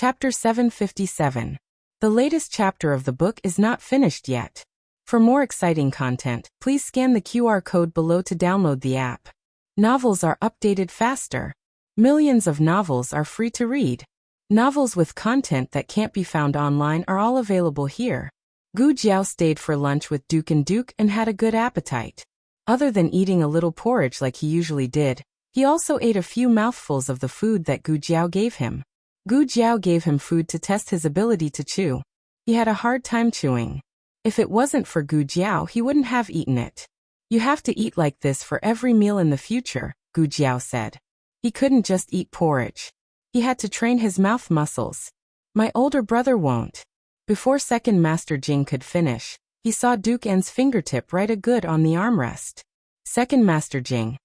Chapter 757. The latest chapter of the book is not finished yet. For more exciting content, please scan the QR code below to download the app. Novels are updated faster. Millions of novels are free to read. Novels with content that can't be found online are all available here. Gu Jiao stayed for lunch with Duke and had a good appetite. Other than eating a little porridge like he usually did, he also ate a few mouthfuls of the food that Gu Jiao gave him. Gu Jiao gave him food to test his ability to chew. He had a hard time chewing. If it wasn't for Gu Jiao, he wouldn't have eaten it. You have to eat like this for every meal in the future, Gu Jiao said. He couldn't just eat porridge. He had to train his mouth muscles. My older brother won't. Before Second Master Jing could finish, he saw Duke N's fingertip right a good on the armrest. Second Master Jing.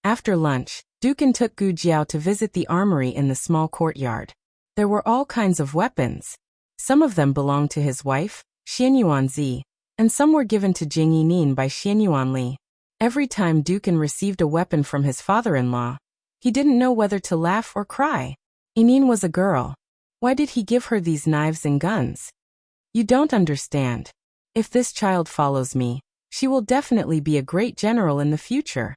After lunch, Duke N took Gu Jiao to visit the armory in the small courtyard. There were all kinds of weapons. Some of them belonged to his wife, Xianyuan Zi, and some were given to Jing Yinin by Xianyuan Li. Every time Duke N received a weapon from his father-in-law, he didn't know whether to laugh or cry. Yinin was a girl. Why did he give her these knives and guns? You don't understand. If this child follows me, she will definitely be a great general in the future.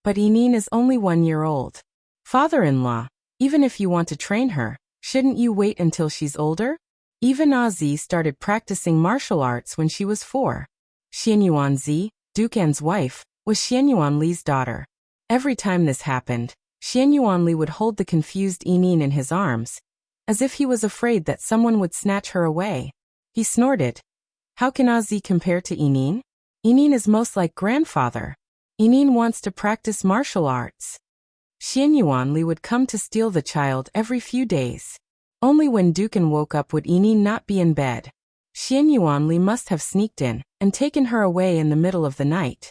But Yinin is only 1 year old. Father-in-law, even if you want to train her, shouldn't you wait until she's older? Even Zi started practicing martial arts when she was 4. Xianyuan Zi, Duke N's wife, was Xianyuan Li's daughter. Every time this happened, Xianyuan Li would hold the confused Yinin in his arms, as if he was afraid that someone would snatch her away. He snorted. How can Zi compare to Yinin? Yinin is most like grandfather. Yinin wants to practice martial arts. Xianyuan Li would come to steal the child every few days. Only when Duke N woke up would Yinin not be in bed. Xianyuan Li must have sneaked in and taken her away in the middle of the night.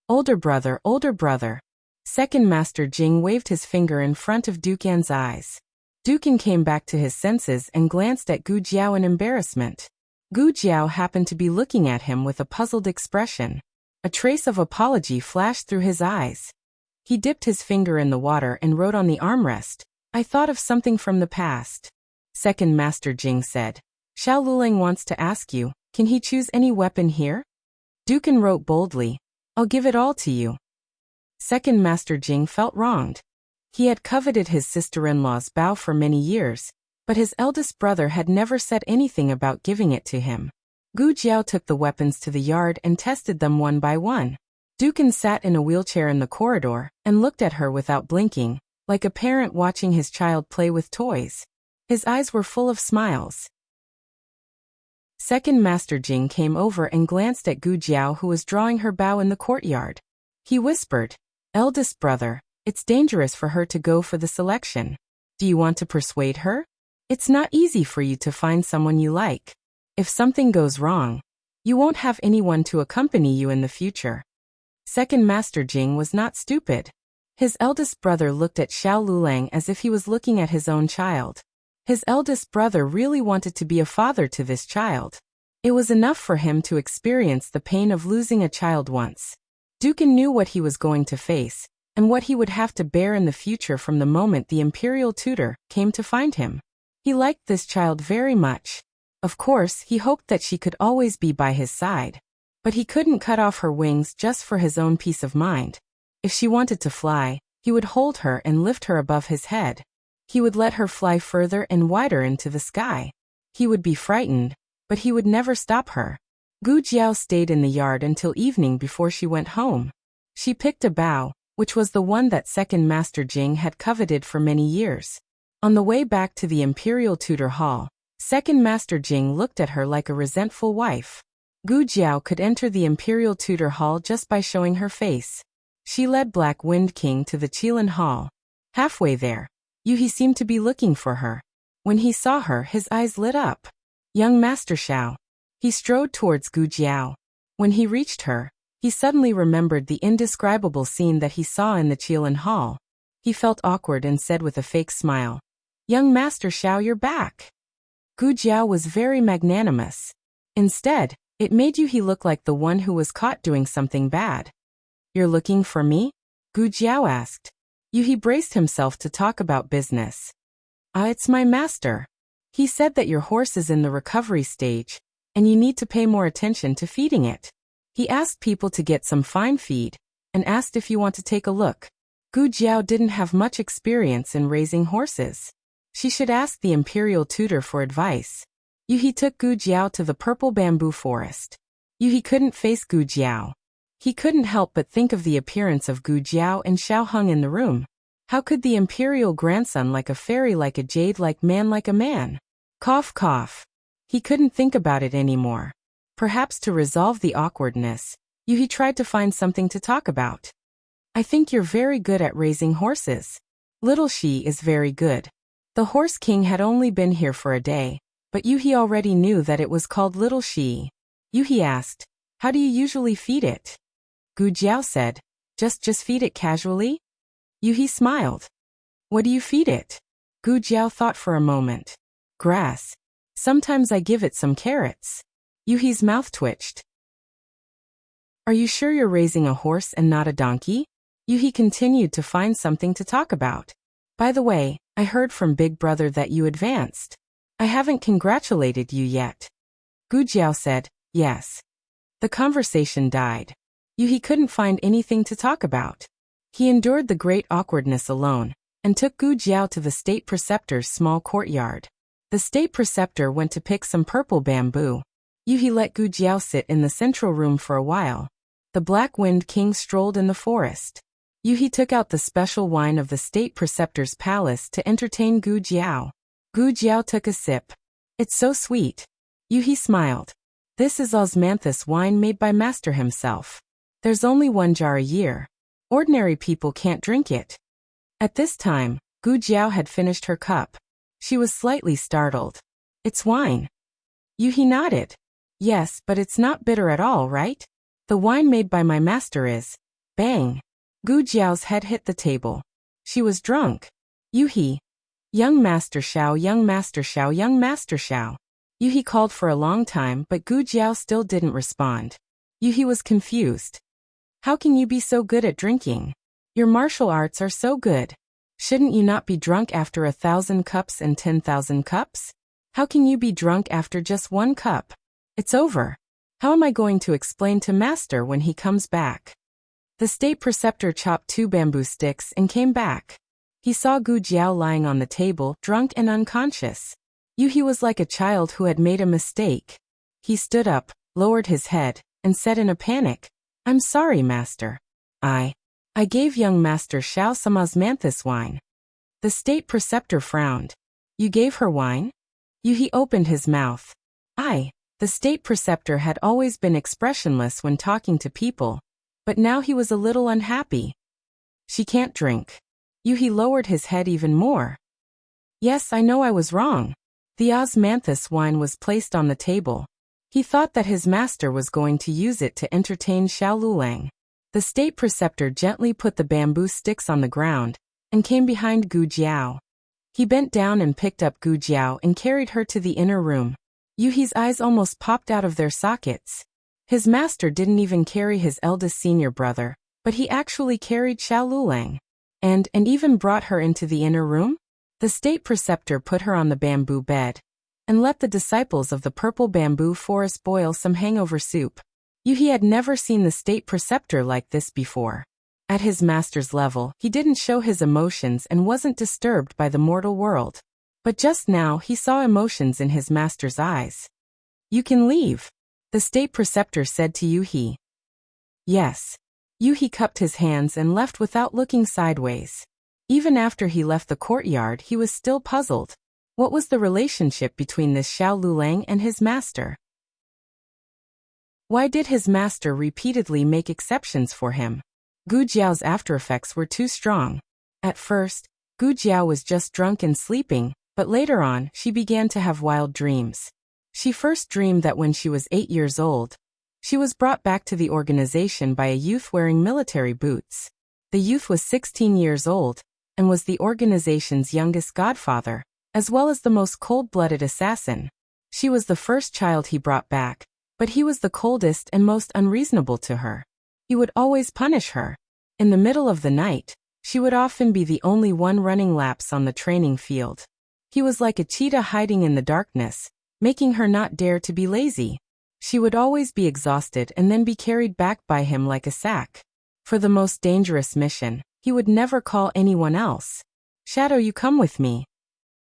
Older brother, older brother. Second Master Jing waved his finger in front of Duke N's eyes. Duke N came back to his senses and glanced at Gu Jiao in embarrassment. Gu Jiao happened to be looking at him with a puzzled expression. A trace of apology flashed through his eyes. He dipped his finger in the water and wrote on the armrest, I thought of something from the past. Second Master Jing said, Xiao Lulang wants to ask you, can he choose any weapon here? Duke N wrote boldly, I'll give it all to you. Second Master Jing felt wronged. He had coveted his sister-in-law's bow for many years, but his eldest brother had never said anything about giving it to him. Gu Jiao took the weapons to the yard and tested them one by one. Duke N sat in a wheelchair in the corridor and looked at her without blinking, like a parent watching his child play with toys. His eyes were full of smiles. Second Master Jing came over and glanced at Gu Jiao, who was drawing her bow in the courtyard. He whispered, Eldest brother, it's dangerous for her to go for the selection. Do you want to persuade her? It's not easy for you to find someone you like. If something goes wrong, you won't have anyone to accompany you in the future. Second Master Jing was not stupid. His eldest brother looked at Xiao Lulang as if he was looking at his own child. His eldest brother really wanted to be a father to this child. It was enough for him to experience the pain of losing a child once. Duke N knew what he was going to face, and what he would have to bear in the future from the moment the imperial tutor came to find him. He liked this child very much. Of course, he hoped that she could always be by his side. But he couldn't cut off her wings just for his own peace of mind. If she wanted to fly, he would hold her and lift her above his head. He would let her fly further and wider into the sky. He would be frightened, but he would never stop her. Gu Jiao stayed in the yard until evening before she went home. She picked a bow, which was the one that Second Master Jing had coveted for many years. On the way back to the Imperial Tutor Hall, Second Master Jing looked at her like a resentful wife. Gu Jiao could enter the Imperial Tutor Hall just by showing her face. She led Black Wind King to the Qilin Hall. Halfway there, Yuhi seemed to be looking for her. When he saw her, his eyes lit up. Young Master Xiao. He strode towards Gu Jiao. When he reached her, he suddenly remembered the indescribable scene that he saw in the Qilin Hall. He felt awkward and said with a fake smile, Young Master Xiao, you're back. Gu Jiao was very magnanimous. Instead, it made Yuhi look like the one who was caught doing something bad. You're looking for me? Gu Jiao asked. Yuhi braced himself to talk about business. It's my master. He said that your horse is in the recovery stage, and you need to pay more attention to feeding it. He asked people to get some fine feed, and asked if you want to take a look. Gu Jiao didn't have much experience in raising horses. She should ask the imperial tutor for advice. Yuhi took Gu Jiao to the purple bamboo forest. Yuhi couldn't face Gu Jiao. He couldn't help but think of the appearance of Gu Jiao and Xiao Heng in the room. How could the imperial grandson like a fairy, like a jade, like a man? Cough, cough. He couldn't think about it anymore. Perhaps to resolve the awkwardness, Yuhi tried to find something to talk about. I think you're very good at raising horses. Little Shi is very good. The Horse King had only been here for a day, but Yuhi already knew that it was called Little Shi. Yuhi asked, how do you usually feed it? Gu Jiao said, just feed it casually? Yuhi smiled. What do you feed it? Gu Jiao thought for a moment. Grass. Sometimes I give it some carrots. Yuhi's mouth twitched. Are you sure you're raising a horse and not a donkey? Yuhi continued to find something to talk about. By the way, I heard from Big Brother that you advanced. I haven't congratulated you yet. Gu Jiao said, yes. The conversation died. Yuhi couldn't find anything to talk about. He endured the great awkwardness alone, and took Gu Jiao to the state preceptor's small courtyard. The state preceptor went to pick some purple bamboo. Yuhi let Gu Jiao sit in the central room for a while. The Black Wind King strolled in the forest. Yuhi took out the special wine of the state preceptor's palace to entertain Gu Jiao. Gu Jiao took a sip. It's so sweet. Yuhi smiled. This is osmanthus wine made by master himself. There's only 1 jar a year. Ordinary people can't drink it. At this time, Gu Jiao had finished her cup. She was slightly startled. It's wine. Yuhi nodded. Yes, but it's not bitter at all, right? The wine made by my master is. Bang. Gu Jiao's head hit the table. She was drunk. Yuhi. Young Master Xiao, young Master Xiao, young Master Xiao. Yuhi called for a long time, but Gu Jiao still didn't respond. Yuhi was confused. How can you be so good at drinking? Your martial arts are so good. Shouldn't you not be drunk after 1,000 cups and 10,000 cups? How can you be drunk after just 1 cup? It's over. How am I going to explain to master when he comes back? The state preceptor chopped 2 bamboo sticks and came back. He saw Gu Jiao lying on the table, drunk and unconscious. Yuhi was like a child who had made a mistake. He stood up, lowered his head, and said in a panic, I'm sorry, master. I gave young Master Xiao some osmanthus wine. The state preceptor frowned. You gave her wine? Yuhi opened his mouth. The state preceptor had always been expressionless when talking to people, but now he was a little unhappy. She can't drink. Yuhi lowered his head even more. Yes, I know I was wrong. The osmanthus wine was placed on the table. He thought that his master was going to use it to entertain Xiao Lulang. The state preceptor gently put the bamboo sticks on the ground, and came behind Gu Jiao. He bent down and picked up Gu Jiao and carried her to the inner room. Yuhi's eyes almost popped out of their sockets. His master didn't even carry his eldest senior brother, but he actually carried Xiao Lulang. And even brought her into the inner room? The state preceptor put her on the bamboo bed, and let the disciples of the purple bamboo forest boil some hangover soup. Yuhi had never seen the state preceptor like this before. At his master's level, he didn't show his emotions and wasn't disturbed by the mortal world. But just now he saw emotions in his master's eyes. You can leave, the state preceptor said to Yuhi. Yes. Yuhi cupped his hands and left without looking sideways. Even after he left the courtyard, he was still puzzled. What was the relationship between this Xiao Lulang and his master? Why did his master repeatedly make exceptions for him? Gu Jiao's aftereffects were too strong. At first, Gu Jiao was just drunk and sleeping, but later on, she began to have wild dreams. She first dreamed that when she was 8 years old, she was brought back to the organization by a youth wearing military boots. The youth was 16 years old, and was the organization's youngest godfather, as well as the most cold-blooded assassin. She was the first child he brought back, but he was the coldest and most unreasonable to her. He would always punish her. In the middle of the night, she would often be the only one running laps on the training field. He was like a cheetah hiding in the darkness, making her not dare to be lazy. She would always be exhausted and then be carried back by him like a sack. For the most dangerous mission, he would never call anyone else. Shadow, you come with me.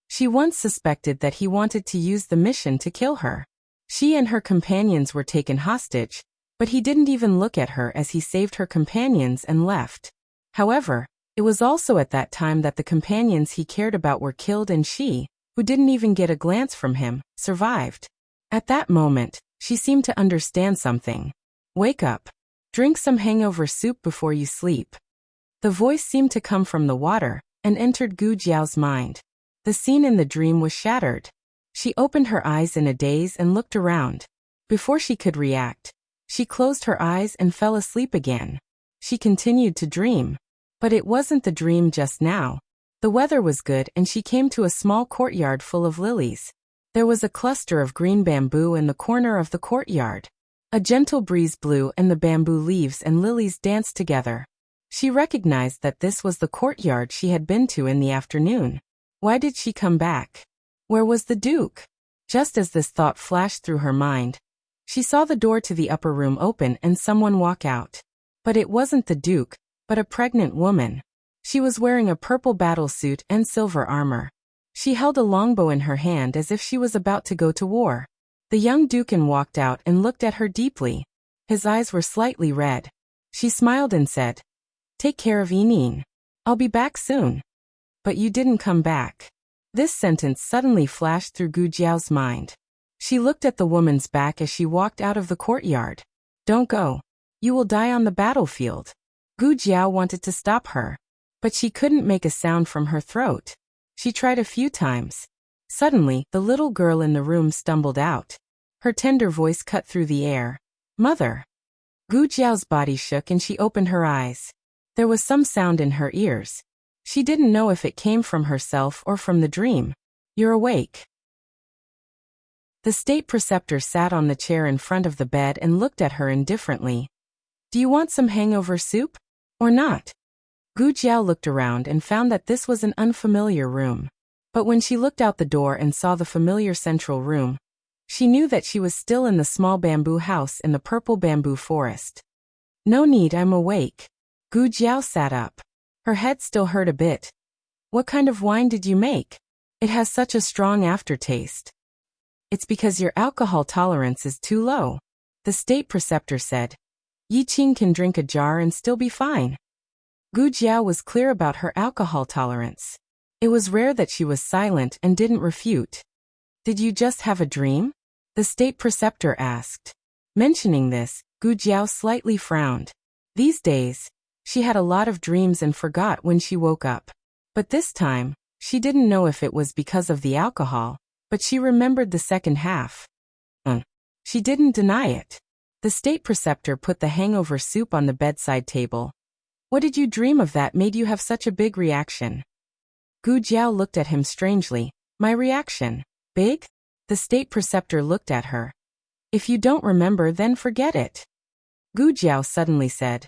She once suspected that he wanted to use the mission to kill her. She and her companions were taken hostage, but he didn't even look at her as he saved her companions and left. However, it was also at that time that the companions he cared about were killed and she, who didn't even get a glance from him, survived. At that moment, she seemed to understand something. Wake up. Drink some hangover soup before you sleep. The voice seemed to come from the water and entered Gu Jiao's mind. The scene in the dream was shattered. She opened her eyes in a daze and looked around. Before she could react, she closed her eyes and fell asleep again. She continued to dream. But it wasn't the dream just now. The weather was good and she came to a small courtyard full of lilies. There was a cluster of green bamboo in the corner of the courtyard. A gentle breeze blew and the bamboo leaves and lilies danced together. She recognized that this was the courtyard she had been to in the afternoon. Why did she come back? Where was the Duke? Just as this thought flashed through her mind, she saw the door to the upper room open and someone walk out. But it wasn't the Duke, but a pregnant woman. She was wearing a purple battle suit and silver armor. She held a longbow in her hand as if she was about to go to war. The young Dukin walked out and looked at her deeply. His eyes were slightly red. She smiled and said, "Take care of Yinyin. I'll be back soon." But you didn't come back. This sentence suddenly flashed through Gu Jiao's mind. She looked at the woman's back as she walked out of the courtyard. "Don't go. You will die on the battlefield." Gu Jiao wanted to stop her, but she couldn't make a sound from her throat. She tried a few times. Suddenly, the little girl in the room stumbled out. Her tender voice cut through the air. "Mother." Gu Jiao's body shook and she opened her eyes. There was some sound in her ears. She didn't know if it came from herself or from the dream. "You're awake." The state preceptor sat on the chair in front of the bed and looked at her indifferently. "Do you want some hangover soup? Or not?" Gu Jiao looked around and found that this was an unfamiliar room. But when she looked out the door and saw the familiar central room, she knew that she was still in the small bamboo house in the purple bamboo forest. "No need, I'm awake." Gu Jiao sat up. Her head still hurt a bit. "What kind of wine did you make? It has such a strong aftertaste." "It's because your alcohol tolerance is too low," the state preceptor said. "Yi Qing can drink a jar and still be fine." Gu Jiao was clear about her alcohol tolerance. It was rare that she was silent and didn't refute. "Did you just have a dream?" the state preceptor asked. Mentioning this, Gu Jiao slightly frowned. These days, she had a lot of dreams and forgot when she woke up. But this time, she didn't know if it was because of the alcohol, but she remembered the second half. She didn't deny it. The state preceptor put the hangover soup on the bedside table. "What did you dream of that made you have such a big reaction?" Gu Jiao looked at him strangely. "My reaction? Big?" The state preceptor looked at her. "If you don't remember, then forget it." Gu Jiao suddenly said,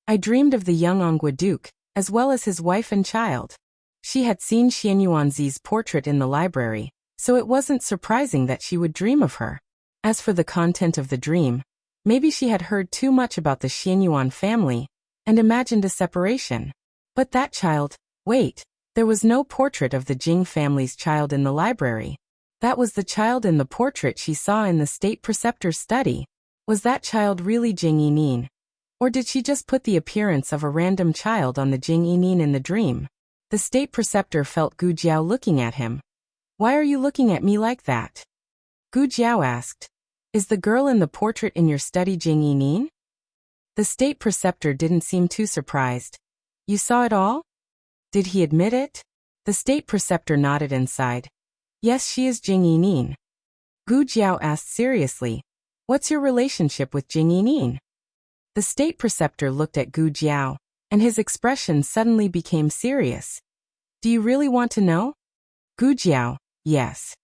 "I dreamed of the young Ongwa Duke, as well as his wife and child." She had seen Xian Yuanzi's portrait in the library, so it wasn't surprising that she would dream of her. As for the content of the dream, maybe she had heard too much about the Xian Yuan family and imagined a separation. But that child, wait, there was no portrait of the Jing family's child in the library. That was the child in the portrait she saw in the state preceptor's study. Was that child really Jing Yinin? Or did she just put the appearance of a random child on the Jing Yinin in the dream? The state preceptor felt Gu Jiao looking at him. "Why are you looking at me like that?" Gu Jiao asked. "Is the girl in the portrait in your study Jing Yinin?" The state preceptor didn't seem too surprised. "You saw it all?" "Did he admit it?" The state preceptor nodded and sighed. "Yes, she is Jing Yinin." Gu Jiao asked seriously, "What's your relationship with Jing Yinin?" The state preceptor looked at Gu Jiao, and his expression suddenly became serious. "Do you really want to know?" Gu Jiao, "Yes."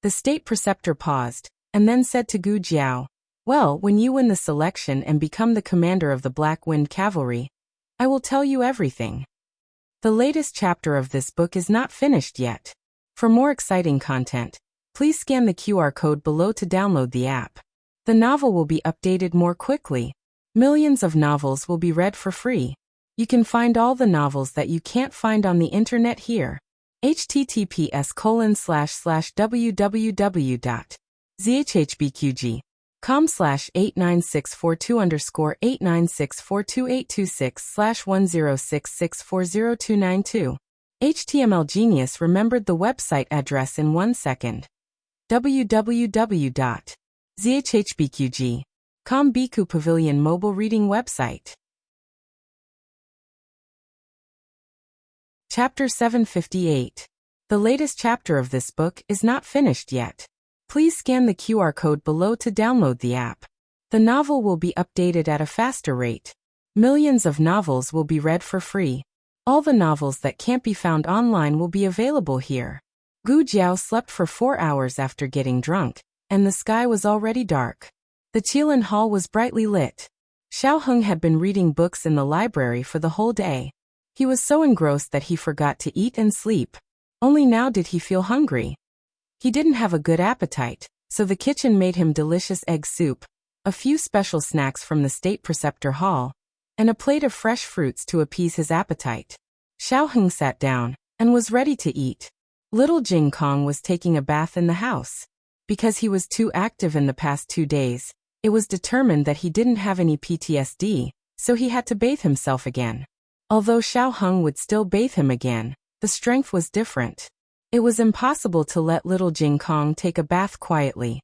The state preceptor paused, and then said to Gu Jiao, "Well, when you win the selection and become the commander of the Black Wind Cavalry, I will tell you everything." The latest chapter of this book is not finished yet. For more exciting content, please scan the QR code below to download the app. The novel will be updated more quickly. Millions of novels will be read for free. You can find all the novels that you can't find on the internet here. https://www.zhbqg.com/89642_8964286/10664092. HTML Genius remembered the website address in 1 second. www.zhbqg.com Biku Pavilion mobile reading website. Chapter 758. The latest chapter of this book is not finished yet. Please scan the QR code below to download the app. The novel will be updated at a faster rate. Millions of novels will be read for free. All the novels that can't be found online will be available here. Gu Jiao slept for 4 hours after getting drunk, and the sky was already dark. The Qilin Hall was brightly lit. Xiao Heng had been reading books in the library for the whole day. He was so engrossed that he forgot to eat and sleep. Only now did he feel hungry. He didn't have a good appetite, so the kitchen made him delicious egg soup, a few special snacks from the State Preceptor Hall, and a plate of fresh fruits to appease his appetite. Xiao Heng sat down and was ready to eat. Little Jing Kong was taking a bath in the house. Because he was too active in the past 2 days, it was determined that he didn't have any PTSD, so he had to bathe himself again. Although Xiao Heng would still bathe him again, the strength was different. It was impossible to let little Jing Kong take a bath quietly.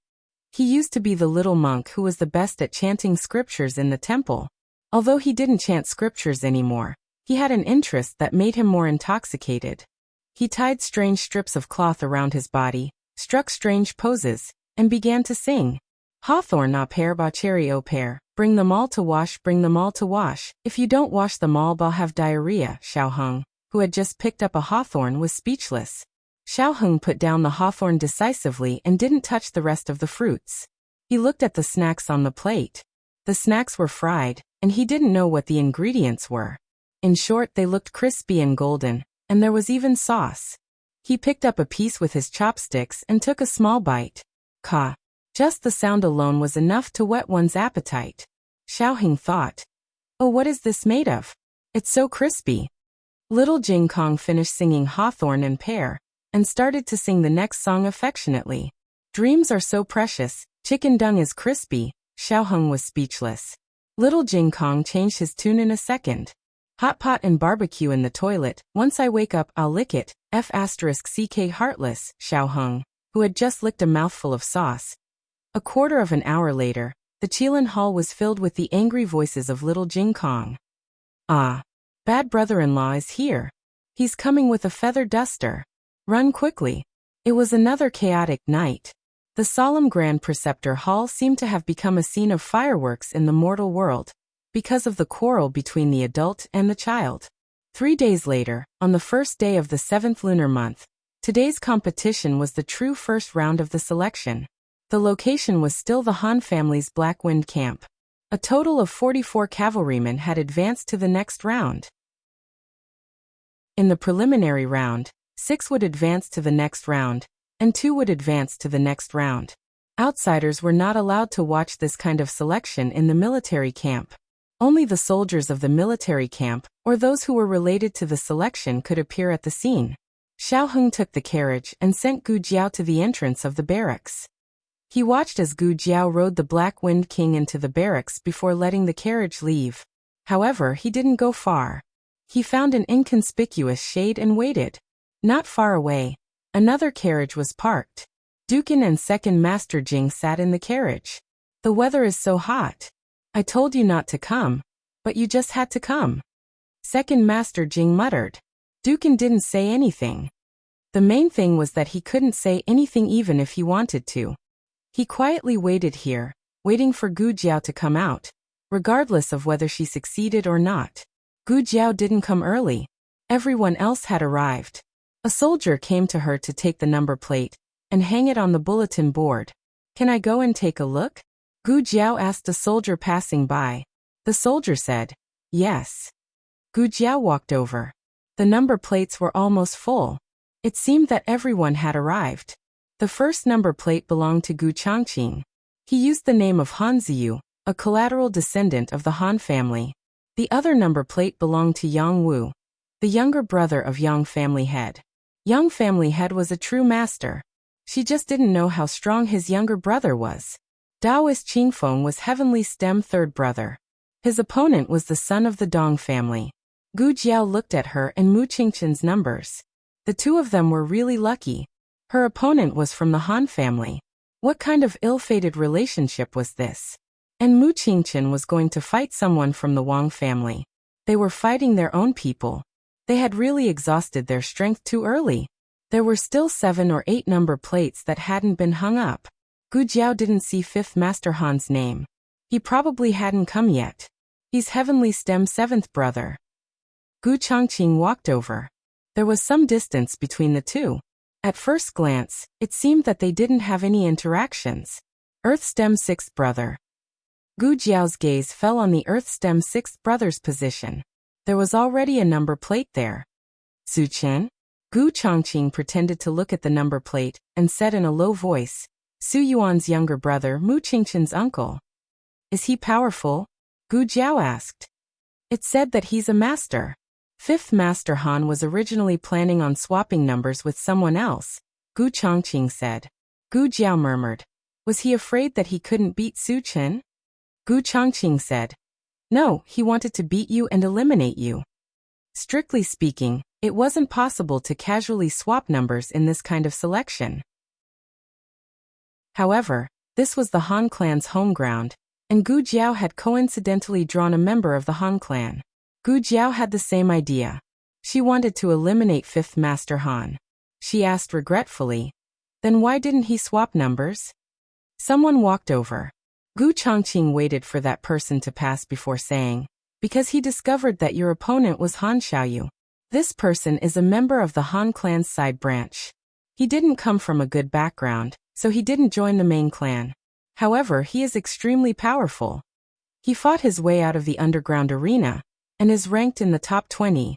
He used to be the little monk who was the best at chanting scriptures in the temple. Although he didn't chant scriptures anymore, he had an interest that made him more intoxicated. He tied strange strips of cloth around his body, struck strange poses, and began to sing. Hawthorn au pair ba cherry au pair, bring them all to wash, bring them all to wash. If you don't wash them all, I'll have diarrhea. Xiao Heng, who had just picked up a hawthorn, was speechless. Xiao Heng put down the hawthorn decisively and didn't touch the rest of the fruits. He looked at the snacks on the plate. The snacks were fried, and he didn't know what the ingredients were. In short, they looked crispy and golden, and there was even sauce. He picked up a piece with his chopsticks and took a small bite. Ka. Just the sound alone was enough to whet one's appetite. Xiao Heng thought, "Oh, what is this made of? It's so crispy." Little Jing Kong finished singing Hawthorn and Pear, and started to sing the next song affectionately. Dreams are so precious, chicken dung is crispy. Xiao Heng was speechless. Little Jing Kong changed his tune in a second. Hot pot and barbecue in the toilet, once I wake up I'll lick it, F***CK heartless. Xiao Heng, who had just licked a mouthful of sauce. A quarter of an hour later, the Qilin Hall was filled with the angry voices of little Jing Kong. "Ah! Bad brother-in-law is here. He's coming with a feather duster. Run quickly." It was another chaotic night. The solemn Grand Preceptor Hall seemed to have become a scene of fireworks in the mortal world, because of the quarrel between the adult and the child. 3 days later, on the first day of the 7th lunar month, today's competition was the true first round of the selection. The location was still the Han family's Black Wind camp. A total of 44 cavalrymen had advanced to the next round. In the preliminary round, 6 would advance to the next round, and 2 would advance to the next round. Outsiders were not allowed to watch this kind of selection in the military camp. Only the soldiers of the military camp, or those who were related to the selection, could appear at the scene. Xiao Heng took the carriage and sent Gu Jiao to the entrance of the barracks. He watched as Gu Jiao rode the Black Wind King into the barracks before letting the carriage leave. However, he didn't go far. He found an inconspicuous shade and waited. Not far away, another carriage was parked. Dukin and Second Master Jing sat in the carriage. "The weather is so hot. I told you not to come, but you just had to come," Second Master Jing muttered. Dukin didn't say anything. The main thing was that he couldn't say anything even if he wanted to. He quietly waited here, waiting for Gu Jiao to come out, regardless of whether she succeeded or not. Gu Jiao didn't come early. Everyone else had arrived. A soldier came to her to take the number plate and hang it on the bulletin board. "Can I go and take a look?" Gu Jiao asked a soldier passing by. The soldier said, "Yes." Gu Jiao walked over. The number plates were almost full. It seemed that everyone had arrived. The first number plate belonged to Gu Changqing. He used the name of Han Ziyu, a collateral descendant of the Han family. The other number plate belonged to Yang Wu, the younger brother of Yang family head. Yang family head was a true master. She just didn't know how strong his younger brother was. Daoist Qingfeng was heavenly stem third brother. His opponent was the son of the Dong family. Gu Jiao looked at her and Mu Qingchen's numbers. The two of them were really lucky. Her opponent was from the Han family. What kind of ill-fated relationship was this? And Mu Qingchen was going to fight someone from the Wang family. They were fighting their own people. They had really exhausted their strength too early. There were still 7 or 8 number plates that hadn't been hung up. Gu Jiao didn't see 5th Master Han's name. He probably hadn't come yet. He's heavenly stem 7th brother. Gu Changqing walked over. There was some distance between the two. At first glance, it seemed that they didn't have any interactions. Earth stem 6th brother. Gu Jiao's gaze fell on the Earth stem 6th brother's position. There was already a number plate there. Su Chen? Gu Changqing pretended to look at the number plate and said in a low voice, Su Yuan's younger brother, Mu Qingchen's uncle. Is he powerful? Gu Jiao asked. It said that he's a master. 5th Master Han was originally planning on swapping numbers with someone else, Gu Changqing said. Gu Jiao murmured. Was he afraid that he couldn't beat Su Chen? Gu Changqing said. No, he wanted to beat you and eliminate you. Strictly speaking, it wasn't possible to casually swap numbers in this kind of selection. However, this was the Han clan's home ground, and Gu Jiao had coincidentally drawn a member of the Han clan. Gu Jiao had the same idea. She wanted to eliminate 5th Master Han. She asked regretfully, then why didn't he swap numbers? Someone walked over. Gu Changqing waited for that person to pass before saying, because he discovered that your opponent was Han Xiaoyu. This person is a member of the Han clan's side branch. He didn't come from a good background, so he didn't join the main clan. However, he is extremely powerful. He fought his way out of the underground arena, and is ranked in the top 20.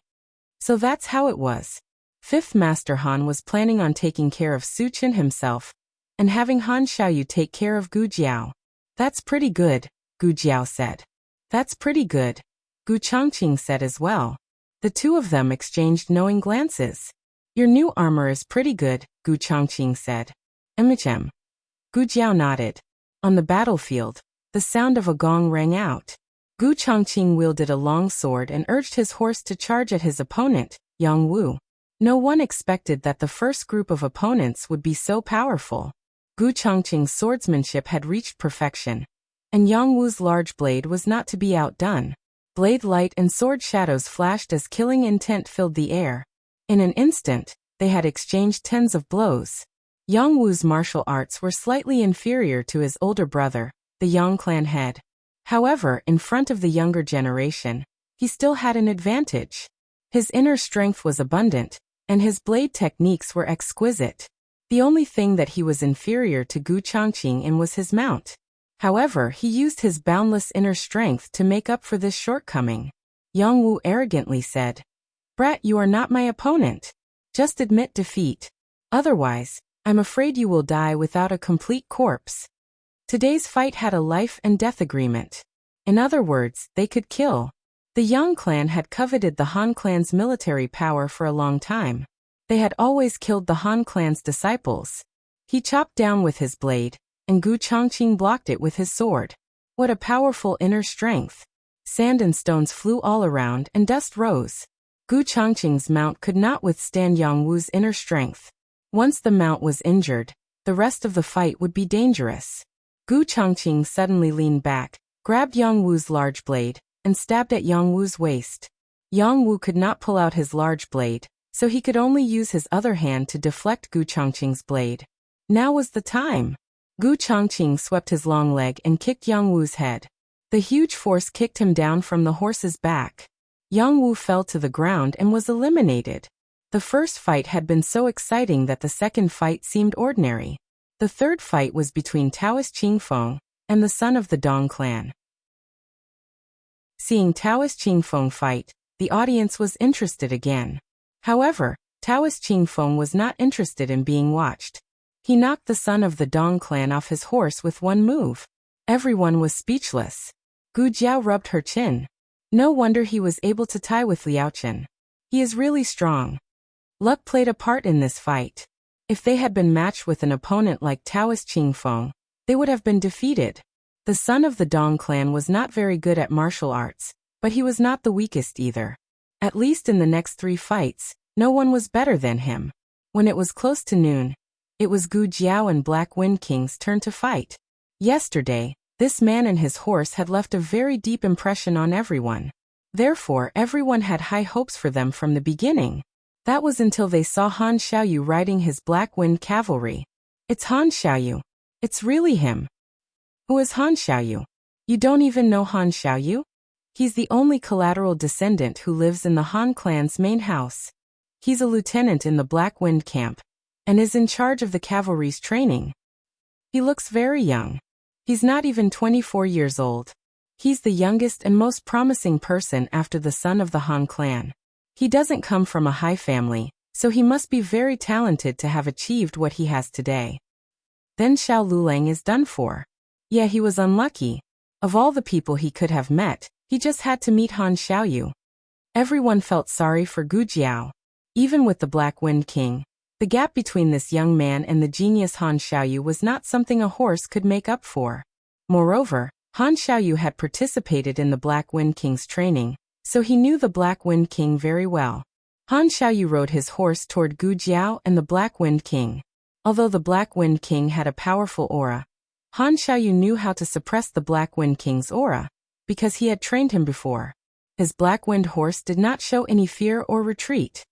So that's how it was. 5th Master Han was planning on taking care of Su Chen himself, and having Han Xiaoyu take care of Gu Jiao. That's pretty good, Gu Jiao said. That's pretty good, Gu Changqing said as well. The two of them exchanged knowing glances. Your new armor is pretty good, Gu Changqing said. Gu Jiao nodded. On the battlefield, the sound of a gong rang out. Gu Changqing wielded a long sword and urged his horse to charge at his opponent, Yang Wu. No one expected that the first group of opponents would be so powerful. Gu Changqing's swordsmanship had reached perfection, and Yang Wu's large blade was not to be outdone. Blade light and sword shadows flashed as killing intent filled the air. In an instant, they had exchanged tens of blows. Yang Wu's martial arts were slightly inferior to his older brother, the Yang clan head. However, in front of the younger generation, he still had an advantage. His inner strength was abundant, and his blade techniques were exquisite. The only thing that he was inferior to Gu Changqing in was his mount. However, he used his boundless inner strength to make up for this shortcoming. Yang Wu arrogantly said, Brat, you are not my opponent. Just admit defeat. Otherwise, I'm afraid you will die without a complete corpse. Today's fight had a life and death agreement. In other words, they could kill. The Yang clan had coveted the Han clan's military power for a long time. They had always killed the Han clan's disciples. He chopped down with his blade, and Gu Changqing blocked it with his sword. What a powerful inner strength. Sand and stones flew all around and dust rose. Gu Changqing's mount could not withstand Yang Wu's inner strength. Once the mount was injured, the rest of the fight would be dangerous. Gu Changqing suddenly leaned back, grabbed Yang Wu's large blade, and stabbed at Yang Wu's waist. Yang Wu could not pull out his large blade, so he could only use his other hand to deflect Gu Changqing's blade. Now was the time. Gu Changqing swept his long leg and kicked Yang Wu's head. The huge force kicked him down from the horse's back. Yang Wu fell to the ground and was eliminated. The first fight had been so exciting that the second fight seemed ordinary. The third fight was between Taoist Qingfeng and the son of the Dong clan. Seeing Taoist Qingfeng fight, the audience was interested again. However, Taoist Qingfeng was not interested in being watched. He knocked the son of the Dong clan off his horse with one move. Everyone was speechless. Gu Jiao rubbed her chin. No wonder he was able to tie with Liaochen. He is really strong. Luck played a part in this fight. If they had been matched with an opponent like Taoist Qingfeng, they would have been defeated. The son of the Dong clan was not very good at martial arts, but he was not the weakest either. At least in the next 3 fights, no one was better than him. When it was close to noon, it was Gu Jiao and Black Wind King's turn to fight. Yesterday, this man and his horse had left a very deep impression on everyone. Therefore, everyone had high hopes for them from the beginning. That was until they saw Han Xiaoyu riding his Black Wind cavalry. It's Han Xiaoyu. It's really him. Who is Han Xiaoyu? You don't even know Han Xiaoyu? He's the only collateral descendant who lives in the Han clan's main house. He's a lieutenant in the Black Wind camp, and is in charge of the cavalry's training. He looks very young. He's not even 24 years old. He's the youngest and most promising person after the son of the Han clan. He doesn't come from a high family, so he must be very talented to have achieved what he has today. Then Xiao Lulang is done for. Yeah, he was unlucky. Of all the people he could have met, he just had to meet Han Xiaoyu. Everyone felt sorry for Gu Jiao. Even with the Black Wind King, the gap between this young man and the genius Han Xiaoyu was not something a horse could make up for. Moreover, Han Xiaoyu had participated in the Black Wind King's training, so he knew the Black Wind King very well. Han Xiaoyu rode his horse toward Gu Jiao and the Black Wind King. Although the Black Wind King had a powerful aura, Han Xiaoyu knew how to suppress the Black Wind King's aura, because he had trained him before. His Black Wind horse did not show any fear or retreat.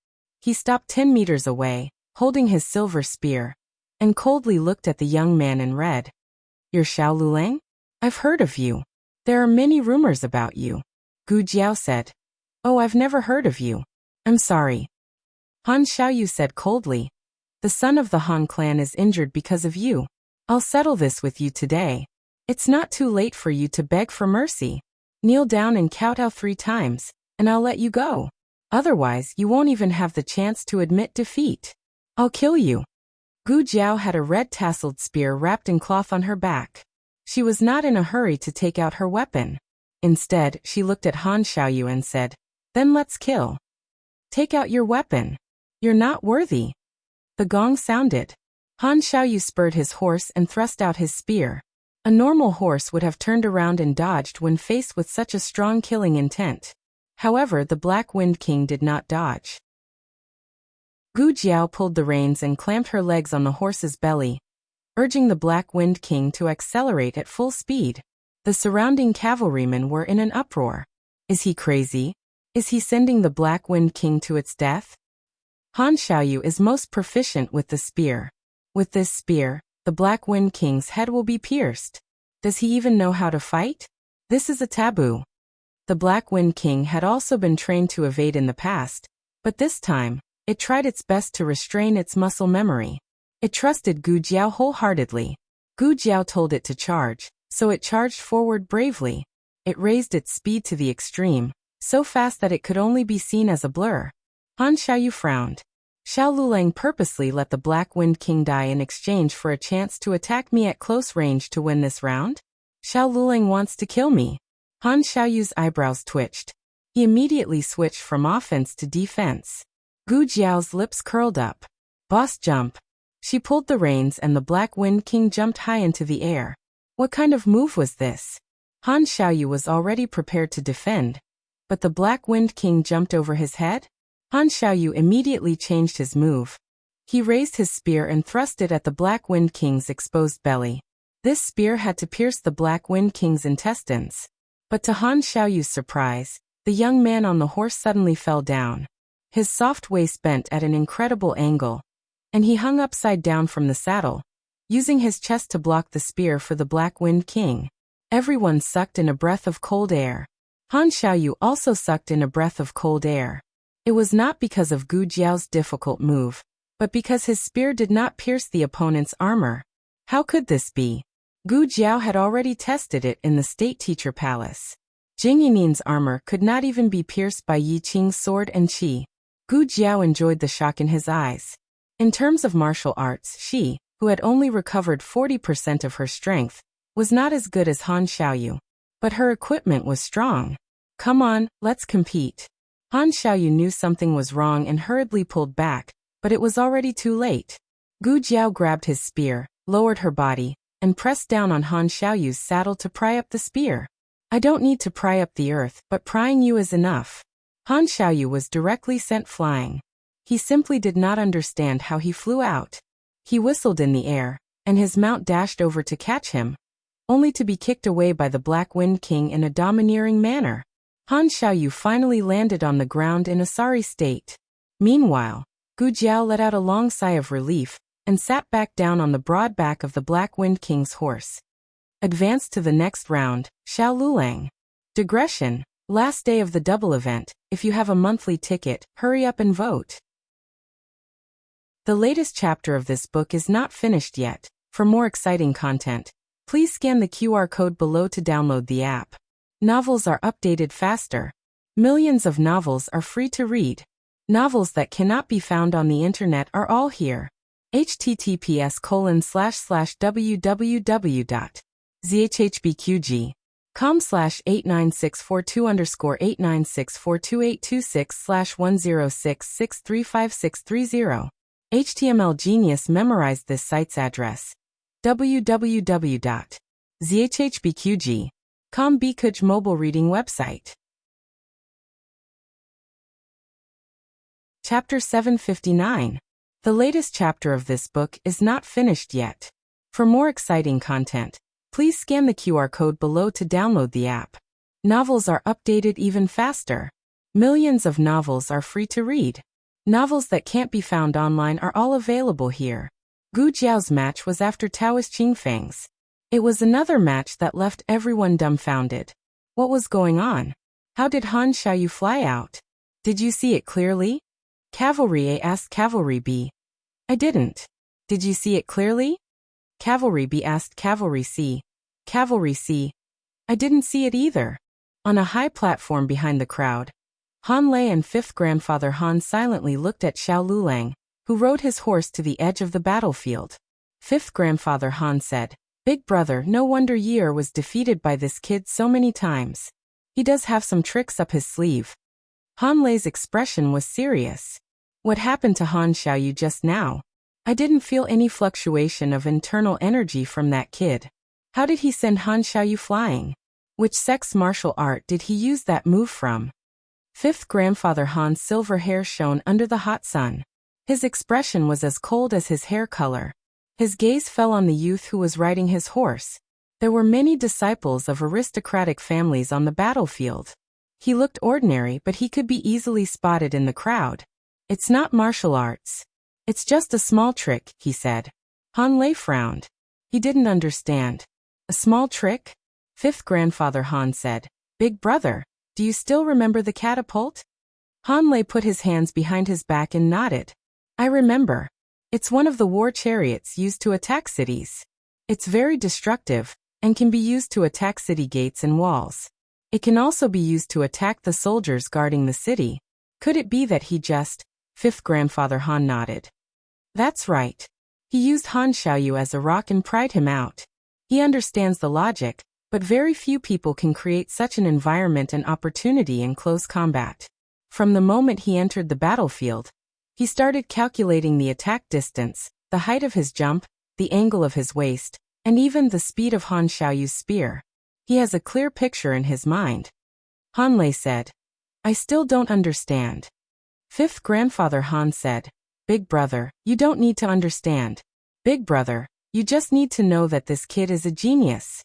He stopped 10 meters away, holding his silver spear, and coldly looked at the young man in red. You're Xiao Lulang? I've heard of you. There are many rumors about you. Gu Jiao said. Oh, I've never heard of you. I'm sorry. Han Xiaoyu said coldly. The son of the Han clan is injured because of you. I'll settle this with you today. It's not too late for you to beg for mercy. Kneel down and kowtow 3 times, and I'll let you go. Otherwise, you won't even have the chance to admit defeat. I'll kill you. Gu Jiao had a red tasseled spear wrapped in cloth on her back. She was not in a hurry to take out her weapon. Instead, she looked at Han Xiaoyu and said, Then let's kill. Take out your weapon. You're not worthy. The gong sounded. Han Xiaoyu spurred his horse and thrust out his spear. A normal horse would have turned around and dodged when faced with such a strong killing intent. However, the Black Wind King did not dodge. Gu Jiao pulled the reins and clamped her legs on the horse's belly, urging the Black Wind King to accelerate at full speed. The surrounding cavalrymen were in an uproar. Is he crazy? Is he sending the Black Wind King to its death? Han Xiaoyu is most proficient with the spear. With this spear, the Black Wind King's head will be pierced. Does he even know how to fight? This is a taboo. The Black Wind King had also been trained to evade in the past, but this time, it tried its best to restrain its muscle memory. It trusted Gu Jiao wholeheartedly. Gu Jiao told it to charge, so it charged forward bravely. It raised its speed to the extreme, so fast that it could only be seen as a blur. Han Xiaoyu frowned. Xiao Lulang purposely let the Black Wind King die in exchange for a chance to attack me at close range to win this round? Xiao Lulang wants to kill me. Han Xiaoyu's eyebrows twitched. He immediately switched from offense to defense. Gu Jiao's lips curled up. Boss jump. She pulled the reins and the Black Wind King jumped high into the air. What kind of move was this? Han Xiaoyu was already prepared to defend, but the Black Wind King jumped over his head? Han Xiaoyu immediately changed his move. He raised his spear and thrust it at the Black Wind King's exposed belly. This spear had to pierce the Black Wind King's intestines. But to Han Xiaoyu's surprise, the young man on the horse suddenly fell down. His soft waist bent at an incredible angle, and he hung upside down from the saddle, using his chest to block the spear for the Black Wind King. Everyone sucked in a breath of cold air. Han Xiaoyu also sucked in a breath of cold air. It was not because of Gu Jiao's difficult move, but because his spear did not pierce the opponent's armor. How could this be? Gu Jiao had already tested it in the State Teacher Palace. Jing Yinin's armor could not even be pierced by Yi Qing's sword and qi. Gu Jiao enjoyed the shock in his eyes. In terms of martial arts, she, who had only recovered 40% of her strength, was not as good as Han Xiaoyu. But her equipment was strong. Come on, let's compete. Han Xiaoyu knew something was wrong and hurriedly pulled back, but it was already too late. Gu Jiao grabbed his spear, lowered her body, and pressed down on Han Xiaoyu's saddle to pry up the spear. I don't need to pry up the earth, but prying you is enough. Han Xiaoyu was directly sent flying. He simply did not understand how he flew out. He whistled in the air, and his mount dashed over to catch him, only to be kicked away by the Black Wind King in a domineering manner. Han Xiaoyu finally landed on the ground in a sorry state. Meanwhile, Gu Jiao let out a long sigh of relief, and sat back down on the broad back of the Black Wind King's horse. Advanced to the next round, Xiao Lulang. Digression. Last day of the double event. If you have a monthly ticket, hurry up and vote. The latest chapter of this book is not finished yet. For more exciting content, please scan the QR code below to download the app. Novels are updated faster. Millions of novels are free to read. Novels that cannot be found on the internet are all here. https://www.zhhbqg.com/89642_8964286/1066356330. HTML Genius memorized this site's address. www.zhhbqg.com Bikuj mobile reading website. Chapter 759. The latest chapter of this book is not finished yet. For more exciting content, please scan the QR code below to download the app. Novels are updated even faster. Millions of novels are free to read. Novels that can't be found online are all available here. Gu Jiao's match was after Taoist Qingfeng's. It was another match that left everyone dumbfounded. What was going on? How did Han Xiaoyu fly out? Did you see it clearly? Cavalry A asked Cavalry B. I didn't. Did you see it clearly? Cavalry B asked Cavalry C. Cavalry C. I didn't see it either. On a high platform behind the crowd, Han Lei and fifth grandfather Han silently looked at Xiao Lulang, who rode his horse to the edge of the battlefield. Fifth grandfather Han said, "Big brother, no wonder Year was defeated by this kid so many times. He does have some tricks up his sleeve." Han Lei's expression was serious. What happened to Han Xiaoyu just now? I didn't feel any fluctuation of internal energy from that kid. How did he send Han Xiaoyu flying? Which sex martial art did he use that move from? Fifth grandfather Han's silver hair shone under the hot sun. His expression was as cold as his hair color. His gaze fell on the youth who was riding his horse. There were many disciples of aristocratic families on the battlefield. He looked ordinary, but he could be easily spotted in the crowd. It's not martial arts. It's just a small trick, he said. Han Lei frowned. He didn't understand. A small trick? Fifth grandfather Han said, "Big brother, do you still remember the catapult?" Han Lei put his hands behind his back and nodded. I remember. It's one of the war chariots used to attack cities. It's very destructive, and can be used to attack city gates and walls. It can also be used to attack the soldiers guarding the city. Could it be that he just... Fifth grandfather Han nodded. That's right. He used Han Xiaoyu as a rock and pried him out. He understands the logic, but very few people can create such an environment and opportunity in close combat. From the moment he entered the battlefield, he started calculating the attack distance, the height of his jump, the angle of his waist, and even the speed of Han Xiaoyu's spear. He has a clear picture in his mind. Han Lei said, "I still don't understand." Fifth grandfather Han said, "Big brother, you don't need to understand. Big brother, you just need to know that this kid is a genius."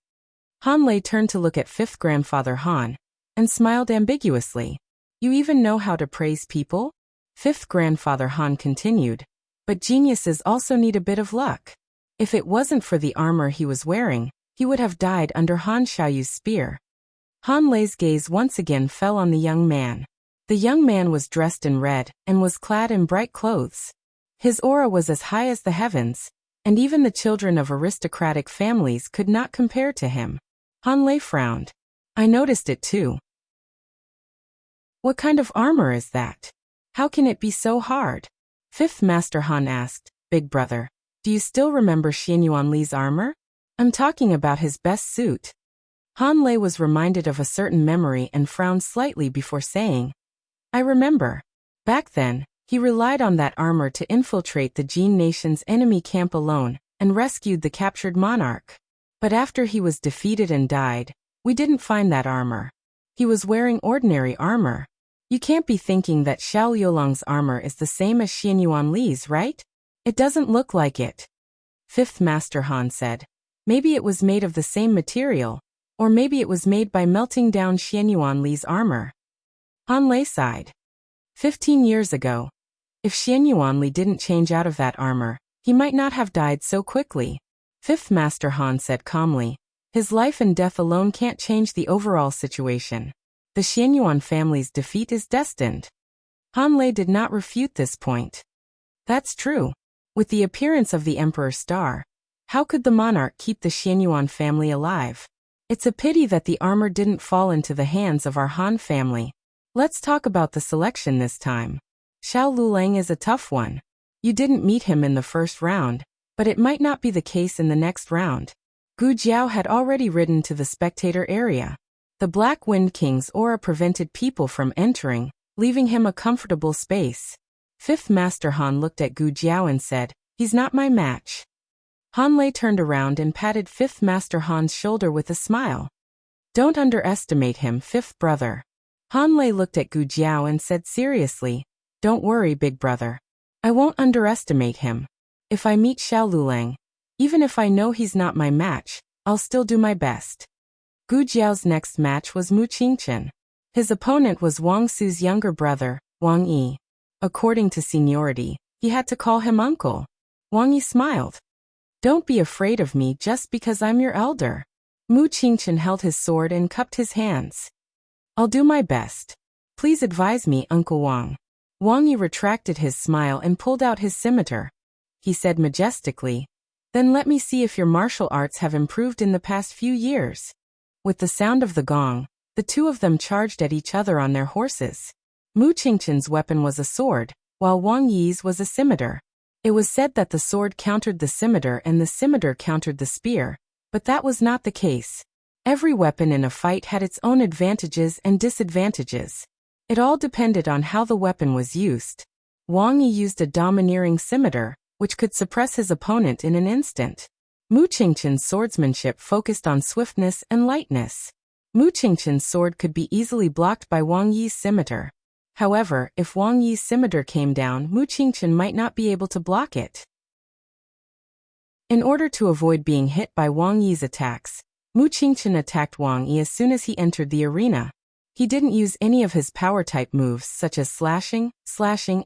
Han Lei turned to look at fifth grandfather Han, and smiled ambiguously. "You even know how to praise people?" Fifth grandfather Han continued, "But geniuses also need a bit of luck. If it wasn't for the armor he was wearing, he would have died under Han Xiaoyu's spear." Han Lei's gaze once again fell on the young man. The young man was dressed in red, and was clad in bright clothes. His aura was as high as the heavens, and even the children of aristocratic families could not compare to him. Han Lei frowned. "I noticed it too." "What kind of armor is that?" How can it be so hard? Fifth Master Han asked, Big brother, do you still remember Xianyuan Li's armor? I'm talking about his best suit. Han Lei was reminded of a certain memory and frowned slightly before saying, I remember. Back then, he relied on that armor to infiltrate the Jin nation's enemy camp alone and rescued the captured monarch. But after he was defeated and died, we didn't find that armor. He was wearing ordinary armor. You can't be thinking that Xiao Liulong's armor is the same as Xianyuan Li's, right? It doesn't look like it. Fifth Master Han said, maybe it was made of the same material, or maybe it was made by melting down Xianyuan Li's armor. Han Lei sighed. 15 years ago, if Xianyuan Li didn't change out of that armor, he might not have died so quickly. Fifth Master Han said calmly, his life and death alone can't change the overall situation. The Xianyuan family's defeat is destined. Han Lei did not refute this point. That's true. With the appearance of the Emperor's star, how could the monarch keep the Xianyuan family alive? It's a pity that the armor didn't fall into the hands of our Han family. Let's talk about the selection this time. Xiao Lulang is a tough one. You didn't meet him in the first round, but it might not be the case in the next round. Gu Jiao had already ridden to the spectator area. The Black Wind King's aura prevented people from entering, leaving him a comfortable space. Fifth Master Han looked at Gu Jiao and said, he's not my match. Han Lei turned around and patted Fifth Master Han's shoulder with a smile. Don't underestimate him, fifth brother. Han Lei looked at Gu Jiao and said seriously, don't worry, big brother. I won't underestimate him. If I meet Xiao Lulang, even if I know he's not my match, I'll still do my best. Gu Jiao's next match was Mu Qingchen. His opponent was Wang Su's younger brother, Wang Yi. According to seniority, he had to call him uncle. Wang Yi smiled. Don't be afraid of me just because I'm your elder. Mu Qingchen held his sword and cupped his hands. I'll do my best. Please advise me, Uncle Wang. Wang Yi retracted his smile and pulled out his scimitar. He said majestically, then let me see if your martial arts have improved in the past few years. With the sound of the gong, the two of them charged at each other on their horses. Mu Qingchen's weapon was a sword, while Wang Yi's was a scimitar. It was said that the sword countered the scimitar and the scimitar countered the spear, but that was not the case. Every weapon in a fight had its own advantages and disadvantages. It all depended on how the weapon was used. Wang Yi used a domineering scimitar, which could suppress his opponent in an instant. Mu Qingchen's swordsmanship focused on swiftness and lightness. Mu Qingchen's sword could be easily blocked by Wang Yi's scimitar. However, if Wang Yi's scimitar came down, Mu Qingchen might not be able to block it. In order to avoid being hit by Wang Yi's attacks, Mu Qingchen attacked Wang Yi as soon as he entered the arena. He didn't use any of his power-type moves such as slashing,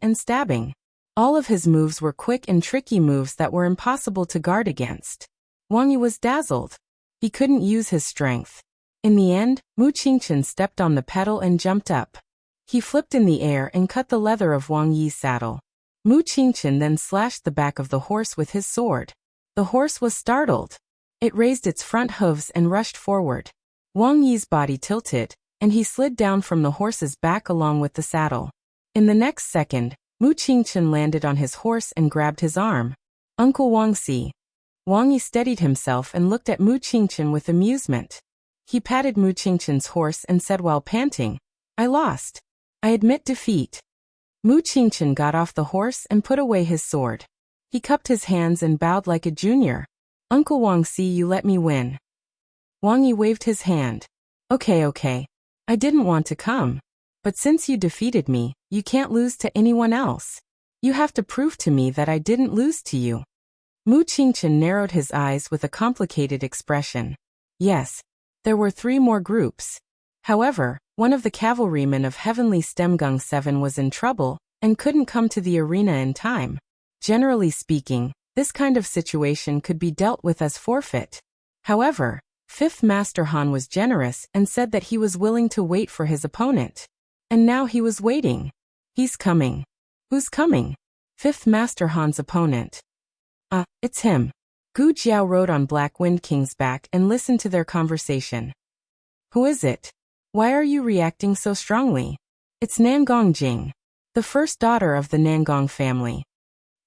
and stabbing. All of his moves were quick and tricky moves that were impossible to guard against. Wang Yi was dazzled. He couldn't use his strength. In the end, Mu Qingchen stepped on the pedal and jumped up. He flipped in the air and cut the leather of Wang Yi's saddle. Mu Qingchen then slashed the back of the horse with his sword. The horse was startled. It raised its front hooves and rushed forward. Wang Yi's body tilted, and he slid down from the horse's back along with the saddle. In the next second, Mu Qingchen landed on his horse and grabbed his arm. Uncle Wang Si. Wang Yi steadied himself and looked at Mu Qingchen with amusement. He patted Mu Qingchen's horse and said while panting, I lost. I admit defeat. Mu Qingchen got off the horse and put away his sword. He cupped his hands and bowed like a junior. Uncle Wang Si, you let me win. Wang Yi waved his hand. Okay. I didn't want to come. But since you defeated me, you can't lose to anyone else. You have to prove to me that I didn't lose to you. Mu Qingchen narrowed his eyes with a complicated expression. Yes, there were 3 more groups. However, one of the cavalrymen of Heavenly Stemgung 7 was in trouble and couldn't come to the arena in time. Generally speaking, this kind of situation could be dealt with as forfeit. However, Fifth Master Han was generous and said that he was willing to wait for his opponent. And now he was waiting. He's coming. Who's coming? Fifth Master Han's opponent. It's him. Gu Jiao rode on Black Wind King's back and listened to their conversation. Who is it? Why are you reacting so strongly? It's Nangong Jing. the first daughter of the Nangong family.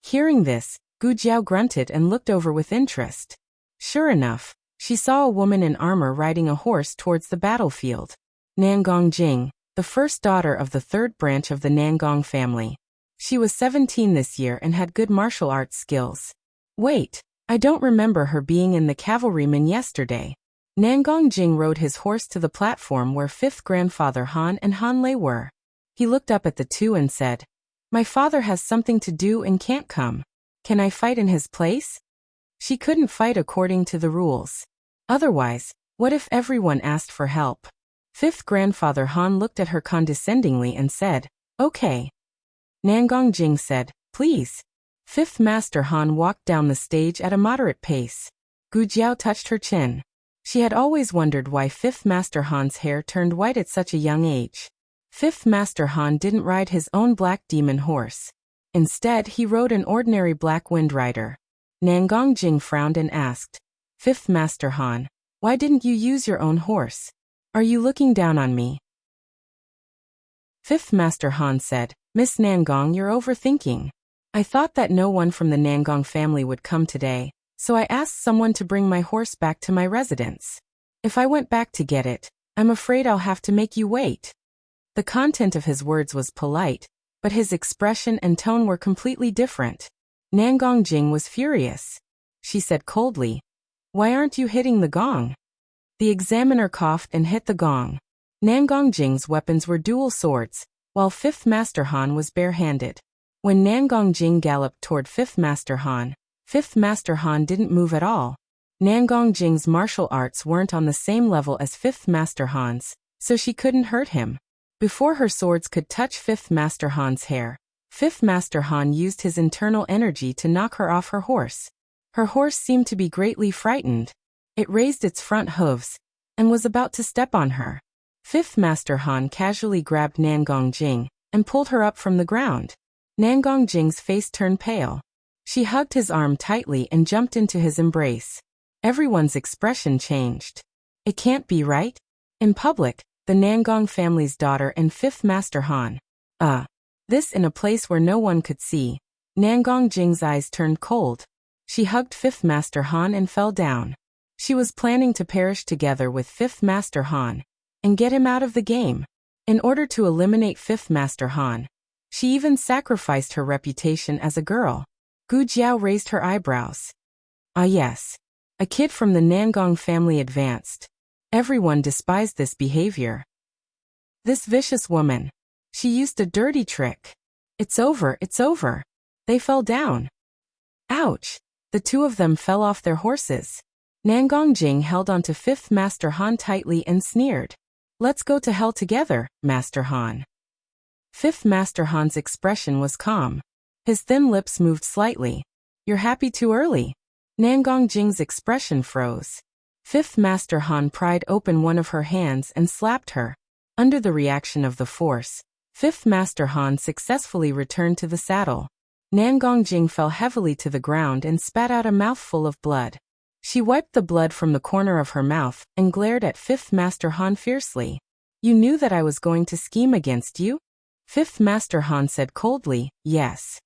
Hearing this, Gu Jiao grunted and looked over with interest. Sure enough, she saw a woman in armor riding a horse towards the battlefield. Nangong Jing, the first daughter of the third branch of the Nangong family. She was 17 this year and had good martial arts skills. Wait, I don't remember her being in the cavalrymen yesterday. Nangong Jing rode his horse to the platform where fifth grandfather Han and Han Lei were. He looked up at the two and said, "My father has something to do and can't come. Can I fight in his place?" She couldn't fight according to the rules. Otherwise, what if everyone asked for help? Fifth grandfather Han looked at her condescendingly and said, "Okay." Nangong Jing said, "Please." Fifth Master Han walked down the stage at a moderate pace. Gu Jiao touched her chin. She had always wondered why Fifth Master Han's hair turned white at such a young age. Fifth Master Han didn't ride his own black demon horse. Instead, he rode an ordinary black wind rider. Nangong Jing frowned and asked, "Fifth Master Han, why didn't you use your own horse? Are you looking down on me?" Fifth Master Han said, "Miss Nangong, you're overthinking. I thought that no one from the Nangong family would come today, so I asked someone to bring my horse back to my residence. If I went back to get it, I'm afraid I'll have to make you wait." The content of his words was polite, but his expression and tone were completely different. Nangong Jing was furious. She said coldly, "Why aren't you hitting the gong?" The examiner coughed and hit the gong. Nangong Jing's weapons were dual swords, while Fifth Master Han was barehanded. When Nangong Jing galloped toward Fifth Master Han didn't move at all. Nangong Jing's martial arts weren't on the same level as Fifth Master Han's, so she couldn't hurt him. Before her swords could touch Fifth Master Han's hair, Fifth Master Han used his internal energy to knock her off her horse. Her horse seemed to be greatly frightened. It raised its front hooves and was about to step on her. Fifth Master Han casually grabbed Nangong Jing and pulled her up from the ground. Nangong Jing's face turned pale. She hugged his arm tightly and jumped into his embrace. Everyone's expression changed. It can't be right? In public, the Nangong family's daughter and Fifth Master Han. This in a place where no one could see. Nangong Jing's eyes turned cold. She hugged Fifth Master Han and fell down. She was planning to perish together with Fifth Master Han and get him out of the game. In order to eliminate Fifth Master Han, she even sacrificed her reputation as a girl. Gu Jiao raised her eyebrows. "Ah yes. A kid from the Nangong family advanced. Everyone despised this behavior. This vicious woman. She used a dirty trick. It's over, it's over." They fell down. Ouch! The two of them fell off their horses. Nangong Jing held onto Fifth Master Han tightly and sneered. "Let's go to hell together, Master Han." Fifth Master Han's expression was calm. His thin lips moved slightly. "You're happy too early." Nangong Jing's expression froze. Fifth Master Han pried open one of her hands and slapped her. Under the reaction of the force, Fifth Master Han successfully returned to the saddle. Nangong Jing fell heavily to the ground and spat out a mouthful of blood. She wiped the blood from the corner of her mouth and glared at Fifth Master Han fiercely. "You knew that I was going to scheme against you?" Fifth Master Han said coldly, "Yes."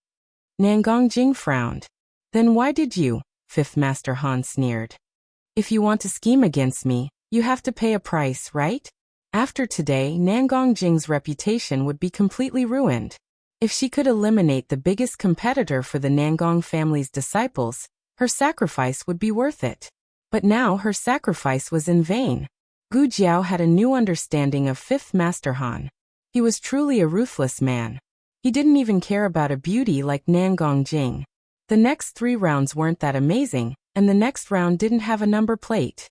Nangong Jing frowned. "Then why did you?" Fifth Master Han sneered. "If you want to scheme against me, you have to pay a price, right?" After today, Nangong Jing's reputation would be completely ruined. If she could eliminate the biggest competitor for the Nangong family's disciples, her sacrifice would be worth it. But now her sacrifice was in vain. Gu Jiao had a new understanding of Fifth Master Han. He was truly a ruthless man. He didn't even care about a beauty like Nangong Jing. The next 3 rounds weren't that amazing, and the next round didn't have a number plate.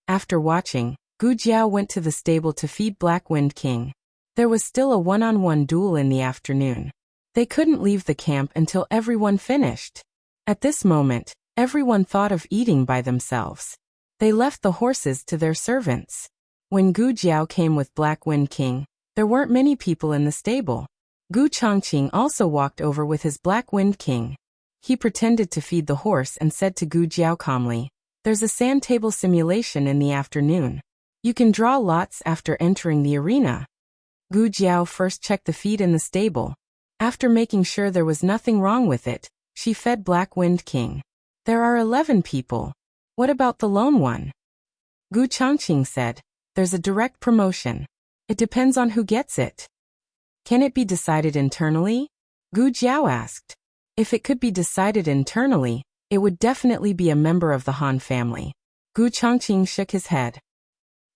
After watching, Gu Jiao went to the stable to feed Black Wind King. There was still a one-on-one duel in the afternoon. They couldn't leave the camp until everyone finished. At this moment, everyone thought of eating by themselves. They left the horses to their servants. When Gu Jiao came with Black Wind King, there weren't many people in the stable. Gu Chongqing also walked over with his Black Wind King. He pretended to feed the horse and said to Gu Jiao calmly, "There's a sand table simulation in the afternoon. You can draw lots after entering the arena." Gu Jiao first checked the feed in the stable. After making sure there was nothing wrong with it, she fed Black Wind King. There are 11 people. What about the lone one? Gu Changqing said, there's a direct promotion. It depends on who gets it. Can it be decided internally? Gu Jiao asked. If it could be decided internally, it would definitely be a member of the Han family. Gu Changqing shook his head.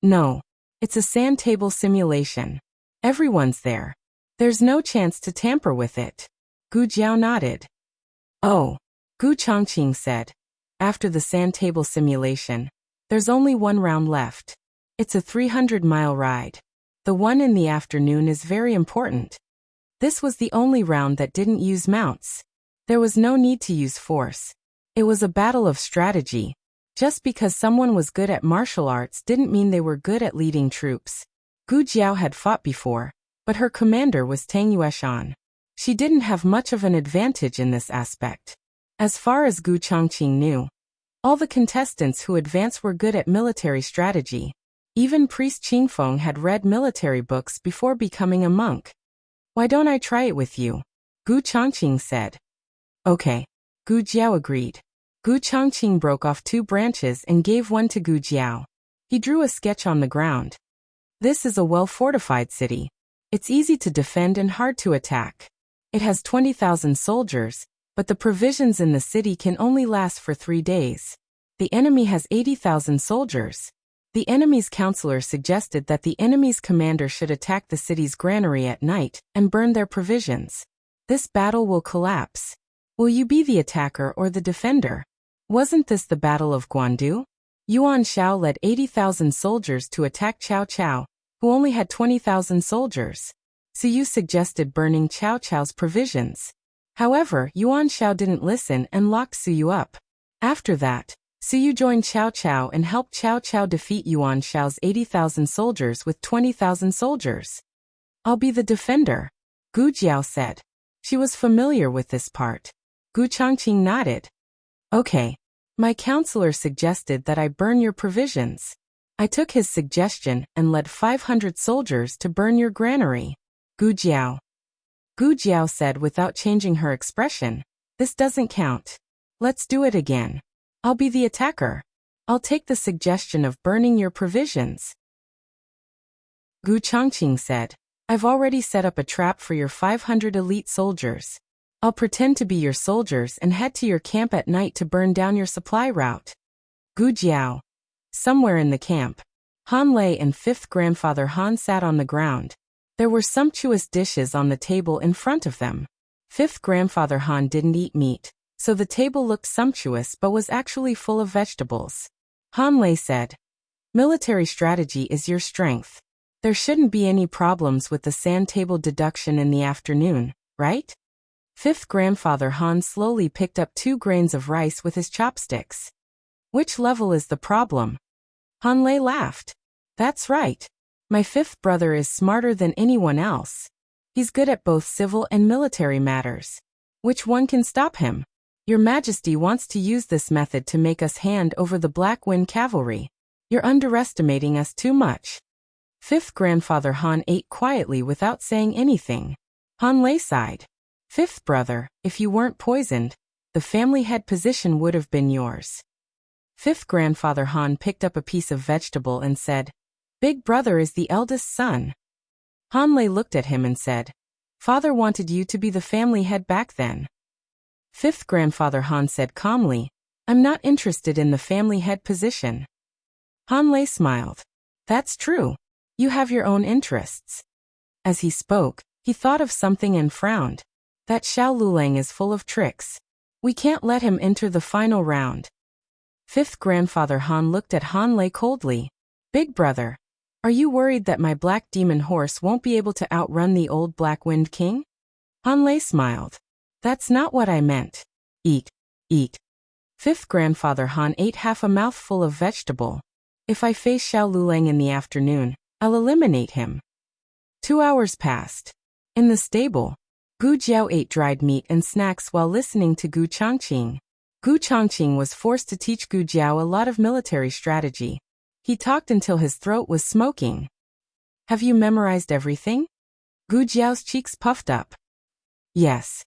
No. It's a sand table simulation. Everyone's there. There's no chance to tamper with it. Gu Jiao nodded. Oh, Gu Changqing said. After the sand table simulation, there's only one round left. It's a 300-mile ride. The one in the afternoon is very important. This was the only round that didn't use mounts. There was no need to use force. It was a battle of strategy. Just because someone was good at martial arts didn't mean they were good at leading troops. Gu Jiao had fought before, but her commander was Tang Yueshan. She didn't have much of an advantage in this aspect. As far as Gu Changqing knew, all the contestants who advanced were good at military strategy. Even Priest Qingfeng had read military books before becoming a monk. Why don't I try it with you? Gu Changqing said. Okay. Gu Jiao agreed. Gu Changqing broke off 2 branches and gave one to Gu Jiao. He drew a sketch on the ground. This is a well-fortified city. It's easy to defend and hard to attack. It has 20,000 soldiers, but the provisions in the city can only last for 3 days. The enemy has 80,000 soldiers. The enemy's counselor suggested that the enemy's commander should attack the city's granary at night and burn their provisions. This battle will collapse. Will you be the attacker or the defender? Wasn't this the Battle of Guandu? Yuan Shao led 80,000 soldiers to attack Cao Cao, who only had 20,000 soldiers. Su suggested burning Cao Cao's provisions. However, Yuan Shao didn't listen and locked Su up. After that, Su joined Cao Cao and helped Cao Cao defeat Yuan Shao's 80,000 soldiers with 20,000 soldiers. I'll be the defender, Gu Jiao said. She was familiar with this part. Gu Changqing nodded. Okay. My counselor suggested that I burn your provisions. I took his suggestion and led 500 soldiers to burn your granary. Gu Jiao. Gu Jiao said without changing her expression. This doesn't count. Let's do it again. I'll be the attacker. I'll take the suggestion of burning your provisions. Gu Changqing said, I've already set up a trap for your 500 elite soldiers. I'll pretend to be your soldiers and head to your camp at night to burn down your supply route. Gu Jiao. Somewhere in the camp, Han Lei and 5th grandfather Han sat on the ground. There were sumptuous dishes on the table in front of them. 5th grandfather Han didn't eat meat, so the table looked sumptuous but was actually full of vegetables. Han Lei said, military strategy is your strength. There shouldn't be any problems with the sand table deduction in the afternoon, right? 5th grandfather Han slowly picked up 2 grains of rice with his chopsticks. Which level is the problem? Han Lei laughed. That's right. My 5th brother is smarter than anyone else. He's good at both civil and military matters. Which one can stop him? Your Majesty wants to use this method to make us hand over the Black Wind Cavalry. You're underestimating us too much. 5th grandfather Han ate quietly without saying anything. Han Lei sighed. 5th brother, if you weren't poisoned, the family head position would have been yours. 5th grandfather Han picked up a piece of vegetable and said, Big brother is the eldest son. Han Lei looked at him and said, Father wanted you to be the family head back then. 5th grandfather Han said calmly, I'm not interested in the family head position. Han Lei smiled. That's true. You have your own interests. As he spoke, he thought of something and frowned. That Xiao Lulang is full of tricks. We can't let him enter the final round. 5th grandfather Han looked at Han Lei coldly. Big brother, are you worried that my black demon horse won't be able to outrun the old Black Wind King? Han Lei smiled. That's not what I meant. Eat, eat. 5th grandfather Han ate half a mouthful of vegetable. If I face Xiao Lulang in the afternoon, I'll eliminate him. 2 hours passed. In the stable, Gu Jiao ate dried meat and snacks while listening to Gu Changqing. Gu Changqing was forced to teach Gu Jiao a lot of military strategy. He talked until his throat was smoking. Have you memorized everything? Gu Jiao's cheeks puffed up. Yes.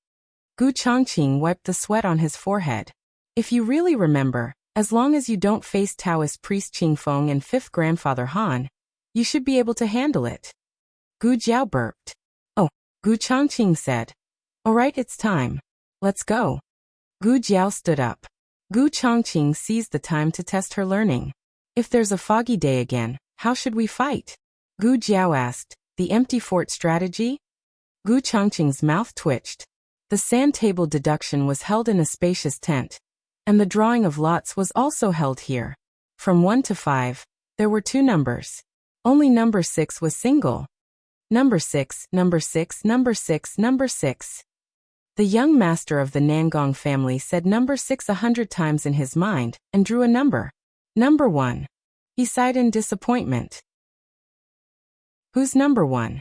Gu Chongqing wiped the sweat on his forehead. If you really remember, as long as you don't face Taoist priest Qingfeng and fifth grandfather Han, you should be able to handle it. Gu Jiao burped. Oh, Gu Chongqing said. All right, it's time. Let's go. Gu Jiao stood up. Gu Chongqing seized the time to test her learning. If there's a foggy day again, how should we fight? Gu Jiao asked. The empty fort strategy? Gu Chongqing's mouth twitched. The sand table deduction was held in a spacious tent, and the drawing of lots was also held here. From 1 to 5, there were 2 numbers. Only number 6 was single. Number 6, number 6, number 6, number 6. The young master of the Nangong family said number 6 100 times in his mind and drew a number. Number 1. He sighed in disappointment. Who's number 1?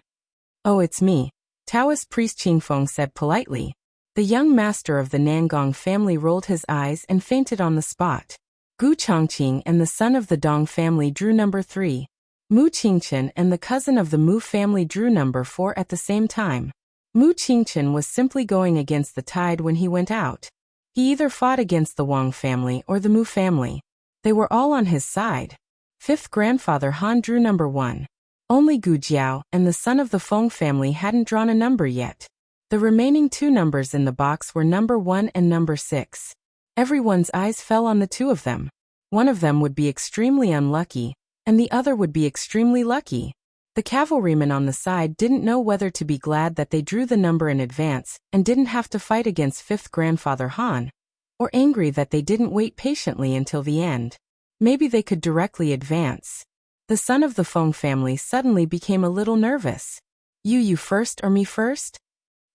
Oh, it's me, Taoist priest Qingfeng said politely. The young master of the Nangong family rolled his eyes and fainted on the spot. Gu Chongqing and the son of the Dong family drew number 3. Mu Qingchen and the cousin of the Mu family drew number 4 at the same time. Mu Qingchen was simply going against the tide when he went out. He either fought against the Wang family or the Mu family. They were all on his side. Fifth grandfather Han drew number 1. Only Gu Jiao and the son of the Feng family hadn't drawn a number yet. The remaining 2 numbers in the box were number 1 and number 6. Everyone's eyes fell on the 2 of them. One of them would be extremely unlucky, and the other would be extremely lucky. The cavalrymen on the side didn't know whether to be glad that they drew the number in advance and didn't have to fight against fifth grandfather Han, or angry that they didn't wait patiently until the end. Maybe they could directly advance. The son of the Feng family suddenly became a little nervous. You first or me first?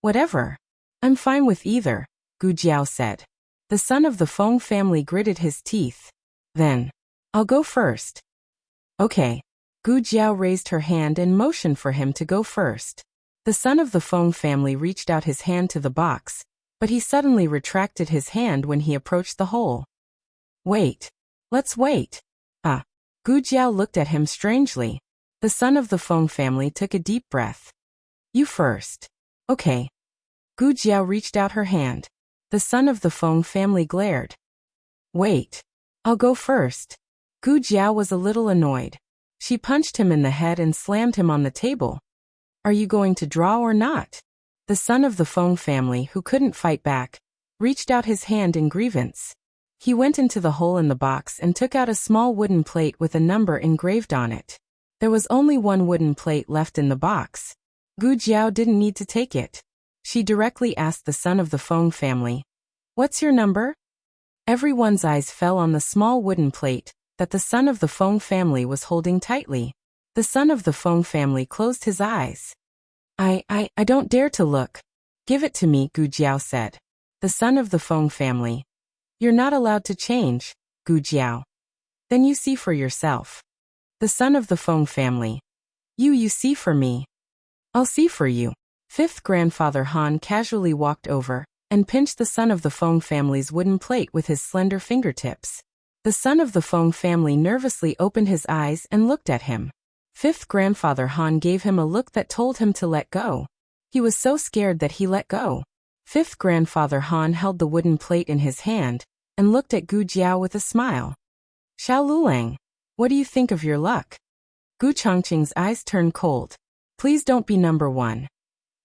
Whatever. I'm fine with either, Gu Jiao said. The son of the Feng family gritted his teeth. Then, I'll go first. Okay. Gu Jiao raised her hand and motioned for him to go first. The son of the Feng family reached out his hand to the box, but he suddenly retracted his hand when he approached the hole. Wait. Let's wait. Gu Jiao looked at him strangely. The son of the Feng family took a deep breath. You first. Okay. Gu Jiao reached out her hand. The son of the Feng family glared. Wait. I'll go first. Gu Jiao was a little annoyed. She punched him in the head and slammed him on the table. Are you going to draw or not? The son of the Feng family, who couldn't fight back, reached out his hand in grievance. He went into the hole in the box and took out a small wooden plate with a number engraved on it. There was only 1 wooden plate left in the box. Gu Jiao didn't need to take it. She directly asked the son of the Feng family, "What's your number?" Everyone's eyes fell on the small wooden plate that the son of the Feng family was holding tightly. The son of the Feng family closed his eyes. I don't dare to look. Give it to me, Gu Jiao said. The son of the Feng family. You're not allowed to change, Gu Jiao. Then you see for yourself. The son of the Feng family. You see for me. I'll see for you. Fifth grandfather Han casually walked over and pinched the son of the Feng family's wooden plate with his slender fingertips. The son of the Feng family nervously opened his eyes and looked at him. Fifth grandfather Han gave him a look that told him to let go. He was so scared that he let go. Fifth grandfather Han held the wooden plate in his hand and looked at Gu Jiao with a smile. Xiao Lulang, what do you think of your luck? Gu Chongqing's eyes turned cold. Please don't be number 1.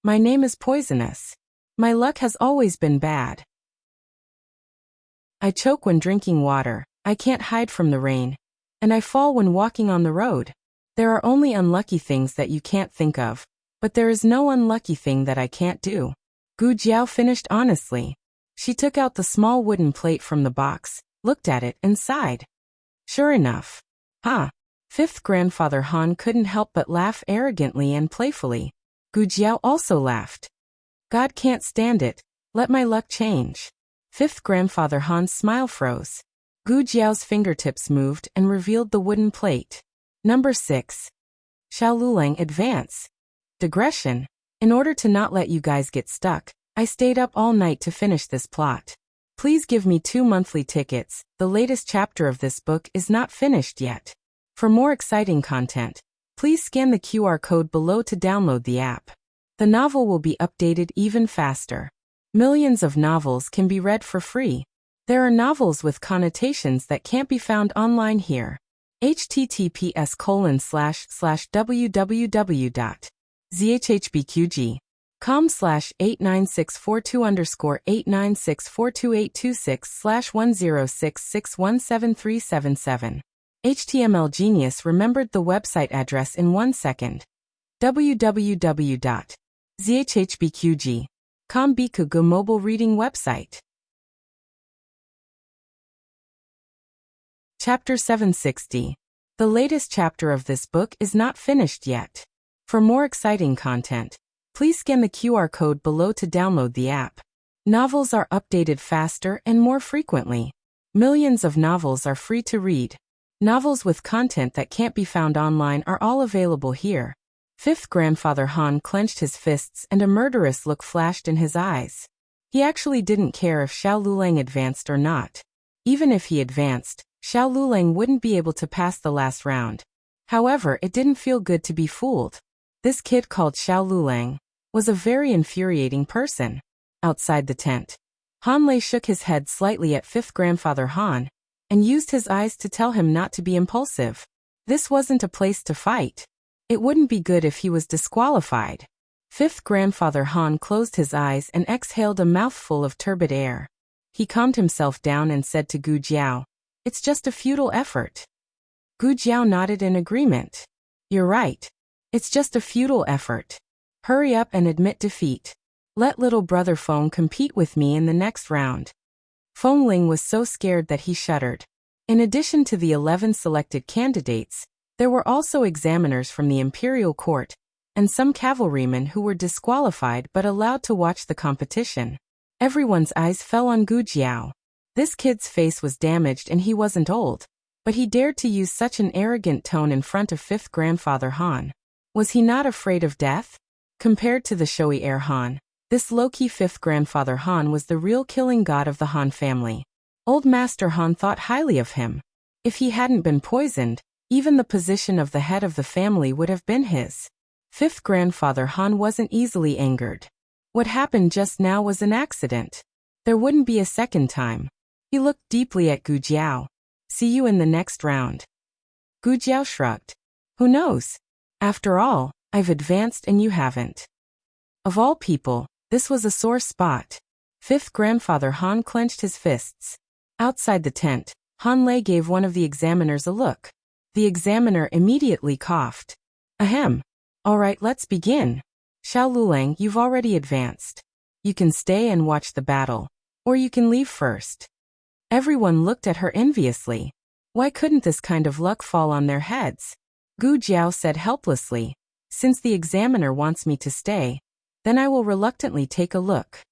My name is poisonous. My luck has always been bad. I choke when drinking water, I can't hide from the rain, and I fall when walking on the road. There are only unlucky things that you can't think of, but there is no unlucky thing that I can't do. Gu Jiao finished honestly. She took out the small wooden plate from the box, looked at it and sighed. Sure enough. Fifth grandfather Han couldn't help but laugh arrogantly and playfully. Gu Jiao also laughed. God can't stand it, let my luck change. Fifth grandfather Han's smile froze. Gu Jiao's fingertips moved and revealed the wooden plate. Number 6. Xiao Lulang, advance. Digression. In order to not let you guys get stuck, I stayed up all night to finish this plot. Please give me 2 monthly tickets, the latest chapter of this book is not finished yet. For more exciting content, please scan the QR code below to download the app. The novel will be updated even faster. Millions of novels can be read for free. There are novels with connotations that can't be found online here. https://www.zhbqg.com/89642_8964286/1066173777. HTML Genius remembered the website address in 1 second. www.zhbqg.com Bikugu mobile reading website. Chapter 760. The latest chapter of this book is not finished yet. For more exciting content, please scan the QR code below to download the app. Novels are updated faster and more frequently. Millions of novels are free to read. Novels with content that can't be found online are all available here. Fifth grandfather Han clenched his fists and a murderous look flashed in his eyes. He actually didn't care if Xiao Lulang advanced or not. Even if he advanced, Xiao Lulang wouldn't be able to pass the last round. However, it didn't feel good to be fooled. This kid called Xiao Lulang was a very infuriating person. Outside the tent, Han Lei shook his head slightly at fifth grandfather Han and used his eyes to tell him not to be impulsive. This wasn't a place to fight. It wouldn't be good if he was disqualified. Fifth grandfather Han closed his eyes and exhaled a mouthful of turbid air. He calmed himself down and said to Gu Jiao, "It's just a futile effort." Gu Jiao nodded in agreement. "You're right. It's just a futile effort. Hurry up and admit defeat. Let little brother Feng compete with me in the next round." Feng Ling was so scared that he shuddered. In addition to the 11 selected candidates, there were also examiners from the imperial court, and some cavalrymen who were disqualified but allowed to watch the competition. Everyone's eyes fell on Gu Jiao. This kid's face was damaged and he wasn't old, but he dared to use such an arrogant tone in front of fifth grandfather Han. Was he not afraid of death? Compared to the showy heir Han, this low-key fifth grandfather Han was the real killing god of the Han family. Old Master Han thought highly of him. If he hadn't been poisoned, even the position of the head of the family would have been his. Fifth grandfather Han wasn't easily angered. What happened just now was an accident. There wouldn't be a second time. He looked deeply at Gu Jiao. "See you in the next round." Gu Jiao shrugged. "Who knows? After all, I've advanced and you haven't." Of all people, this was a sore spot. Fifth grandfather Han clenched his fists. Outside the tent, Han Lei gave one of the examiners a look. The examiner immediately coughed. "Ahem. All right, let's begin. Xiao Lulang, you've already advanced. You can stay and watch the battle, or you can leave first." Everyone looked at her enviously. Why couldn't this kind of luck fall on their heads? Gu Jiao said helplessly, "Since the examiner wants me to stay, then I will reluctantly take a look."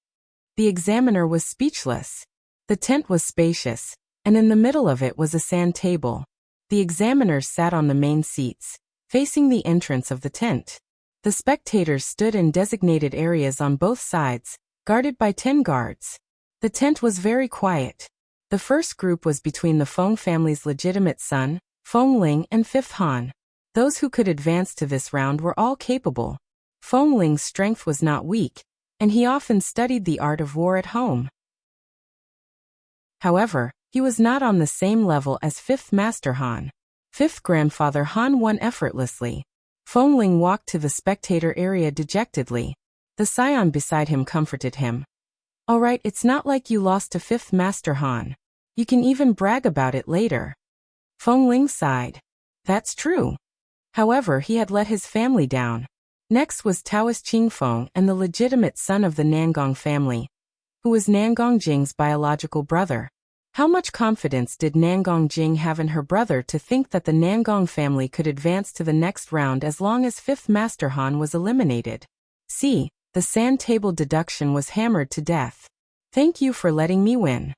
The examiner was speechless. The tent was spacious, and in the middle of it was a sand table. The examiners sat on the main seats, facing the entrance of the tent. The spectators stood in designated areas on both sides, guarded by 10 guards. The tent was very quiet. The first group was between the Feng family's legitimate son, Feng Ling, and Fifth Han. Those who could advance to this round were all capable. Feng Ling's strength was not weak, and he often studied the art of war at home. However, he was not on the same level as Fifth Master Han. Fifth grandfather Han won effortlessly. Feng Ling walked to the spectator area dejectedly. The scion beside him comforted him. "All right, it's not like you lost to Fifth Master Han. You can even brag about it later." Feng Ling sighed. That's true. However, he had let his family down. Next was Taoist Qingfeng and the legitimate son of the Nangong family, who was Nangong Jing's biological brother. How much confidence did Nangong Jing have in her brother to think that the Nangong family could advance to the next round as long as Fifth Master Han was eliminated? See, the sand table deduction was hammered to death. "Thank you for letting me win."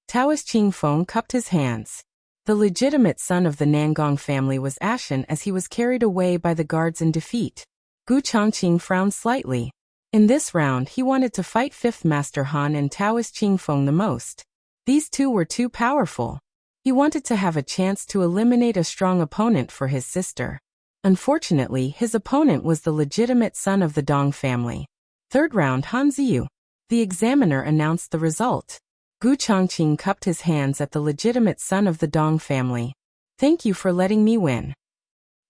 Taoist Qingfeng cupped his hands. The legitimate son of the Nangong family was ashen as he was carried away by the guards in defeat. Gu Chongqing frowned slightly. In this round he wanted to fight Fifth Master Han and Taoist Qingfeng the most. These two were too powerful. He wanted to have a chance to eliminate a strong opponent for his sister. Unfortunately, his opponent was the legitimate son of the Dong family. Third round, Han Ziyu. The examiner announced the result. Gu Chongqing cupped his hands at the legitimate son of the Dong family. Thank you for letting me win.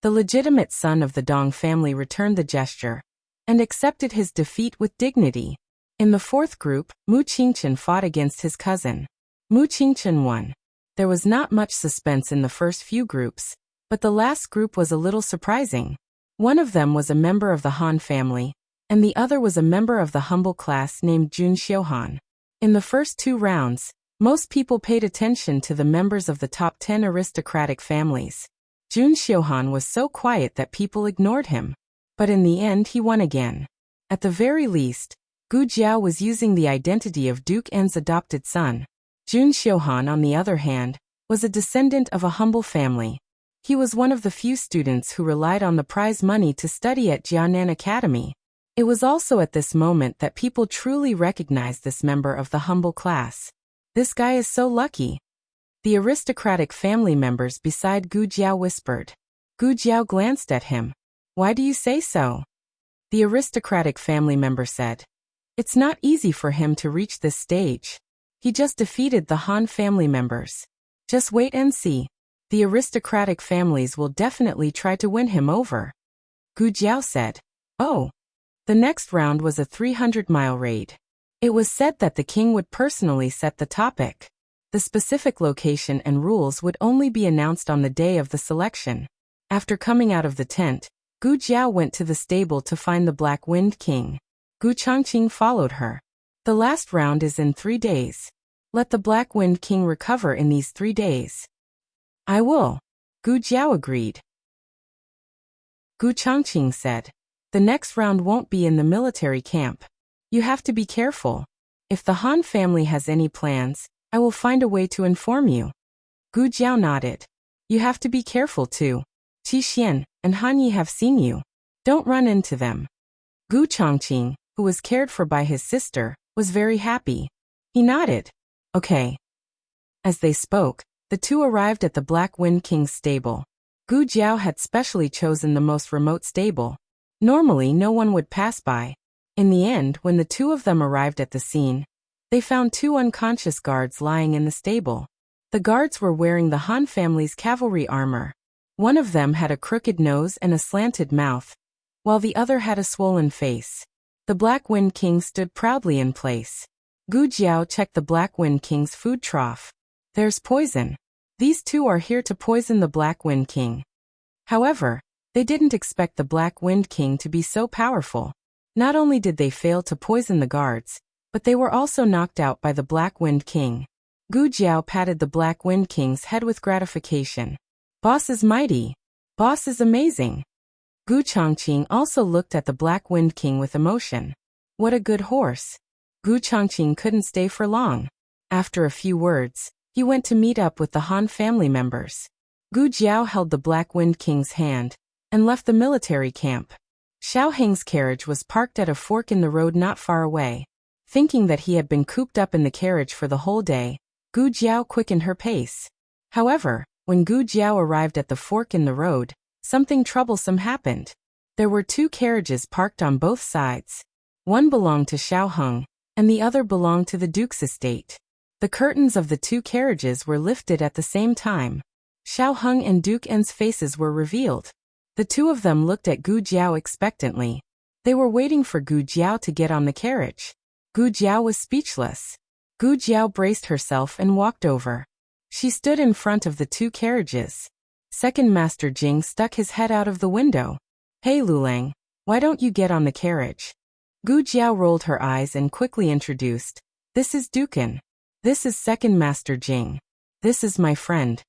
The legitimate son of the Dong family returned the gesture and accepted his defeat with dignity. In the fourth group, Mu Qingchen fought against his cousin. Mu Qingchen won. There was not much suspense in the first few groups, but the last group was a little surprising. One of them was a member of the Han family, and the other was a member of the humble class named Jun Xiuhan. In the first 2 rounds, most people paid attention to the members of the top 10 aristocratic families. Jun Xiuhan was so quiet that people ignored him. But in the end he won again. At the very least, Gu Jiao was using the identity of Duke N's adopted son. Jun Xiuhan, on the other hand, was a descendant of a humble family. He was one of the few students who relied on the prize money to study at Jianan Academy. It was also at this moment that people truly recognized this member of the humble class. This guy is so lucky. The aristocratic family members beside Gu Jiao whispered. Gu Jiao glanced at him. Why do you say so? The aristocratic family member said. It's not easy for him to reach this stage. He just defeated the Han family members. Just wait and see. The aristocratic families will definitely try to win him over. Gu Jiao said. Oh. The next round was a 300-mile raid. It was said that the king would personally set the topic. The specific location and rules would only be announced on the day of the selection. After coming out of the tent, Gu Jiao went to the stable to find the Black Wind King. Gu Chongqing followed her. The last round is in 3 days. Let the Black Wind King recover in these 3 days. I will. Gu Jiao agreed. Gu Chongqing said. The next round won't be in the military camp. You have to be careful. If the Han family has any plans, I will find a way to inform you. Gu Jiao nodded. You have to be careful too. Qi Xian and Han Yi have seen you. Don't run into them. Gu Chongqing, who was cared for by his sister, was very happy. He nodded. Okay. As they spoke, the two arrived at the Black Wind King's stable. Gu Jiao had specially chosen the most remote stable. Normally no one would pass by. In the end, when the two of them arrived at the scene, they found 2 unconscious guards lying in the stable. The guards were wearing the Han family's cavalry armor. One of them had a crooked nose and a slanted mouth, while the other had a swollen face. The Black Wind King stood proudly in place. Gu Jiao checked the Black Wind King's food trough. There's poison. These 2 are here to poison the Black Wind King. However, they didn't expect the Black Wind King to be so powerful. Not only did they fail to poison the guards, but they were also knocked out by the Black Wind King. Gu Jiao patted the Black Wind King's head with gratification. Boss is mighty. Boss is amazing. Gu Chongqing also looked at the Black Wind King with emotion. What a good horse. Gu Chongqing couldn't stay for long. After a few words, he went to meet up with the Han family members. Gu Jiao held the Black Wind King's hand and left the military camp. Xiao Heng's carriage was parked at a fork in the road not far away. Thinking that he had been cooped up in the carriage for the whole day, Gu Jiao quickened her pace. However, when Gu Jiao arrived at the fork in the road, something troublesome happened. There were 2 carriages parked on both sides. One belonged to Xiao Heng, and the other belonged to the Duke's estate. The curtains of the 2 carriages were lifted at the same time. Xiao Heng and Duke N's faces were revealed. The 2 of them looked at Gu Jiao expectantly. They were waiting for Gu Jiao to get on the carriage. Gu Jiao was speechless. Gu Jiao braced herself and walked over. She stood in front of the 2 carriages. Second Master Jing stuck his head out of the window. Hey Lulang, why don't you get on the carriage? Gu Jiao rolled her eyes and quickly introduced. This is Duken. This is Second Master Jing. This is my friend.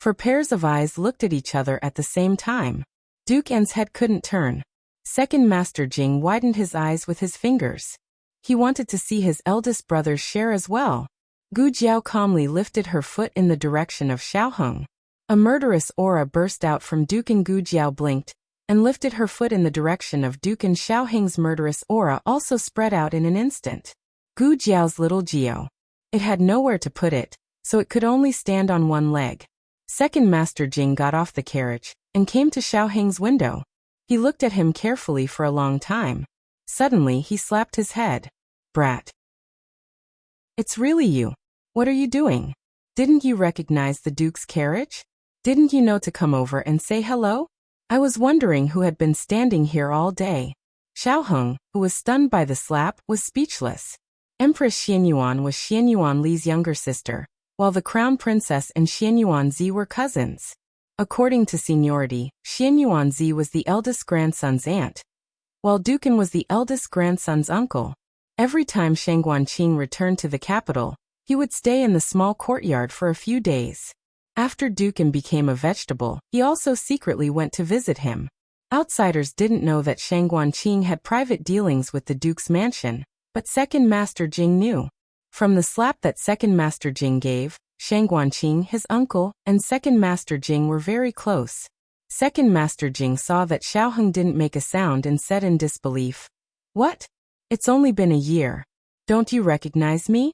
For pairs of eyes looked at each other at the same time. Duke N's head couldn't turn. Second Master Jing widened his eyes with his fingers. He wanted to see his eldest brother's share as well. Gu Jiao calmly lifted her foot in the direction of Xiao Heng. A murderous aura burst out from Duke, and Gu Jiao blinked and lifted her foot in the direction of Duke, and Xiao Heng's murderous aura also spread out in an instant. Gu Jiao's little Jiao. It had nowhere to put it, so it could only stand on one leg. Second Master Jing got off the carriage and came to Xiaoheng's window. He looked at him carefully for a long time. Suddenly he slapped his head. Brat. It's really you. What are you doing? Didn't you recognize the Duke's carriage? Didn't you know to come over and say hello? I was wondering who had been standing here all day. Xiaoheng, who was stunned by the slap, was speechless. Empress Xianyuan was Xianyuan Li's younger sister, while the crown princess and Xianyuan Zi were cousins. According to seniority, Xianyuan Zi was the eldest grandson's aunt, while Dukan was the eldest grandson's uncle. Every time Shang Guanqing returned to the capital, he would stay in the small courtyard for a few days. After Dukan became a vegetable, he also secretly went to visit him. Outsiders didn't know that Shang Guanqing had private dealings with the Duke's mansion, but Second Master Jing knew. From the slap that Second Master Jing gave, Shang Guanqing, his uncle, and Second Master Jing were very close. Second Master Jing saw that Xiaoheng didn't make a sound and said in disbelief, "What? It's only been a year. Don't you recognize me?"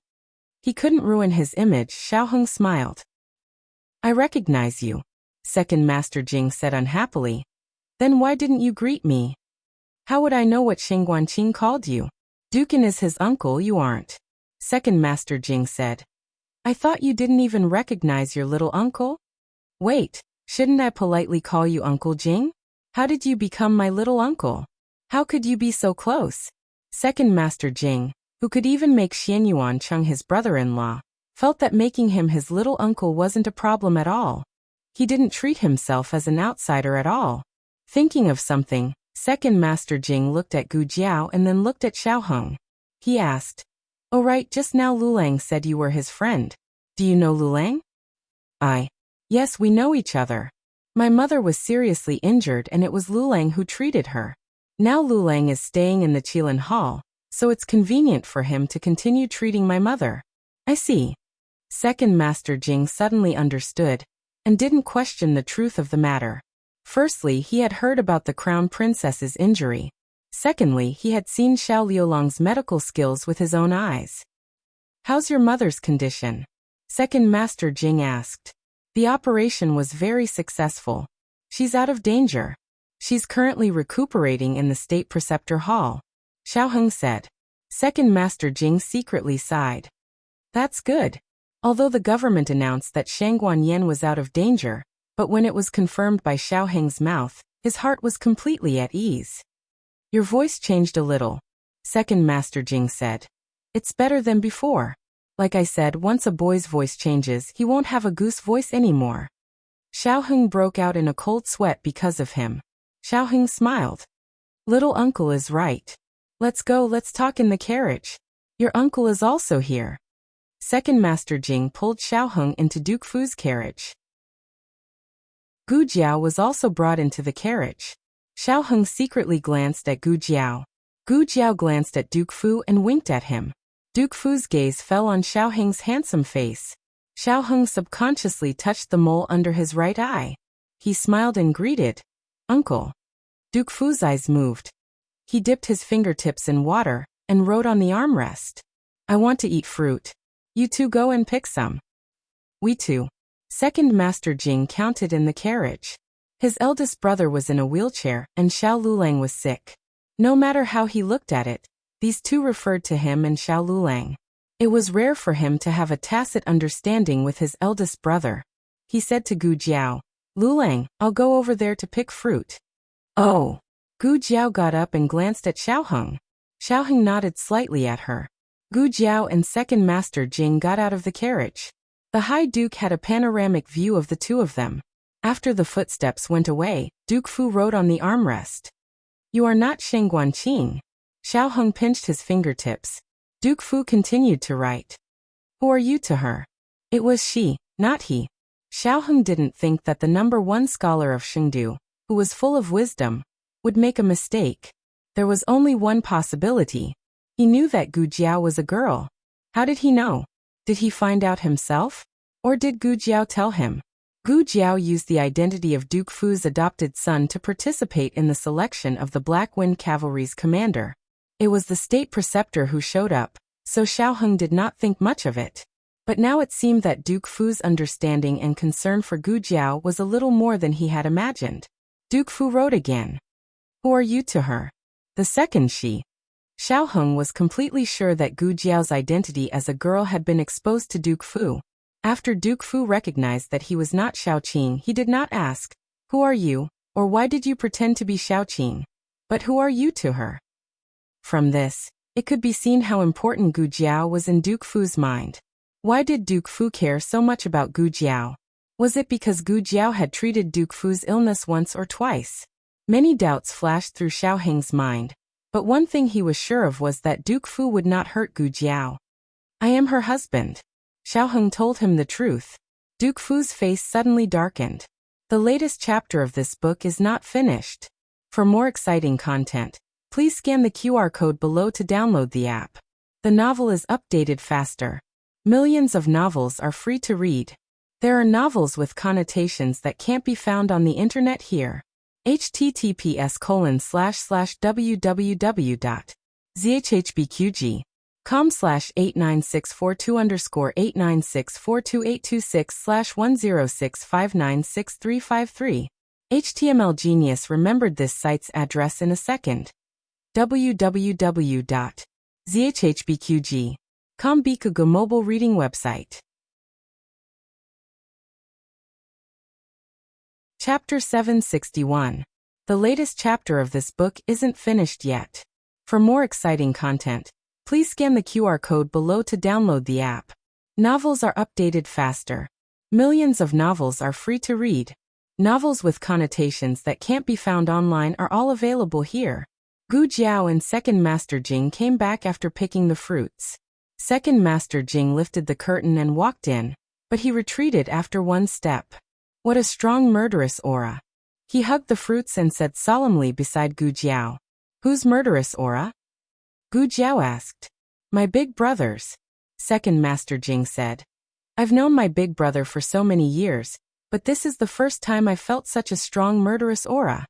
He couldn't ruin his image. Xiaoheng smiled. "I recognize you," Second Master Jing said unhappily. "Then why didn't you greet me?" "How would I know what Shang Guanqing called you? Dukan is his uncle, you aren't," Second Master Jing said. "I thought you didn't even recognize your little uncle?" "Wait, shouldn't I politely call you Uncle Jing? How did you become my little uncle? How could you be so close?" Second Master Jing, who could even make Xianyuan Cheng his brother-in-law, felt that making him his little uncle wasn't a problem at all. He didn't treat himself as an outsider at all. Thinking of something, Second Master Jing looked at Gu Jiao and then looked at Xiaoheng. He asked, "Oh right, just now Lulang said you were his friend. Do you know Lulang?" Yes, we know each other. My mother was seriously injured and it was Lulang who treated her. Now Lulang is staying in the Qilin Hall, so it's convenient for him to continue treating my mother." "I see." Second Master Jing suddenly understood, and didn't question the truth of the matter. Firstly, he had heard about the crown princess's injury. Secondly, he had seen Xiao Liulong's medical skills with his own eyes. "How's your mother's condition?" Second Master Jing asked. "The operation was very successful. She's out of danger. She's currently recuperating in the State Preceptor Hall," Xiaoheng said. Second Master Jing secretly sighed. "That's good." Although the government announced that Shang Guanyan was out of danger, but when it was confirmed by Xiaoheng's mouth, his heart was completely at ease. "Your voice changed a little," Second Master Jing said. "It's better than before. Like I said, once a boy's voice changes, he won't have a goose voice anymore." Xiaoheng broke out in a cold sweat because of him. Xiaoheng smiled. "Little uncle is right. Let's go, let's talk in the carriage. Your uncle is also here." Second Master Jing pulled Xiaoheng into Duke Fu's carriage. Gu Jiao was also brought into the carriage. Xiaoheng secretly glanced at Gu Jiao. Gu Jiao glanced at Duke Fu and winked at him. Duke Fu's gaze fell on Xiaoheng's handsome face. Xiaoheng subconsciously touched the mole under his right eye. He smiled and greeted, "Uncle." Duke Fu's eyes moved. He dipped his fingertips in water and wrote on the armrest, "I want to eat fruit. You two go and pick some." "We too." Second Master Jing counted in the carriage. His eldest brother was in a wheelchair and Xiao Lulang was sick. No matter how he looked at it, these two referred to him and Xiao Lulang. It was rare for him to have a tacit understanding with his eldest brother. He said to Gu Jiao, "Lulang, I'll go over there to pick fruit." "Oh." Gu Jiao got up and glanced at Xiaoheng. Xiaoheng nodded slightly at her. Gu Jiao and Second Master Jing got out of the carriage. The High Duke had a panoramic view of the two of them. After the footsteps went away, Duke Fu wrote on the armrest, "You are not Shang Guanqing." Xiaoheng pinched his fingertips. Duke Fu continued to write, "Who are you to her?" It was she, not he. Xiaoheng didn't think that the #1 scholar of Chengdu, who was full of wisdom, would make a mistake. There was only one possibility. He knew that Gu Jiao was a girl. How did he know? Did he find out himself? Or did Gu Jiao tell him? Gu Jiao used the identity of Duke Fu's adopted son to participate in the selection of the Black Wind Cavalry's commander. It was the state preceptor who showed up, so Xiaoheng did not think much of it. But now it seemed that Duke Fu's understanding and concern for Gu Jiao was a little more than he had imagined. Duke Fu wrote again. Who are you to her? The second she. Xiao Heng was completely sure that Gu Jiao's identity as a girl had been exposed to Duke Fu. After Duke Fu recognized that he was not Xiaoqing, he did not ask, "Who are you?" or "Why did you pretend to be Xiaoqing?" but "Who are you to her?" From this, it could be seen how important Gu Jiao was in Duke Fu's mind. Why did Duke Fu care so much about Gu Jiao? Was it because Gu Jiao had treated Duke Fu's illness once or twice? Many doubts flashed through Xiao Heng's mind, but one thing he was sure of was that Duke Fu would not hurt Gu Jiao. "I am her husband." Xiao Heng told him the truth. Duke Fu's face suddenly darkened. The latest chapter of this book is not finished. For more exciting content, please scan the QR code below to download the app. The novel is updated faster. Millions of novels are free to read. There are novels with connotations that can't be found on the internet here. https://www.zhbqg.com/89642_8964286/1065963353. HTML Genius remembered this site's address in a second. www.zhbqg.com Bikuga mobile reading website. Chapter 761. The latest chapter of this book isn't finished yet. For more exciting content, please scan the QR code below to download the app. Novels are updated faster. Millions of novels are free to read. Novels with connotations that can't be found online are all available here. Gu Jiao and Second Master Jing came back after picking the fruits. Second Master Jing lifted the curtain and walked in, but he retreated after one step. What a strong murderous aura. He hugged the fruits and said solemnly beside Gu Jiao. Whose murderous aura? Gu Jiao asked. My big brother's. Second Master Jing said. I've known my big brother for so many years, but this is the first time I felt such a strong murderous aura.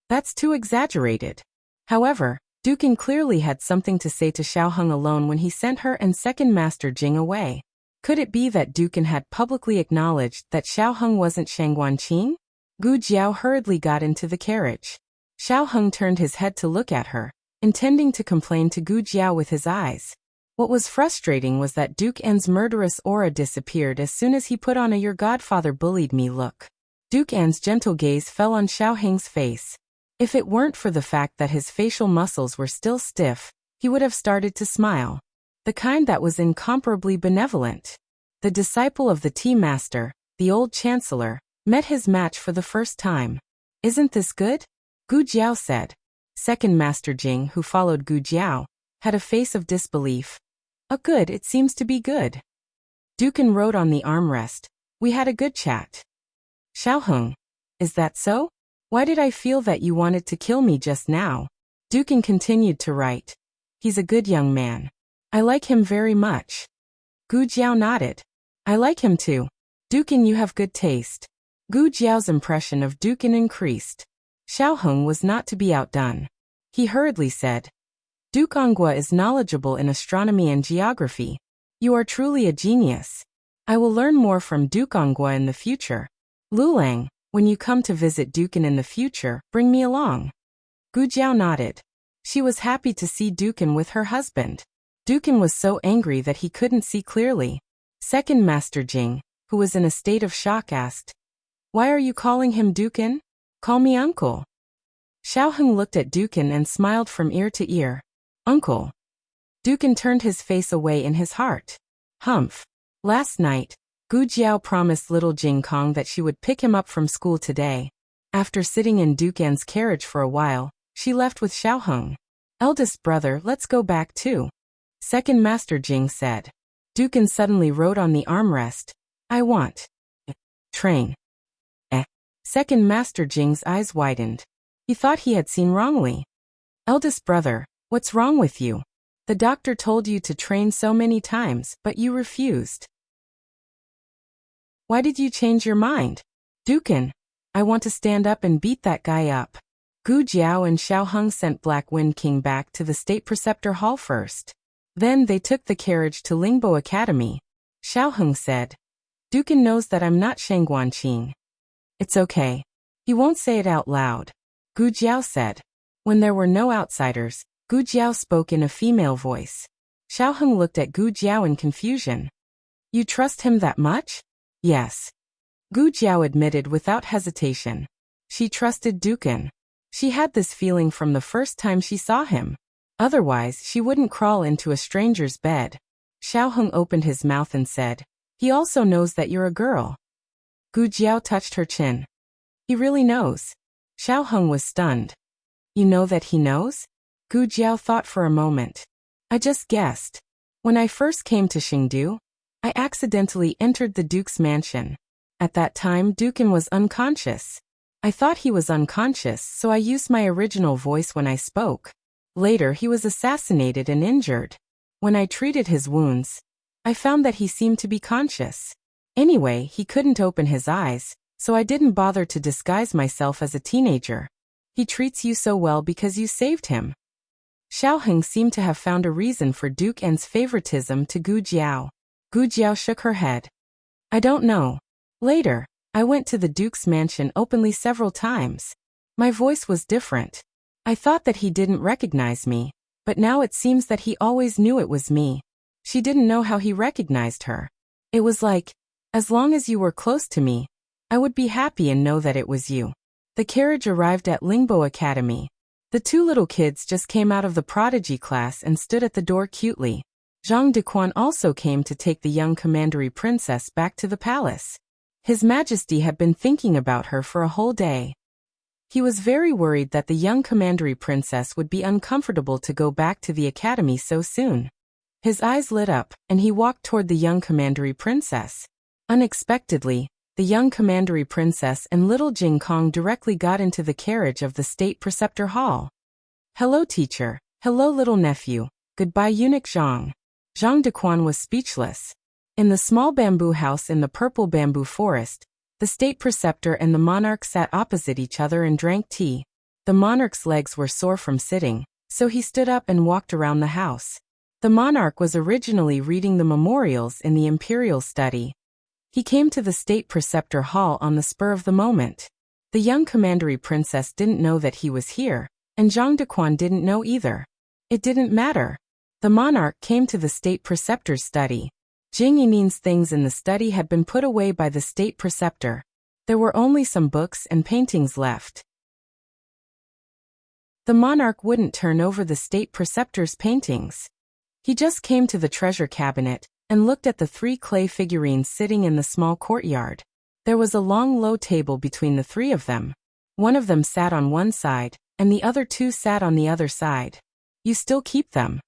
That's too exaggerated. However, Dukin clearly had something to say to Xiao Heng alone when he sent her and Second Master Jing away. Could it be that Dukin had publicly acknowledged that Xiao Heng wasn't Shangguanqing? Gu Jiao hurriedly got into the carriage. Xiao Heng turned his head to look at her, intending to complain to Gu Jiao with his eyes. What was frustrating was that Duke N's murderous aura disappeared as soon as he put on a "your godfather bullied me" look. Duke N's gentle gaze fell on Xiao Heng's face. If it weren't for the fact that his facial muscles were still stiff, he would have started to smile. The kind that was incomparably benevolent. The disciple of the tea master, the old chancellor, met his match for the first time. Isn't this good? Gu Jiao said. Second Master Jing, who followed Gu Jiao, had a face of disbelief. Good, it seems to be good. Dukin wrote on the armrest. We had a good chat. Xiao Heng. Is that so? Why did I feel that you wanted to kill me just now? Dukin continued to write. He's a good young man. I like him very much. Gu Jiao nodded. I like him too. Dukin, you have good taste. Gu Jiao's impression of Dukin increased. Xiao Heng was not to be outdone. He hurriedly said, Duke Ongua is knowledgeable in astronomy and geography. You are truly a genius. I will learn more from Duke Ongua in the future. Lulang, when you come to visit Dukin in the future, bring me along. Gu Jiao nodded. She was happy to see Dukin with her husband. Dukin was so angry that he couldn't see clearly. Second Master Jing, who was in a state of shock, asked, Why are you calling him Dukin? Call me uncle. Xiao Heng looked at Dukin and smiled from ear to ear. Uncle. Dukin turned his face away in his heart. Humph. Last night, Gu Jiao promised little Jing Kong that she would pick him up from school today. After sitting in Dukin's carriage for a while, she left with Xiao Heng. Eldest brother, let's go back too. Second Master Jing said. Dukin suddenly wrote on the armrest, I want. Train. Second Master Jing's eyes widened. He thought he had seen wrongly. Eldest brother, what's wrong with you? The doctor told you to train so many times, but you refused. Why did you change your mind? Dukin, I want to stand up and beat that guy up. Gu Jiao and Xiao Heng sent Black Wind King back to the State Preceptor Hall first. Then they took the carriage to Lingbo Academy. Xiaoheng said. Dukan knows that I'm not Sheng Guanqing. It's okay. He won't say it out loud. Gu Jiao said. When there were no outsiders, Gu Jiao spoke in a female voice. Xiaoheng looked at Gu Jiao in confusion. You trust him that much? Yes. Gu Jiao admitted without hesitation. She trusted Dukan. She had this feeling from the first time she saw him. Otherwise, she wouldn't crawl into a stranger's bed. Xiaoheng opened his mouth and said, He also knows that you're a girl. Gu Jiao touched her chin. He really knows. Xiaoheng was stunned. You know that he knows? Gu Jiao thought for a moment. I just guessed. When I first came to Xingdu, I accidentally entered the Duke's mansion. At that time, Dukan was unconscious. I thought he was unconscious, so I used my original voice when I spoke. Later, he was assassinated and injured. When I treated his wounds, I found that he seemed to be conscious. Anyway, he couldn't open his eyes, so I didn't bother to disguise myself as a teenager. He treats you so well because you saved him. Xiaoheng seemed to have found a reason for Duke N's favoritism to Gu Jiao. Gu Jiao shook her head. I don't know. Later, I went to the Duke's mansion openly several times. My voice was different. I thought that he didn't recognize me, but now it seems that he always knew it was me. She didn't know how he recognized her. It was like, as long as you were close to me, I would be happy and know that it was you. The carriage arrived at Lingbo Academy. The two little kids just came out of the prodigy class and stood at the door cutely. Zhang Dequan also came to take the young commandery princess back to the palace. His Majesty had been thinking about her for a whole day. He was very worried that the young commandery princess would be uncomfortable to go back to the academy so soon. His eyes lit up, and he walked toward the young commandery princess. Unexpectedly, the young commandery princess and little Jing Kong directly got into the carriage of the state preceptor hall. Hello, teacher. Hello, little nephew. Goodbye, eunuch Zhang. Zhang Dequan was speechless. In the small bamboo house in the purple bamboo forest, the state preceptor and the monarch sat opposite each other and drank tea. The monarch's legs were sore from sitting, so he stood up and walked around the house. The monarch was originally reading the memorials in the imperial study. He came to the state preceptor hall on the spur of the moment. The young commandery princess didn't know that he was here, and Zhang Dequan didn't know either. It didn't matter. The monarch came to the state preceptor's study. Jing Yinin's things in the study had been put away by the state preceptor. There were only some books and paintings left. The monarch wouldn't turn over the state preceptor's paintings. He just came to the treasure cabinet and looked at the 3 clay figurines sitting in the small courtyard. There was a long low table between the 3 of them. One of them sat on one side, and the other 2 sat on the other side. You still keep them?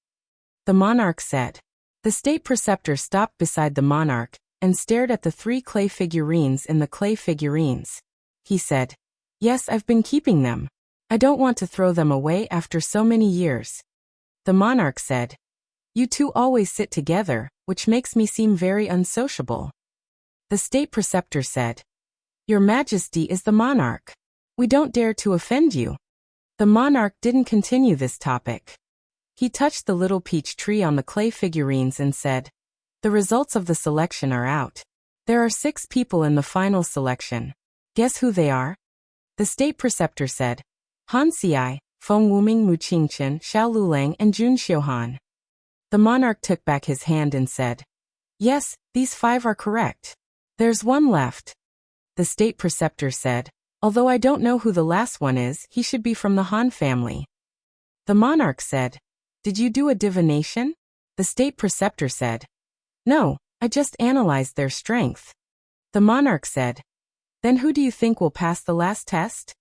The monarch said. The state preceptor stopped beside the monarch and stared at the 3 clay figurines in the clay figurines. He said, Yes, I've been keeping them. I don't want to throw them away after so many years. The monarch said, You two always sit together, which makes me seem very unsociable. The state preceptor said, Your Majesty is the monarch. We don't dare to offend you. The monarch didn't continue this topic. He touched the little peach tree on the clay figurines and said, The results of the selection are out. There are 6 people in the final selection. Guess who they are? The state preceptor said, Han Xiai, Feng Wuming, Mu Qingchen, Xiao Lulang, and Jun Xiuhan. The monarch took back his hand and said, Yes, these 5 are correct. There's one left. The state preceptor said, Although I don't know who the last one is, he should be from the Han family. The monarch said, Did you do a divination? The state preceptor said, No, I just analyzed their strength. The monarch said, Then who do you think will pass the last test?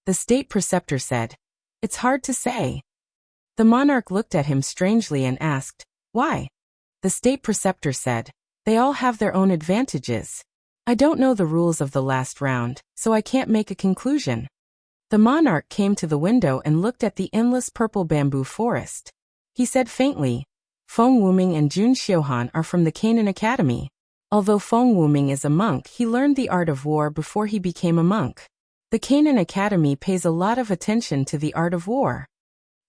The state preceptor said, It's hard to say. The monarch looked at him strangely and asked, Why? The state preceptor said, They all have their own advantages. I don't know the rules of the last round, so I can't make a conclusion. The monarch came to the window and looked at the endless purple bamboo forest. He said faintly, Feng Wuming and Jun Xiuhan are from the Canaan Academy. Although Feng Wuming is a monk, he learned the art of war before he became a monk. The Canaan Academy pays a lot of attention to the art of war.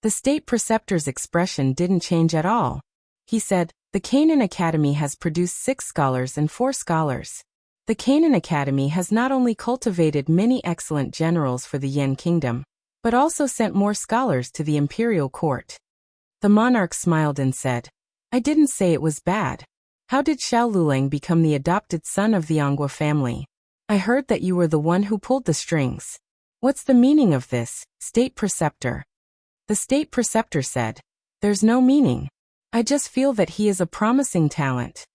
The state preceptor's expression didn't change at all. He said, The Canaan Academy has produced 6 scholars and 4 scholars. The Canaan Academy has not only cultivated many excellent generals for the Yen kingdom, but also sent more scholars to the imperial court. The monarch smiled and said, I didn't say it was bad. How did Xiao Lulang become the adopted son of the Anguo family? I heard that you were the one who pulled the strings. What's the meaning of this, state preceptor? The state preceptor said, There's no meaning. I just feel that he is a promising talent.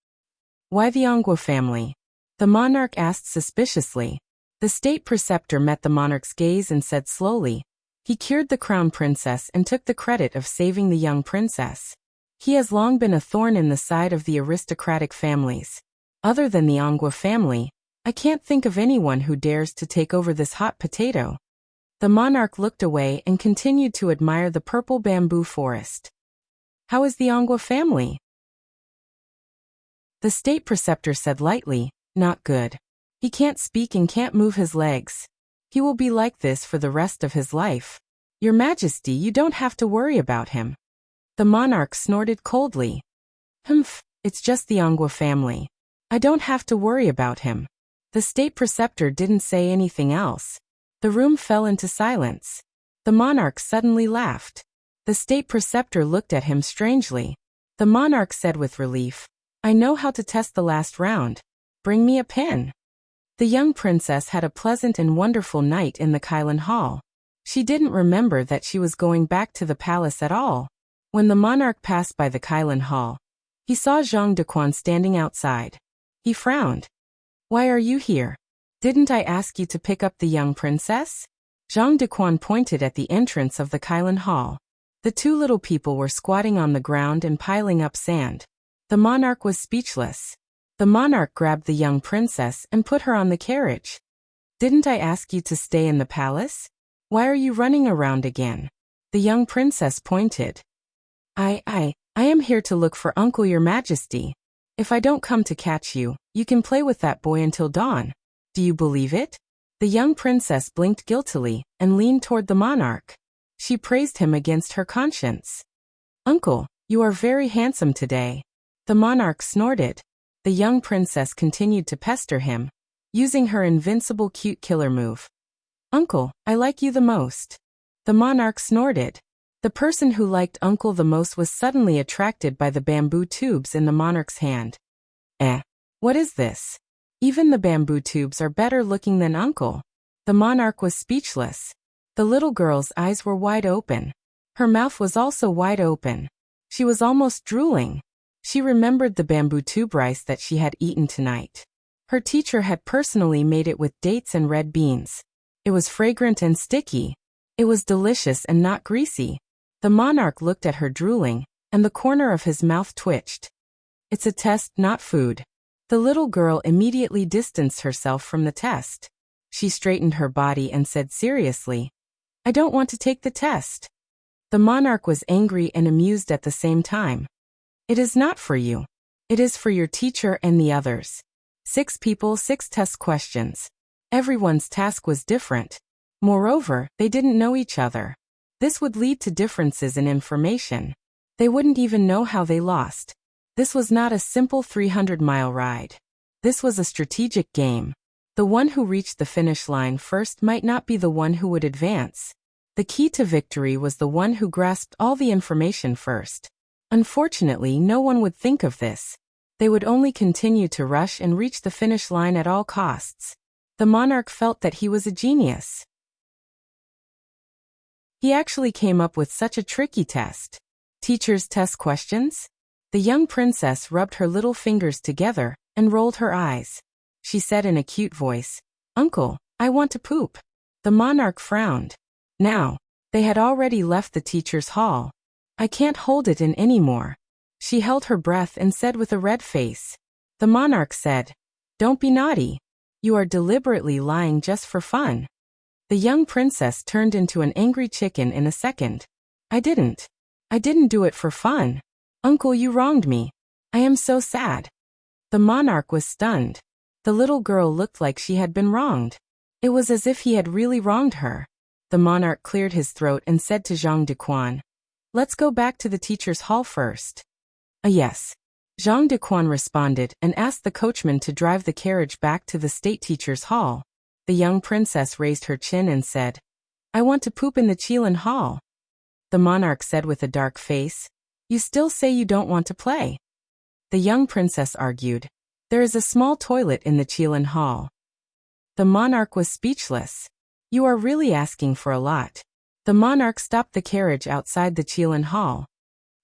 Why the Anguo family? The monarch asked suspiciously. The state preceptor met the monarch's gaze and said slowly, He cured the crown princess and took the credit of saving the young princess. He has long been a thorn in the side of the aristocratic families. Other than the Anguo family, I can't think of anyone who dares to take over this hot potato. The monarch looked away and continued to admire the purple bamboo forest. How is the Anguo family? The state preceptor said lightly, Not good. He can't speak and can't move his legs. He will be like this for the rest of his life. Your Majesty, you don't have to worry about him. The monarch snorted coldly. Humph, it's just the Anguo family. I don't have to worry about him. The state preceptor didn't say anything else. The room fell into silence. The monarch suddenly laughed. The state preceptor looked at him strangely. The monarch said with relief, I know how to test the last round. Bring me a pen. The young princess had a pleasant and wonderful night in the Kailan Hall. She didn't remember that she was going back to the palace at all. When the monarch passed by the Kailan Hall, he saw Zhang Dequan standing outside. He frowned. Why are you here? Didn't I ask you to pick up the young princess? Zhang Dequan pointed at the entrance of the Kailan Hall. The two little people were squatting on the ground and piling up sand. The monarch was speechless. The monarch grabbed the young princess and put her on the carriage. Didn't I ask you to stay in the palace? Why are you running around again? The young princess pointed. I am here to look for Uncle Your Majesty. If I don't come to catch you, you can play with that boy until dawn. Do you believe it? The young princess blinked guiltily and leaned toward the monarch. She praised him against her conscience. Uncle, you are very handsome today. The monarch snorted. The young princess continued to pester him, using her invincible cute killer move. Uncle, I like you the most. The monarch snorted. The person who liked Uncle the most was suddenly attracted by the bamboo tubes in the monarch's hand. What is this? Even the bamboo tubes are better looking than Uncle. The monarch was speechless. The little girl's eyes were wide open. Her mouth was also wide open. She was almost drooling. She remembered the bamboo tube rice that she had eaten tonight. Her teacher had personally made it with dates and red beans. It was fragrant and sticky. It was delicious and not greasy. The monarch looked at her drooling, and the corner of his mouth twitched. It's a test, not food. The little girl immediately distanced herself from the test. She straightened her body and said seriously, I don't want to take the test. The monarch was angry and amused at the same time. It is not for you. It is for your teacher and the others. 6 people, 6 test questions. Everyone's task was different. Moreover, they didn't know each other. This would lead to differences in information. They wouldn't even know how they lost. This was not a simple 300-mile ride. This was a strategic game. The one who reached the finish line first might not be the one who would advance. The key to victory was the one who grasped all the information first. Unfortunately, no one would think of this. They would only continue to rush and reach the finish line at all costs. The monarch felt that he was a genius. He actually came up with such a tricky test. Teacher's test questions? The young princess rubbed her little fingers together and rolled her eyes. She said in a cute voice, Uncle, I want to poop. The monarch frowned. Now, they had already left the teacher's hall. I can't hold it in anymore. She held her breath and said with a red face. The monarch said, Don't be naughty. You are deliberately lying just for fun. The young princess turned into an angry chicken in a second. I didn't do it for fun. Uncle, you wronged me. I am so sad. The monarch was stunned. The little girl looked like she had been wronged. It was as if he had really wronged her. The monarch cleared his throat and said to Zhang Dequan, Let's go back to the teacher's hall first. Yes. Zhang Dequan responded and asked the coachman to drive the carriage back to the state teacher's hall. The young princess raised her chin and said, I want to poop in the Qilin hall. The monarch said with a dark face, You still say you don't want to play. The young princess argued, There is a small toilet in the Qilin hall. The monarch was speechless. You are really asking for a lot. The monarch stopped the carriage outside the Qilin hall.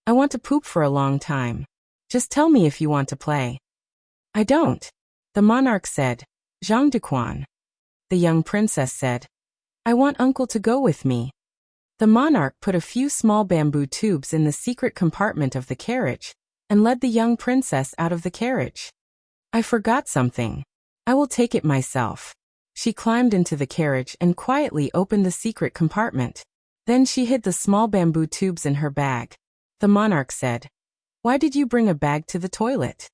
I want to poop for a long time. Just tell me if you want to play. I don't. The monarch said, Zhang Dequan. The young princess said, I want uncle to go with me. The monarch put a few small bamboo tubes in the secret compartment of the carriage and led the young princess out of the carriage. I forgot something. I will take it myself. She climbed into the carriage and quietly opened the secret compartment. Then she hid the small bamboo tubes in her bag. The monarch said, Why did you bring a bag to the toilet?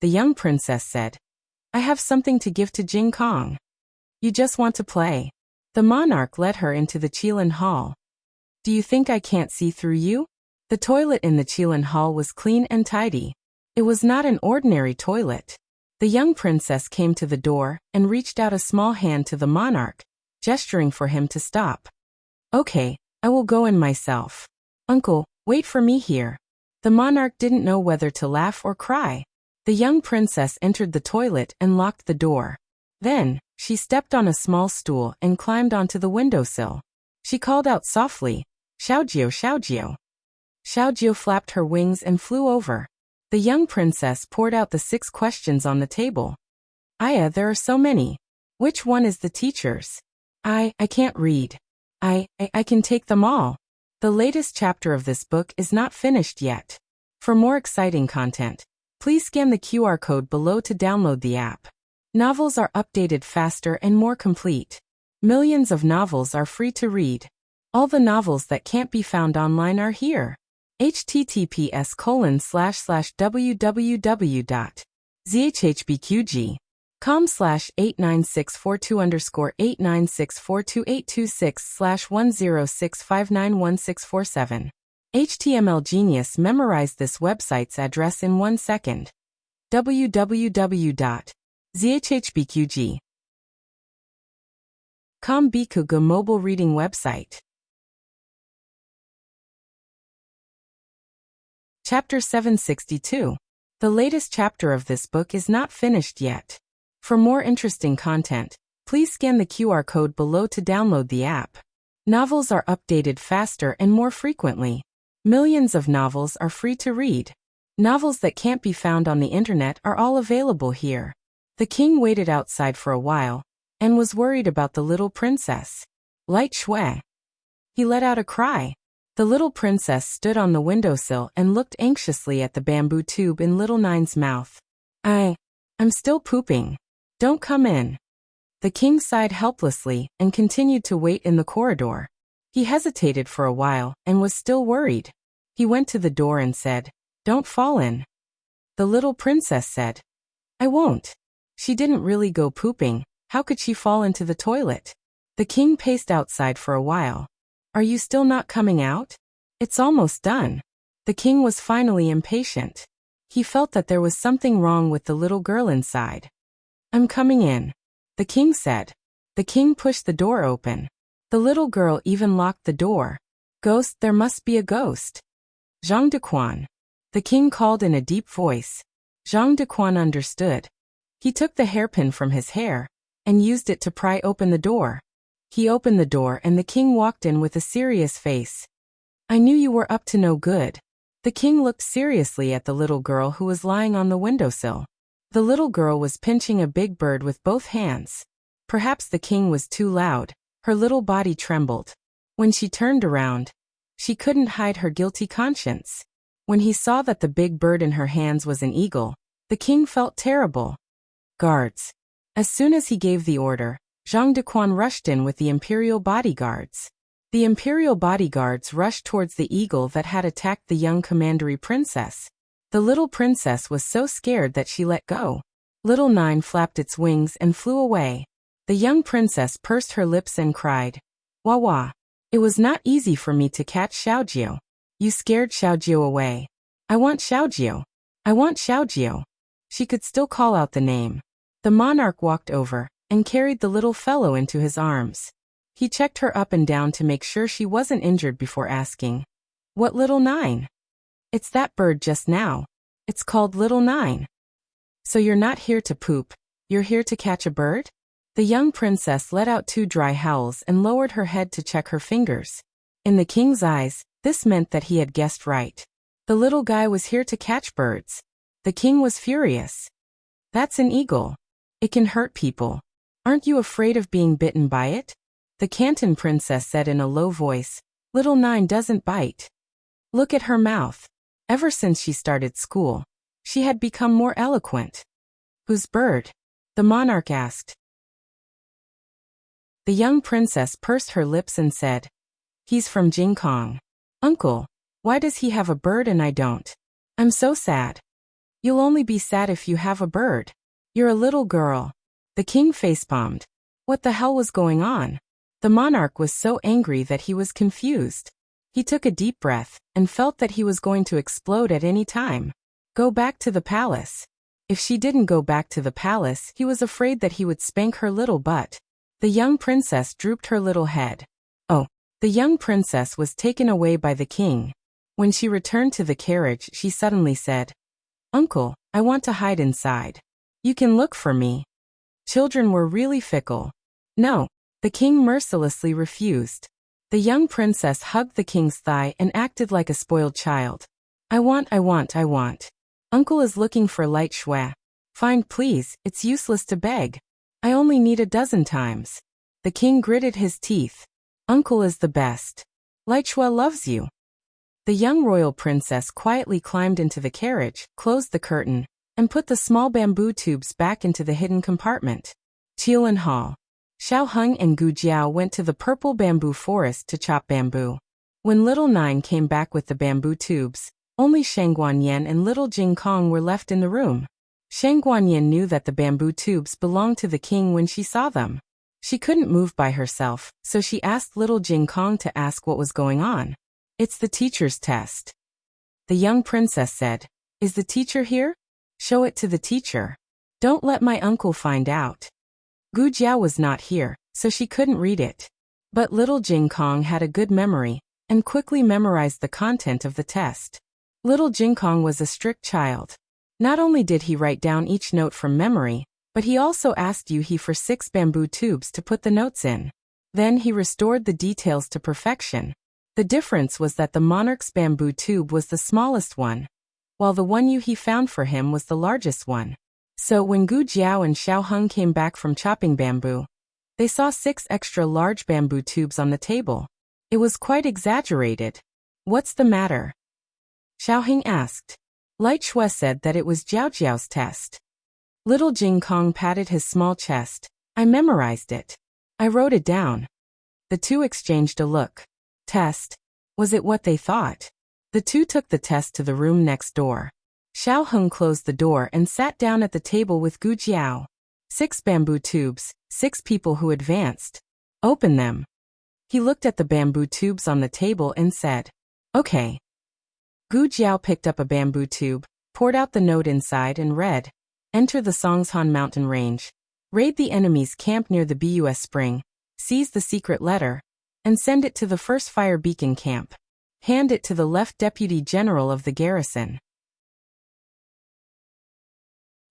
The young princess said, I have something to give to Jing Kong. You just want to play. The monarch led her into the Qilin hall. Do you think I can't see through you? The toilet in the Qilin hall was clean and tidy. It was not an ordinary toilet. The young princess came to the door and reached out a small hand to the monarch, gesturing for him to stop. Okay, I will go in myself. Uncle, wait for me here. The monarch didn't know whether to laugh or cry. The young princess entered the toilet and locked the door. Then, she stepped on a small stool and climbed onto the windowsill. She called out softly, Xiaojiu, Xiaojiu. Xiaojiu flapped her wings and flew over. The young princess poured out the 6 questions on the table. Aya, there are so many. Which one is the teacher's? I can't read. I can take them all. The latest chapter of this book is not finished yet. For more exciting content, please scan the QR code below to download the app. Novels are updated faster and more complete. Millions of novels are free to read. All the novels that can't be found online are here. https://www.zhhbqg.com/89642_896428266/106591647. HTML Genius memorized this website's address in 1 second. www.zhhbqg.com Bikuga mobile reading website. Chapter 762. The latest chapter of this book is not finished yet. For more interesting content, please scan the QR code below to download the app. Novels are updated faster and more frequently. Millions of novels are free to read. Novels that can't be found on the internet are all available here. The king waited outside for a while and was worried about the little princess. Light Shui. He let out a cry. The little princess stood on the windowsill and looked anxiously at the bamboo tube in little Nine's mouth. I'm still pooping. Don't come in. The king sighed helplessly and continued to wait in the corridor. He hesitated for a while and was still worried. He went to the door and said, Don't fall in. The little princess said, I won't. She didn't really go pooping. How could she fall into the toilet? The king paced outside for a while. Are you still not coming out? It's almost done. The king was finally impatient. He felt that there was something wrong with the little girl inside. I'm coming in, the king said. The king pushed the door open. The little girl even locked the door. Ghost, there must be a ghost. Zhang Dequan. The king called in a deep voice. Zhang Dequan understood. He took the hairpin from his hair and used it to pry open the door. He opened the door and the king walked in with a serious face. I knew you were up to no good. The king looked seriously at the little girl who was lying on the windowsill. The little girl was pinching a big bird with both hands. Perhaps the king was too loud. Her little body trembled. When she turned around, she couldn't hide her guilty conscience. When he saw that the big bird in her hands was an eagle, the king felt terrible. Guards. As soon as he gave the order, Zhang Dequan rushed in with the imperial bodyguards. The imperial bodyguards rushed towards the eagle that had attacked the young commandery princess. The little princess was so scared that she let go. Little Nine flapped its wings and flew away. The young princess pursed her lips and cried, Wah wah. It was not easy for me to catch Xiaojiu. You scared Xiaojiu away. I want Xiaojiu. I want Xiaojiu. She could still call out the name. The monarch walked over and carried the little fellow into his arms. He checked her up and down to make sure she wasn't injured before asking, "What little nine?" "It's that bird just now. It's called Little Nine." "So you're not here to poop, you're here to catch a bird?" The young princess let out 2 dry howls and lowered her head to check her fingers. In the king's eyes, this meant that he had guessed right. The little guy was here to catch birds. The king was furious. "That's an eagle. It can hurt people. Aren't you afraid of being bitten by it?" The Canton princess said in a low voice, "Little Nine doesn't bite. Look at her mouth." Ever since she started school, she had become more eloquent. "Whose bird?" the monarch asked. The young princess pursed her lips and said, "He's from Jing Kong." "Uncle, why does he have a bird and I don't? I'm so sad." "You'll only be sad if you have a bird. You're a little girl." The king facepalmed. What the hell was going on? The monarch was so angry that he was confused. He took a deep breath and felt that he was going to explode at any time. Go back to the palace. If she didn't go back to the palace, he was afraid that he would spank her little butt. The young princess drooped her little head. Oh, the young princess was taken away by the king. When she returned to the carriage, she suddenly said, "Uncle, I want to hide inside. You can look for me." Children were really fickle. "No," the king mercilessly refused. The young princess hugged the king's thigh and acted like a spoiled child. I want. Uncle is looking for light shui. Fine, please, it's useless to beg. I only need a dozen times." The king gritted his teeth. "Uncle is the best. Light shui loves you." The young royal princess quietly climbed into the carriage, closed the curtain, and put the small bamboo tubes back into the hidden compartment. Qilan Hall. Xiao Heng and Gu Jiao went to the purple bamboo forest to chop bamboo. When Little Nine came back with the bamboo tubes, only Shang Guanyin and Little Jing Kong were left in the room. Shang Guanyin knew that the bamboo tubes belonged to the king when she saw them. She couldn't move by herself, so she asked Little Jing Kong to ask what was going on. "It's the teacher's test." The young princess said, "Is the teacher here? Show it to the teacher. Don't let my uncle find out." Gu Jiao was not here, so she couldn't read it. But Little Jing Kong had a good memory, and quickly memorized the content of the test. Little Jing Kong was a strict child. Not only did he write down each note from memory, but he also asked Yu He for 6 bamboo tubes to put the notes in. Then he restored the details to perfection. The difference was that the monarch's bamboo tube was the smallest one, while the one Yu He found for him was the largest one. So when Gu Jiao and Xiao Heng came back from chopping bamboo, they saw 6 extra large bamboo tubes on the table. It was quite exaggerated. "What's the matter?" Xiao Heng asked. Light Shui said that it was Jiao Jiao's test. Little Jing Kong patted his small chest. "I memorized it. I wrote it down." The two exchanged a look. Test? Was it what they thought? The two took the test to the room next door. Xiao Heng closed the door and sat down at the table with Gu Jiao. 6 bamboo tubes, 6 people who advanced. "Open them." He looked at the bamboo tubes on the table and said, "Okay." Gu Jiao picked up a bamboo tube, poured out the note inside and read, "Enter the Songshan mountain range. Raid the enemy's camp near the Bus spring. Seize the secret letter. And send it to the first fire beacon camp. Hand it to the left deputy general of the garrison."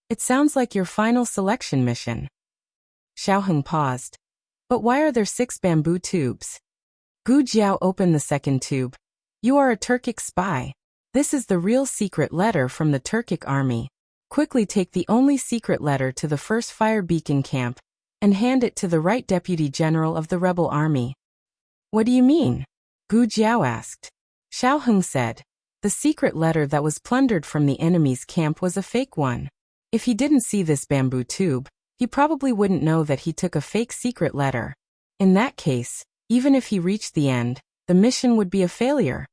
"It sounds like your final selection mission." Xiao Heng paused. "But why are there 6 bamboo tubes?" Gu Jiao opened the second tube. "You are a Turkic spy. This is the real secret letter from the Turkic army. Quickly take the only secret letter to the first fire beacon camp and hand it to the right deputy general of the rebel army." "What do you mean?" Gu Jiao asked. Xiao Heng said, "The secret letter that was plundered from the enemy's camp was a fake one. If he didn't see this bamboo tube, he probably wouldn't know that he took a fake secret letter. In that case, even if he reached the end, the mission would be a failure."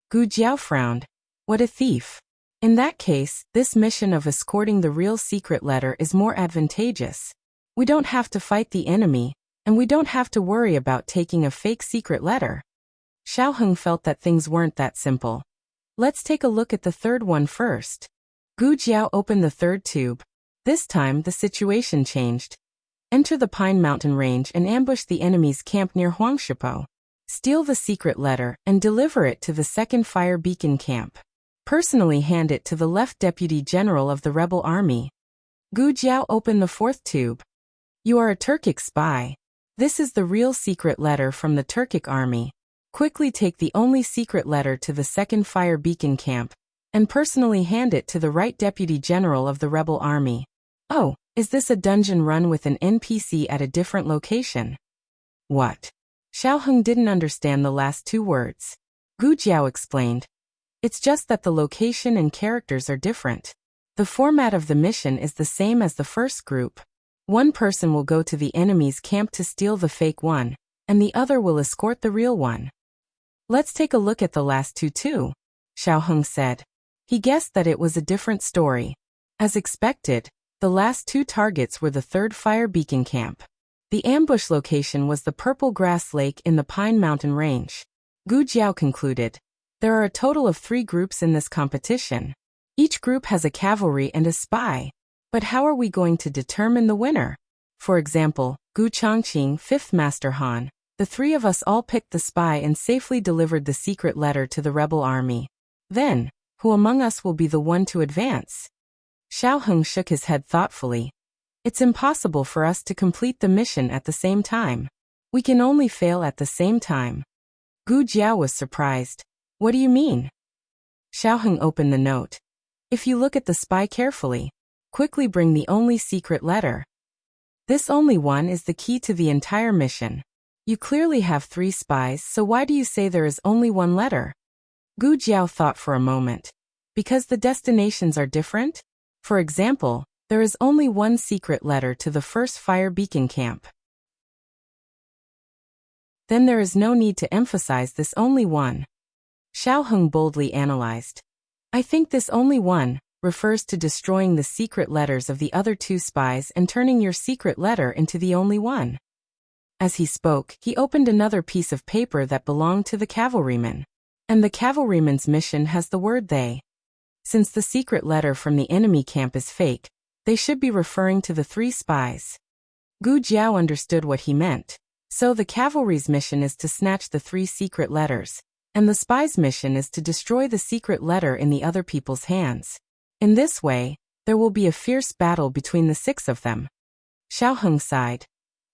Gu Jiao frowned. "What a thief. In that case, this mission of escorting the real secret letter is more advantageous. We don't have to fight the enemy, and we don't have to worry about taking a fake secret letter." Xiao Heng felt that things weren't that simple. "Let's take a look at the third one first." Gu Jiao opened the third tube. This time, the situation changed. Enter the Pine Mountain Range and ambush the enemy's camp near Huangshipo. Steal the secret letter and deliver it to the second fire beacon camp. Personally hand it to the left deputy general of the rebel army. Gu Jiao opened the fourth tube. You are a Turkic spy. This is the real secret letter from the Turkic army. Quickly take the only secret letter to the second fire beacon camp, and personally hand it to the right deputy general of the rebel army. Oh, is this a dungeon run with an NPC at a different location? What? Xiaoheng didn't understand the last two words. Gu Jiao explained. It's just that the location and characters are different. The format of the mission is the same as the first group. One person will go to the enemy's camp to steal the fake one, and the other will escort the real one. Let's take a look at the last two too, Xiaoheng said. He guessed that it was a different story. As expected, the last two targets were the third fire beacon camp. The ambush location was the Purple Grass Lake in the Pine Mountain Range. Gu Jiao concluded. There are a total of 3 groups in this competition. Each group has a cavalry and a spy. But how are we going to determine the winner? For example, Gu Changqing, 5th Master Han. The 3 of us all picked the spy and safely delivered the secret letter to the rebel army. Then, who among us will be the one to advance? Xiaoheng shook his head thoughtfully. It's impossible for us to complete the mission at the same time. We can only fail at the same time. Gu Jiao was surprised. What do you mean? Xiaoheng opened the note. If you look at the spy carefully, quickly bring the only secret letter. This only one is the key to the entire mission. You clearly have 3 spies, so why do you say there is only one letter? Gu Jiao thought for a moment. Because the destinations are different? For example, there is only one secret letter to the first fire beacon camp. Then there is no need to emphasize this only one. Xiaoheng boldly analyzed. I think this only one refers to destroying the secret letters of the other 2 spies and turning your secret letter into the only one. As he spoke, he opened another piece of paper that belonged to the cavalryman. And the cavalryman's mission has the word they. Since the secret letter from the enemy camp is fake, they should be referring to the 3 spies. Gu Jiao understood what he meant. So the cavalry's mission is to snatch the 3 secret letters, and the spy's mission is to destroy the secret letter in the other people's hands. In this way, there will be a fierce battle between the 6 of them. Xiaoheng sighed.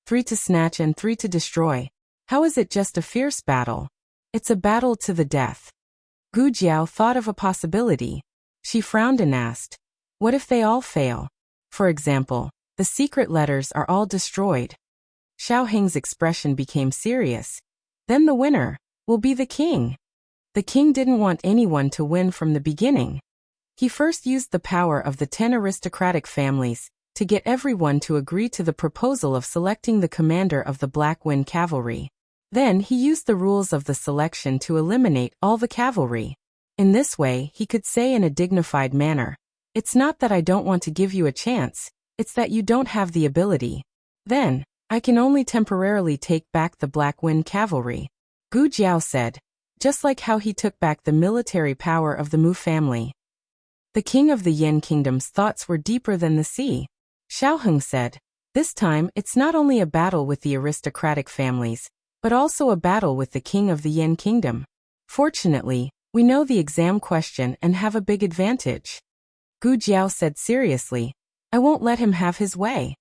3 to snatch and 3 to destroy. How is it just a fierce battle? It's a battle to the death. Gu Jiao thought of a possibility. She frowned and asked, what if they all fail? For example, the secret letters are all destroyed. Xiaoheng's expression became serious. Then the winner will be the king. The king didn't want anyone to win from the beginning. He first used the power of the 10 aristocratic families to get everyone to agree to the proposal of selecting the commander of the Black Wind Cavalry. Then he used the rules of the selection to eliminate all the cavalry. In this way, he could say in a dignified manner, it's not that I don't want to give you a chance, it's that you don't have the ability. Then, I can only temporarily take back the Black Wind Cavalry. Gu Jiao said, just like how he took back the military power of the Mu family. The king of the Yin kingdom's thoughts were deeper than the sea. Xiaoheng said, this time it's not only a battle with the aristocratic families, but also a battle with the king of the Yin kingdom. Fortunately, we know the exam question and have a big advantage. Gu Jiao said seriously, I won't let him have his way.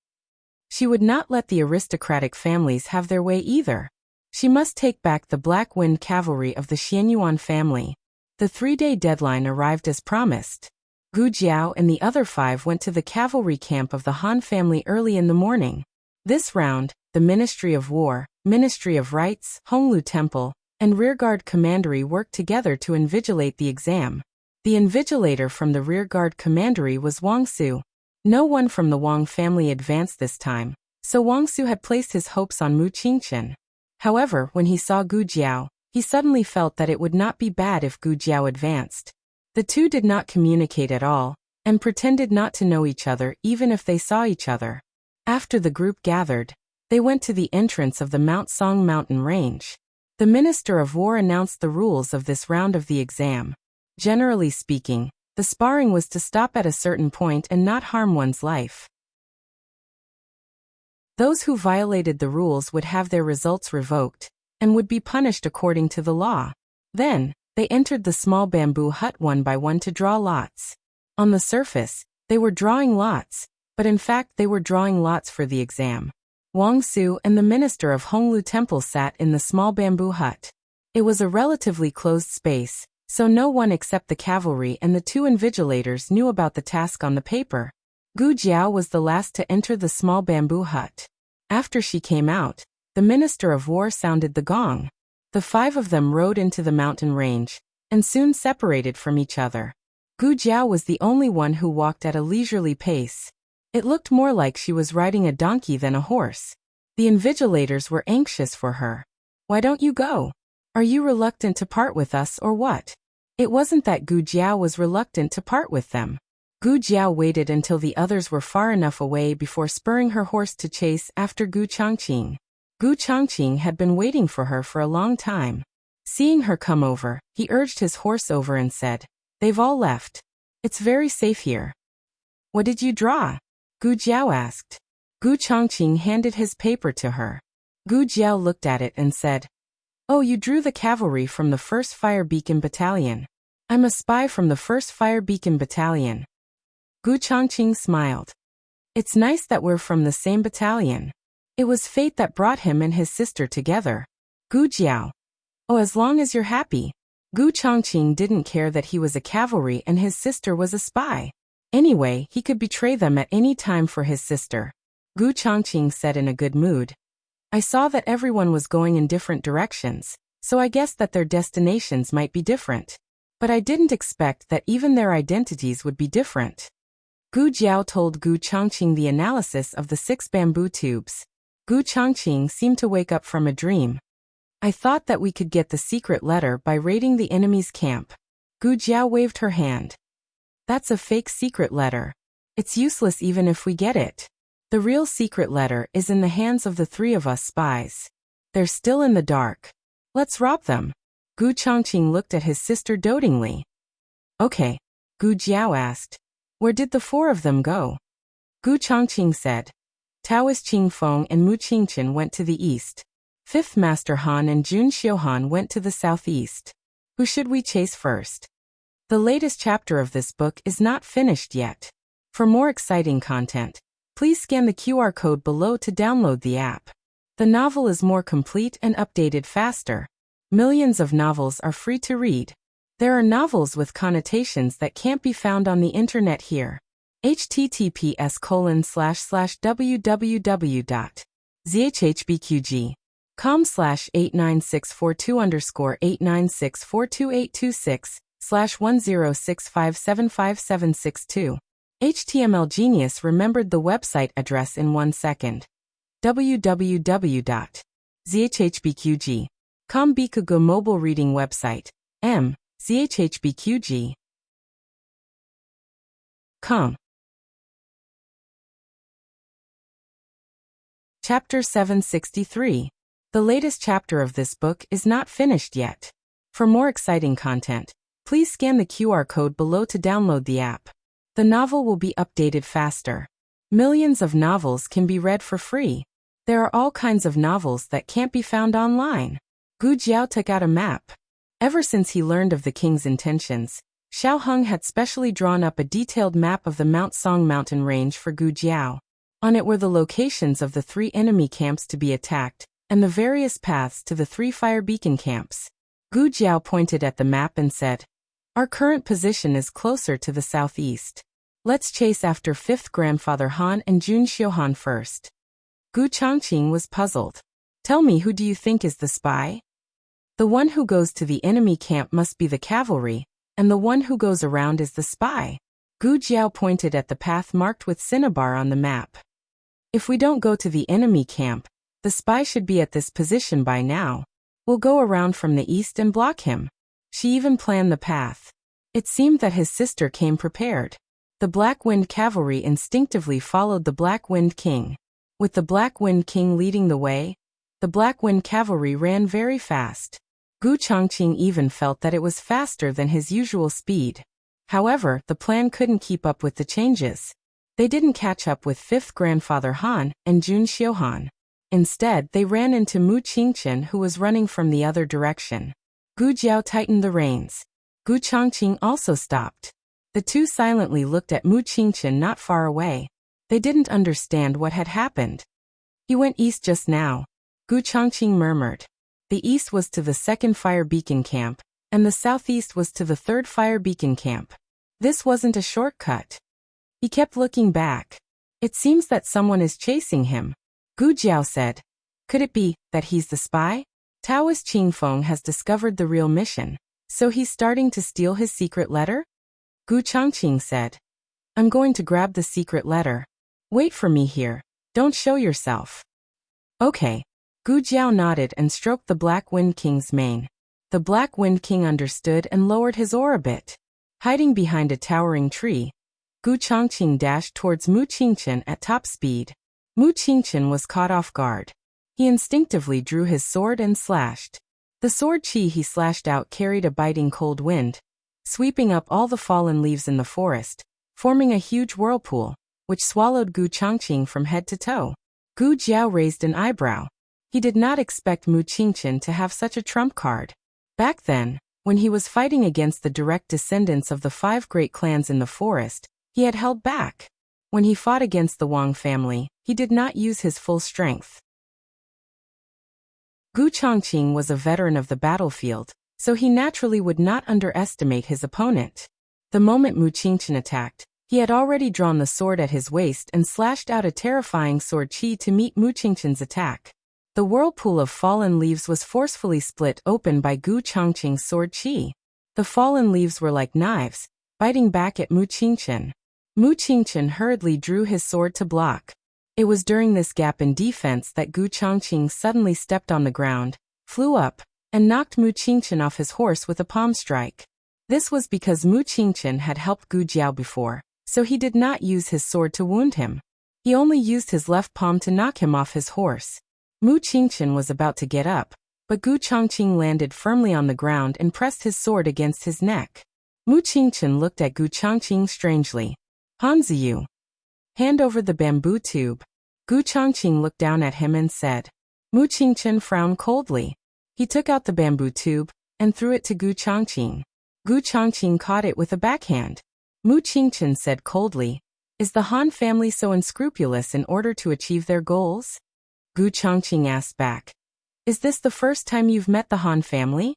She would not let the aristocratic families have their way either. She must take back the Black Wind Cavalry of the Xianyuan family. The 3-day deadline arrived as promised. Gu Jiao and the other 5 went to the cavalry camp of the Han family early in the morning. This round, the Ministry of War, Ministry of Rights, Honglu Temple, and Rearguard Commandery worked together to invigilate the exam. The invigilator from the Rearguard Commandery was Wang Su. No one from the Wang family advanced this time, so Wang Su had placed his hopes on Mu Qingqian. However, when he saw Gu Jiao, he suddenly felt that it would not be bad if Gu Jiao advanced. The 2 did not communicate at all, and pretended not to know each other even if they saw each other. After the group gathered, they went to the entrance of the Mount Song mountain range. The Minister of War announced the rules of this round of the exam. Generally speaking, The sparring was to stop at a certain point and not harm one's life. Those who violated the rules would have their results revoked, and would be punished according to the law. Then, they entered the small bamboo hut one by one to draw lots. On the surface, they were drawing lots, but in fact they were drawing lots for the exam. Wang Su and the minister of Honglu Temple sat in the small bamboo hut. It was a relatively closed space, so no one except the cavalry and the two invigilators knew about the task on the paper. Gu Jiao was the last to enter the small bamboo hut. After she came out, the minister of war sounded the gong. The five of them rode into the mountain range, and soon separated from each other. Gu Jiao was the only one who walked at a leisurely pace. It looked more like she was riding a donkey than a horse. The invigilators were anxious for her. "Why don't you go? Are you reluctant to part with us or what?" It wasn't that Gu Jiao was reluctant to part with them. Gu Jiao waited until the others were far enough away before spurring her horse to chase after Gu Changqing. Gu Changqing had been waiting for her for a long time. Seeing her come over, he urged his horse over and said, "They've all left. It's very safe here." "What did you draw?" Gu Jiao asked. Gu Changqing handed his paper to her. Gu Jiao looked at it and said, "Oh, you drew the cavalry from the 1st Fire Beacon Battalion. I'm a spy from the 1st Fire Beacon Battalion." Gu Changqing smiled. "It's nice that we're from the same battalion. It was fate that brought him and his sister together." Gu Jiao. "Oh, as long as you're happy." Gu Changqing didn't care that he was a cavalry and his sister was a spy. Anyway, he could betray them at any time for his sister. Gu Changqing said in a good mood, "I saw that everyone was going in different directions, so I guessed that their destinations might be different. But I didn't expect that even their identities would be different." Gu Jiao told Gu Changqing the analysis of the 6 bamboo tubes. Gu Changqing seemed to wake up from a dream. "I thought that we could get the secret letter by raiding the enemy's camp." Gu Jiao waved her hand. "That's a fake secret letter. It's useless even if we get it. The real secret letter is in the hands of the 3 of us spies. They're still in the dark. Let's rob them." Gu Changqing looked at his sister dotingly. "Okay." Gu Jiao asked, "Where did the 4 of them go?" Gu Changqing said, "Taoist Qingfeng and Mu Qingchen went to the east. 5th Master Han and Jun Xiuhan went to the southeast. Who should we chase first?" The latest chapter of this book is not finished yet. For more exciting content, please scan the QR code below to download the app. The novel is more complete and updated faster. Millions of novels are free to read. There are novels with connotations that can't be found on the internet here. https://www.zhhbqg.com/89642_8964226/1065757662. HTML Genius remembered the website address in 1 second. www.zhhbqg.com Bikugo mobile reading website. zhhbqg.com. Chapter 763. The latest chapter of this book is not finished yet. For more exciting content, please scan the QR code below to download the app. The novel will be updated faster. Millions of novels can be read for free. There are all kinds of novels that can't be found online. Gu Jiao took out a map. Ever since he learned of the king's intentions, Xiao Heng had specially drawn up a detailed map of the Mount Song mountain range for Gu Jiao. On it were the locations of the 3 enemy camps to be attacked, and the various paths to the 3 fire beacon camps. Gu Jiao pointed at the map and said, "Our current position is closer to the southeast. Let's chase after 5th Grandfather Han and Jun Xiuhan first." Gu Changqing was puzzled. "Tell me, who do you think is the spy?" "The one who goes to the enemy camp must be the cavalry, and the one who goes around is the spy." Gu Jiao pointed at the path marked with cinnabar on the map. "If we don't go to the enemy camp, the spy should be at this position by now. We'll go around from the east and block him." She even planned the path. It seemed that his sister came prepared. The Black Wind Cavalry instinctively followed the Black Wind King. With the Black Wind King leading the way, the Black Wind Cavalry ran very fast. Gu Changqing even felt that it was faster than his usual speed. However, the plan couldn't keep up with the changes. They didn't catch up with 5th grandfather Han and Jun Xiuhan. Instead, they ran into Mu Qingchen, who was running from the other direction. Gu Jiao tightened the reins. Gu Changqing also stopped. The two silently looked at Mu Qingchen not far away. They didn't understand what had happened. He went east just now, Gu Changqing murmured. The east was to the 2nd fire beacon camp, and the southeast was to the 3rd fire beacon camp. This wasn't a shortcut. He kept looking back. It seems that someone is chasing him, Gu Jiao said. Could it be that he's the spy? Taoist Qingfeng has discovered the real mission, so he's starting to steal his secret letter? Gu Changqing said. I'm going to grab the secret letter. Wait for me here. Don't show yourself. Okay. Gu Jiao nodded and stroked the Black Wind King's mane. The Black Wind King understood and lowered his oar a bit. Hiding behind a towering tree, Gu Changqing dashed towards Mu Qingchen at top speed. Mu Qingchen was caught off guard. He instinctively drew his sword and slashed. The sword chi he slashed out carried a biting cold wind, sweeping up all the fallen leaves in the forest, forming a huge whirlpool, which swallowed Gu Changqing from head to toe. Gu Jiao raised an eyebrow. He did not expect Mu Qingchen to have such a trump card. Back then, when he was fighting against the direct descendants of the 5 great clans in the forest, he had held back. When he fought against the Wang family, he did not use his full strength. Gu Changqing was a veteran of the battlefield, so he naturally would not underestimate his opponent. The moment Mu Qingchen attacked, he had already drawn the sword at his waist and slashed out a terrifying sword chi to meet Mu Qingchen's attack. The whirlpool of fallen leaves was forcefully split open by Gu Changqing's sword chi. The fallen leaves were like knives, biting back at Mu Qingchen. Mu Qingchen hurriedly drew his sword to block. It was during this gap in defense that Gu Changqing suddenly stepped on the ground, flew up, and knocked Mu Qingchen off his horse with a palm strike. This was because Mu Qingchen had helped Gu Jiao before, so he did not use his sword to wound him. He only used his left palm to knock him off his horse. Mu Qingchen was about to get up, but Gu Changqing landed firmly on the ground and pressed his sword against his neck. Mu Qingchen looked at Gu Changqing strangely. Han Ziyu, hand over the bamboo tube. Gu Changqing looked down at him and said. Mu Qingchen frowned coldly. He took out the bamboo tube and threw it to Gu Changqing. Gu Changqing caught it with a backhand. Mu Qingchen said coldly, Is the Han family so unscrupulous in order to achieve their goals? Gu Changqing asked back. Is this the first time you've met the Han family?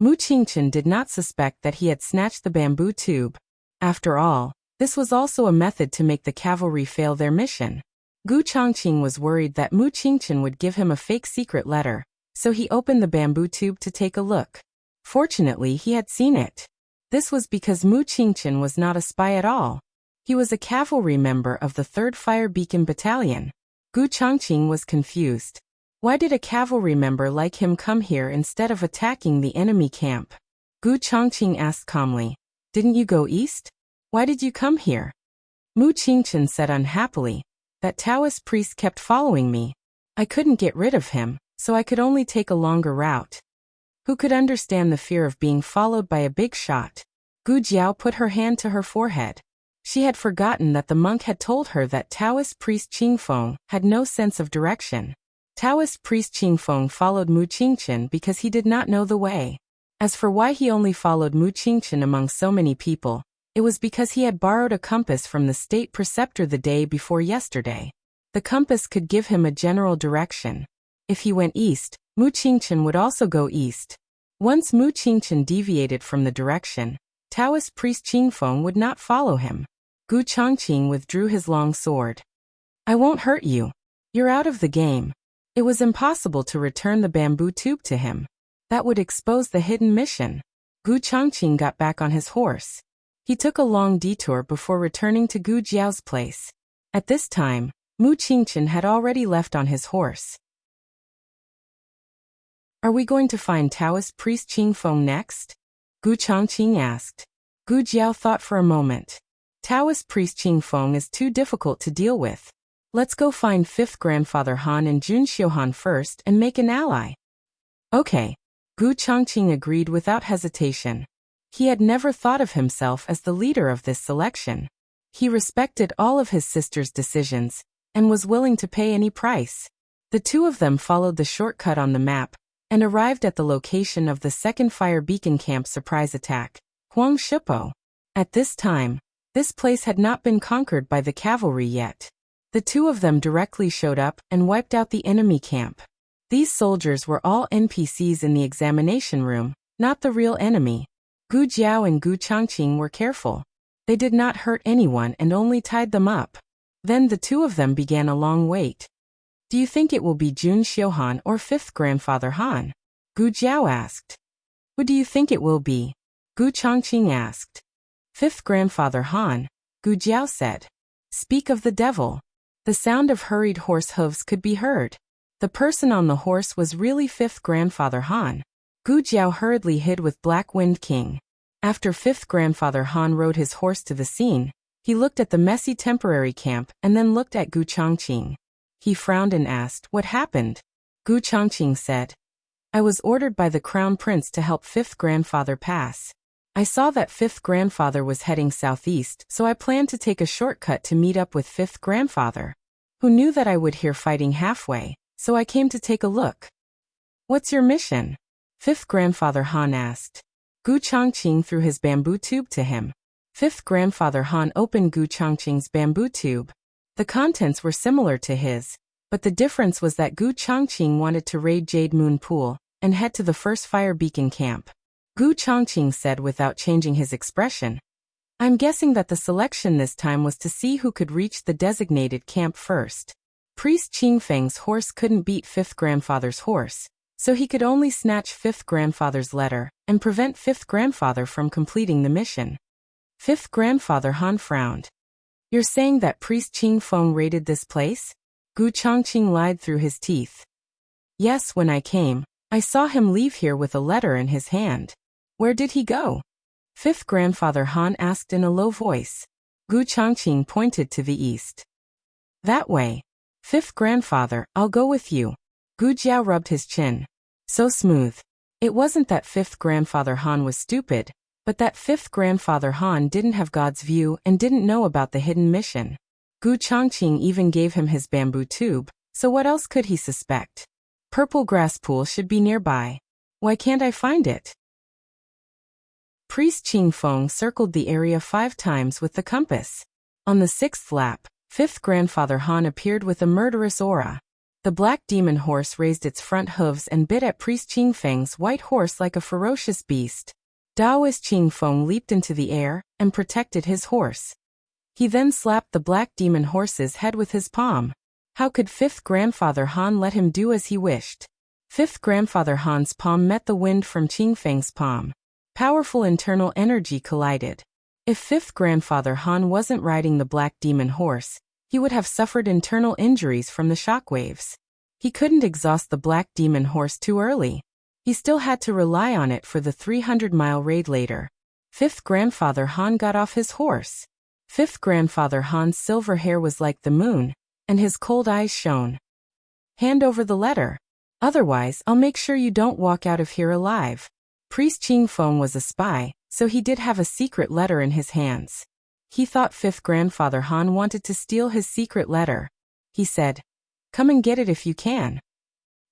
Mu Qingchen did not suspect that he had snatched the bamboo tube. After all, this was also a method to make the cavalry fail their mission. Gu Changqing was worried that Mu Qingchen would give him a fake secret letter, so he opened the bamboo tube to take a look. Fortunately, he had seen it. This was because Mu Qingchen was not a spy at all. He was a cavalry member of the 3rd Fire Beacon Battalion. Gu Changqing was confused. Why did a cavalry member like him come here instead of attacking the enemy camp? Gu Changqing asked calmly. Didn't you go east? Why did you come here? Mu Qingchen said unhappily. That Taoist priest kept following me. I couldn't get rid of him, so I could only take a longer route. Who could understand the fear of being followed by a big shot? Gu Jiao put her hand to her forehead. She had forgotten that the monk had told her that Taoist priest Qingfeng had no sense of direction. Taoist priest Qingfeng followed Mu Qingchen because he did not know the way. As for why he only followed Mu Qingchen among so many people, it was because he had borrowed a compass from the state preceptor the day before yesterday. The compass could give him a general direction. If he went east, Mu Qingchen would also go east. Once Mu Qingchen deviated from the direction, Taoist priest Qingfeng would not follow him. Gu Changqing withdrew his long sword. I won't hurt you. You're out of the game. It was impossible to return the bamboo tube to him. That would expose the hidden mission. Gu Changqing got back on his horse. He took a long detour before returning to Gu Jiao's place. At this time, Mu Qingchen had already left on his horse. Are we going to find Taoist priest Qingfeng next? Gu Changqing asked. Gu Jiao thought for a moment. Taoist priest Qingfeng is too difficult to deal with. Let's go find 5th grandfather Han and Jun Xiuhan first and make an ally. Okay. Gu Changqing agreed without hesitation. He had never thought of himself as the leader of this selection. He respected all of his sister's decisions and was willing to pay any price. The two of them followed the shortcut on the map and arrived at the location of the second fire beacon camp surprise attack, Huang Shipo. At this time, this place had not been conquered by the cavalry yet. The two of them directly showed up and wiped out the enemy camp. These soldiers were all NPCs in the examination room, not the real enemy. Gu Jiao and Gu Changqing were careful. They did not hurt anyone and only tied them up. Then the two of them began a long wait. Do you think it will be Jun Xiuhan or fifth grandfather Han? Gu Jiao asked. Who do you think it will be? Gu Changqing asked. Fifth grandfather Han, Gu Jiao said. Speak of the devil. The sound of hurried horse hooves could be heard. The person on the horse was really fifth grandfather Han. Gu Jiao hurriedly hid with Black Wind King. After fifth grandfather Han rode his horse to the scene, he looked at the messy temporary camp and then looked at Gu Changqing. He frowned and asked, "What happened?" Gu Changqing said, "I was ordered by the crown prince to help fifth grandfather pass. I saw that fifth grandfather was heading southeast, so I planned to take a shortcut to meet up with fifth grandfather, who knew that I would hear fighting halfway, so I came to take a look." "What's your mission?" fifth grandfather Han asked. Gu Changqing threw his bamboo tube to him. Fifth grandfather Han opened Gu Changqing's bamboo tube. The contents were similar to his, but the difference was that Gu Changqing wanted to raid Jade Moon Pool and head to the first fire beacon camp. Gu Changqing said without changing his expression, "I'm guessing that the selection this time was to see who could reach the designated camp first. Priest Qingfeng's horse couldn't beat fifth grandfather's horse, so he could only snatch fifth grandfather's letter and prevent fifth grandfather from completing the mission." Fifth grandfather Han frowned. "You're saying that Priest Qingfeng raided this place?" Gu Changqing lied through his teeth. "Yes, when I came, I saw him leave here with a letter in his hand." "Where did he go?" fifth grandfather Han asked in a low voice. Gu Changqing pointed to the east. "That way." "Fifth grandfather, I'll go with you." Gu Jiao rubbed his chin. So smooth. It wasn't that fifth grandfather Han was stupid, but that fifth grandfather Han didn't have God's view and didn't know about the hidden mission. Gu Changqing even gave him his bamboo tube, so what else could he suspect? Purple grass pool should be nearby. Why can't I find it? Priest Qingfeng circled the area 5 times with the compass. On the 6th lap, fifth grandfather Han appeared with a murderous aura. The black demon horse raised its front hooves and bit at Priest Qingfeng's white horse like a ferocious beast. Daoist Qingfeng leaped into the air and protected his horse. He then slapped the black demon horse's head with his palm. How could fifth grandfather Han let him do as he wished? Fifth grandfather Han's palm met the wind from Qingfeng's palm. Powerful internal energy collided. If fifth grandfather Han wasn't riding the black demon horse, he would have suffered internal injuries from the shockwaves. He couldn't exhaust the black demon horse too early. He still had to rely on it for the 300-mile raid later. Fifth grandfather Han got off his horse. Fifth grandfather Han's silver hair was like the moon, and his cold eyes shone. "Hand over the letter. Otherwise, I'll make sure you don't walk out of here alive." Priest Qingfeng was a spy, so he did have a secret letter in his hands. He thought fifth grandfather Han wanted to steal his secret letter. He said, "Come and get it if you can."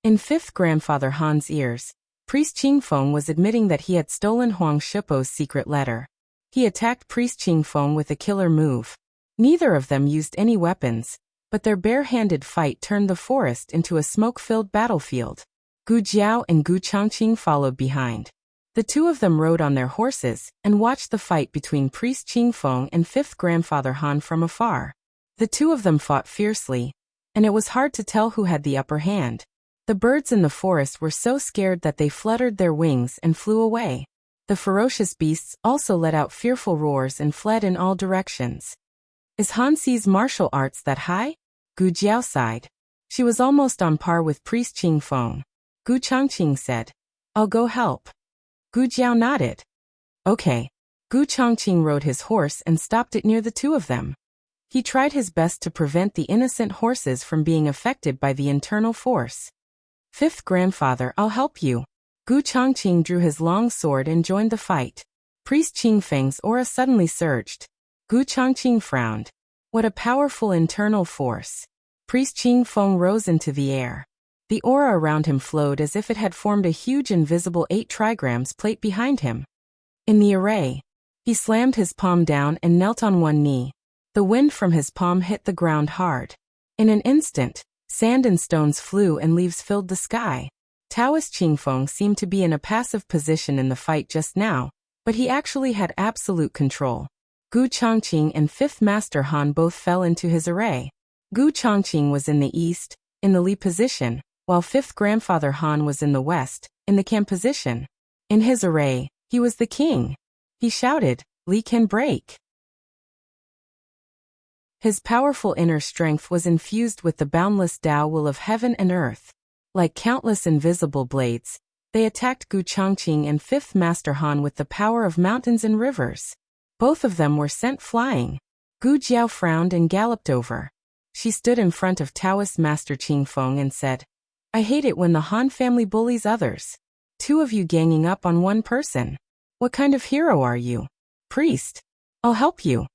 In fifth grandfather Han's ears, Priest Qingfeng was admitting that he had stolen Huang Shipo's secret letter. He attacked Priest Qingfeng with a killer move. Neither of them used any weapons, but their bare-handed fight turned the forest into a smoke-filled battlefield. Gu Jiao and Gu Changqing followed behind. The two of them rode on their horses and watched the fight between Priest Qingfeng and fifth grandfather Han from afar. The two of them fought fiercely, and it was hard to tell who had the upper hand. The birds in the forest were so scared that they fluttered their wings and flew away. The ferocious beasts also let out fearful roars and fled in all directions. "Is Hanxi's martial arts that high?" Gu Jiao sighed. She was almost on par with Priest Qingfeng. Gu Changqing said, "I'll go help." Gu Jiao nodded. "Okay." Gu Changqing rode his horse and stopped it near the two of them. He tried his best to prevent the innocent horses from being affected by the internal force. "Fifth grandfather, I'll help you." Gu Changqing drew his long sword and joined the fight. Priest Qingfeng's aura suddenly surged. Gu Changqing frowned. What a powerful internal force. Priest Qingfeng rose into the air. The aura around him flowed as if it had formed a huge invisible 8 trigrams plate behind him. In the array, he slammed his palm down and knelt on one knee. The wind from his palm hit the ground hard. In an instant, sand and stones flew and leaves filled the sky. Taoist Qingfeng seemed to be in a passive position in the fight just now, but he actually had absolute control. Gu Changqing and 5th Master Han both fell into his array. Gu Changqing was in the east, in the Li position, while 5th Grandfather Han was in the west, in the Cam position. In his array, he was the king. He shouted, "Li can break." His powerful inner strength was infused with the boundless Tao will of heaven and earth. Like countless invisible blades, they attacked Gu Changqing and 5th Master Han with the power of mountains and rivers. Both of them were sent flying. Gu Jiao frowned and galloped over. She stood in front of Taoist Master Qingfeng and said, "I hate it when the Han family bullies others. 2 of you ganging up on one person. What kind of hero are you? Priest. I'll help you."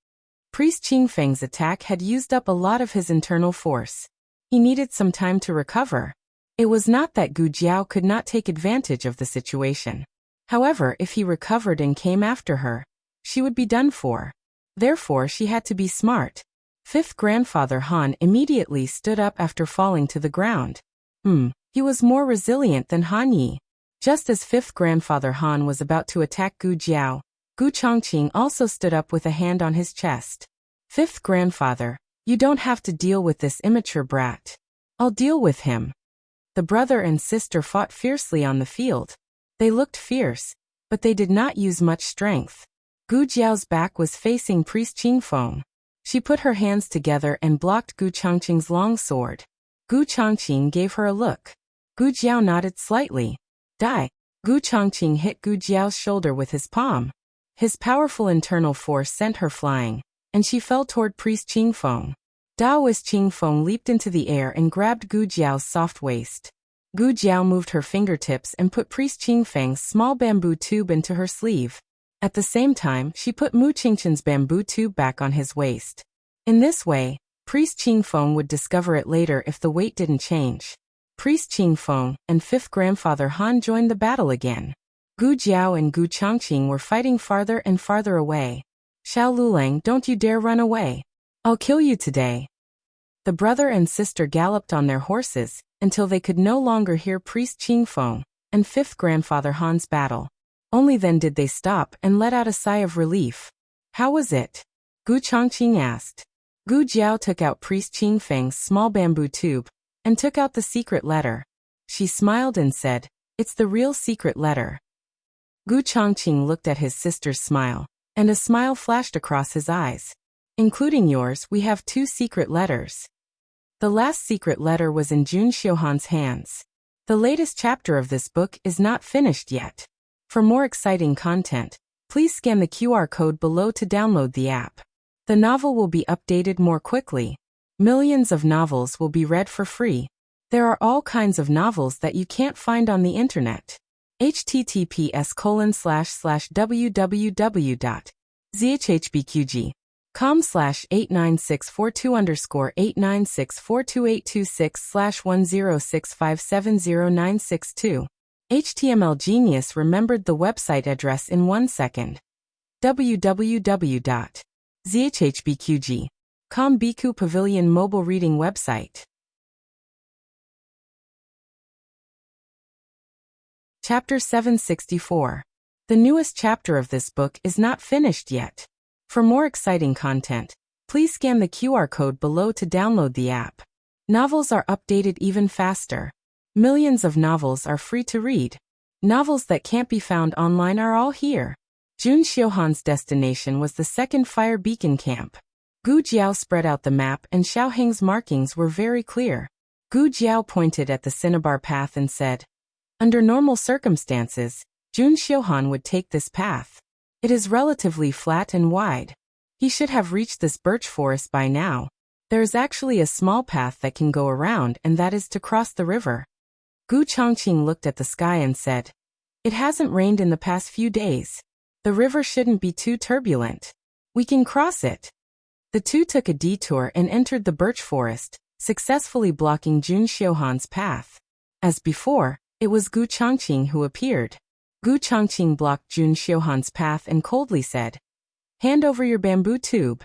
Priest Qingfeng's attack had used up a lot of his internal force. He needed some time to recover. It was not that Gu Jiao could not take advantage of the situation. However, if he recovered and came after her, she would be done for. Therefore, she had to be smart. 5th Grandfather Han immediately stood up after falling to the ground. He was more resilient than Han Yi. Just as 5th Grandfather Han was about to attack Gu Jiao, Gu Changqing also stood up with a hand on his chest. "5th Grandfather, you don't have to deal with this immature brat. I'll deal with him." The brother and sister fought fiercely on the field. They looked fierce, but they did not use much strength. Gu Jiao's back was facing Priest Qingfeng. She put her hands together and blocked Gu Changqing's long sword. Gu Changqing gave her a look. Gu Jiao nodded slightly. "Die." Gu Changqing hit Gu Jiao's shoulder with his palm. His powerful internal force sent her flying, and she fell toward Priest Qingfeng. Taoist Qingfeng leaped into the air and grabbed Gu Jiao's soft waist. Gu Jiao moved her fingertips and put Priest Qingfeng's small bamboo tube into her sleeve. At the same time, she put Mu Qingchen's bamboo tube back on his waist. In this way, Priest Qingfeng would discover it later if the weight didn't change. Priest Qingfeng and 5th Grandfather Han joined the battle again. Gu Jiao and Gu Changqing were fighting farther and farther away. "Xiao Lulang, don't you dare run away. I'll kill you today." The brother and sister galloped on their horses until they could no longer hear Priest Qingfeng and 5th Grandfather Han's battle. Only then did they stop and let out a sigh of relief. "How was it?" Gu Changqing asked. Gu Jiao took out Priest Qingfeng's small bamboo tube and took out the secret letter. She smiled and said, "It's the real secret letter." Gu Changqing looked at his sister's smile, and a smile flashed across his eyes. "Including yours, we have 2 secret letters." The last secret letter was in Jun Xiuhan's hands. The latest chapter of this book is not finished yet. For more exciting content, please scan the QR code below to download the app. The novel will be updated more quickly. Millions of novels will be read for free. There are all kinds of novels that you can't find on the internet. https://www.zhbqg.com/89642_8964286/1065709662. HTML Genius remembered the website address in 1 second. www.zhbqg.com Biku Pavilion mobile reading website. Chapter 764. The newest chapter of this book is not finished yet. For more exciting content, please scan the QR code below to download the app. Novels are updated even faster. Millions of novels are free to read. Novels that can't be found online are all here. Jun Xiuhan's destination was the second fire beacon camp. Gu Jiao spread out the map and Xiaoheng's markings were very clear. Gu Jiao pointed at the cinnabar path and said, "Under normal circumstances, Jun Xiuhan would take this path. It is relatively flat and wide. He should have reached this birch forest by now. There is actually a small path that can go around, and that is to cross the river." Gu Changqing looked at the sky and said, "It hasn't rained in the past few days. The river shouldn't be too turbulent. We can cross it. The two took a detour and entered the birch forest, successfully blocking Jun Xiuhan's path. As before, it was Gu Changqing who appeared. Gu Changqing blocked Jun Xiuhan's path and coldly said, "Hand over your bamboo tube."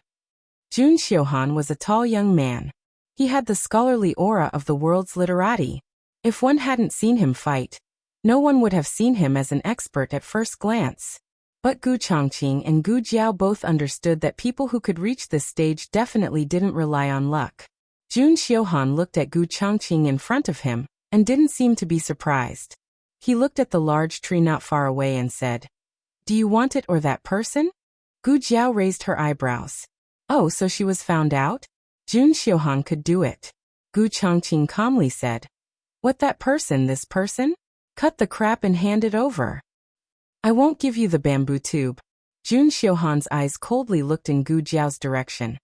Jun Xiuhan was a tall young man. He had the scholarly aura of the world's literati. If one hadn't seen him fight, no one would have seen him as an expert at first glance. But Gu Changqing and Gu Jiao both understood that people who could reach this stage definitely didn't rely on luck. Jun Xiuhan looked at Gu Changqing in front of him, and didn't seem to be surprised. He looked at the large tree not far away and said, "Do you want it or that person?" Gu Jiao raised her eyebrows. "Oh, so she was found out?" Jun Xiuhan could do it. Gu Changqing calmly said, "What, that person, this person? Cut the crap and hand it over." "I won't give you the bamboo tube." Jun Xiuhan's eyes coldly looked in Gu Jiao's direction.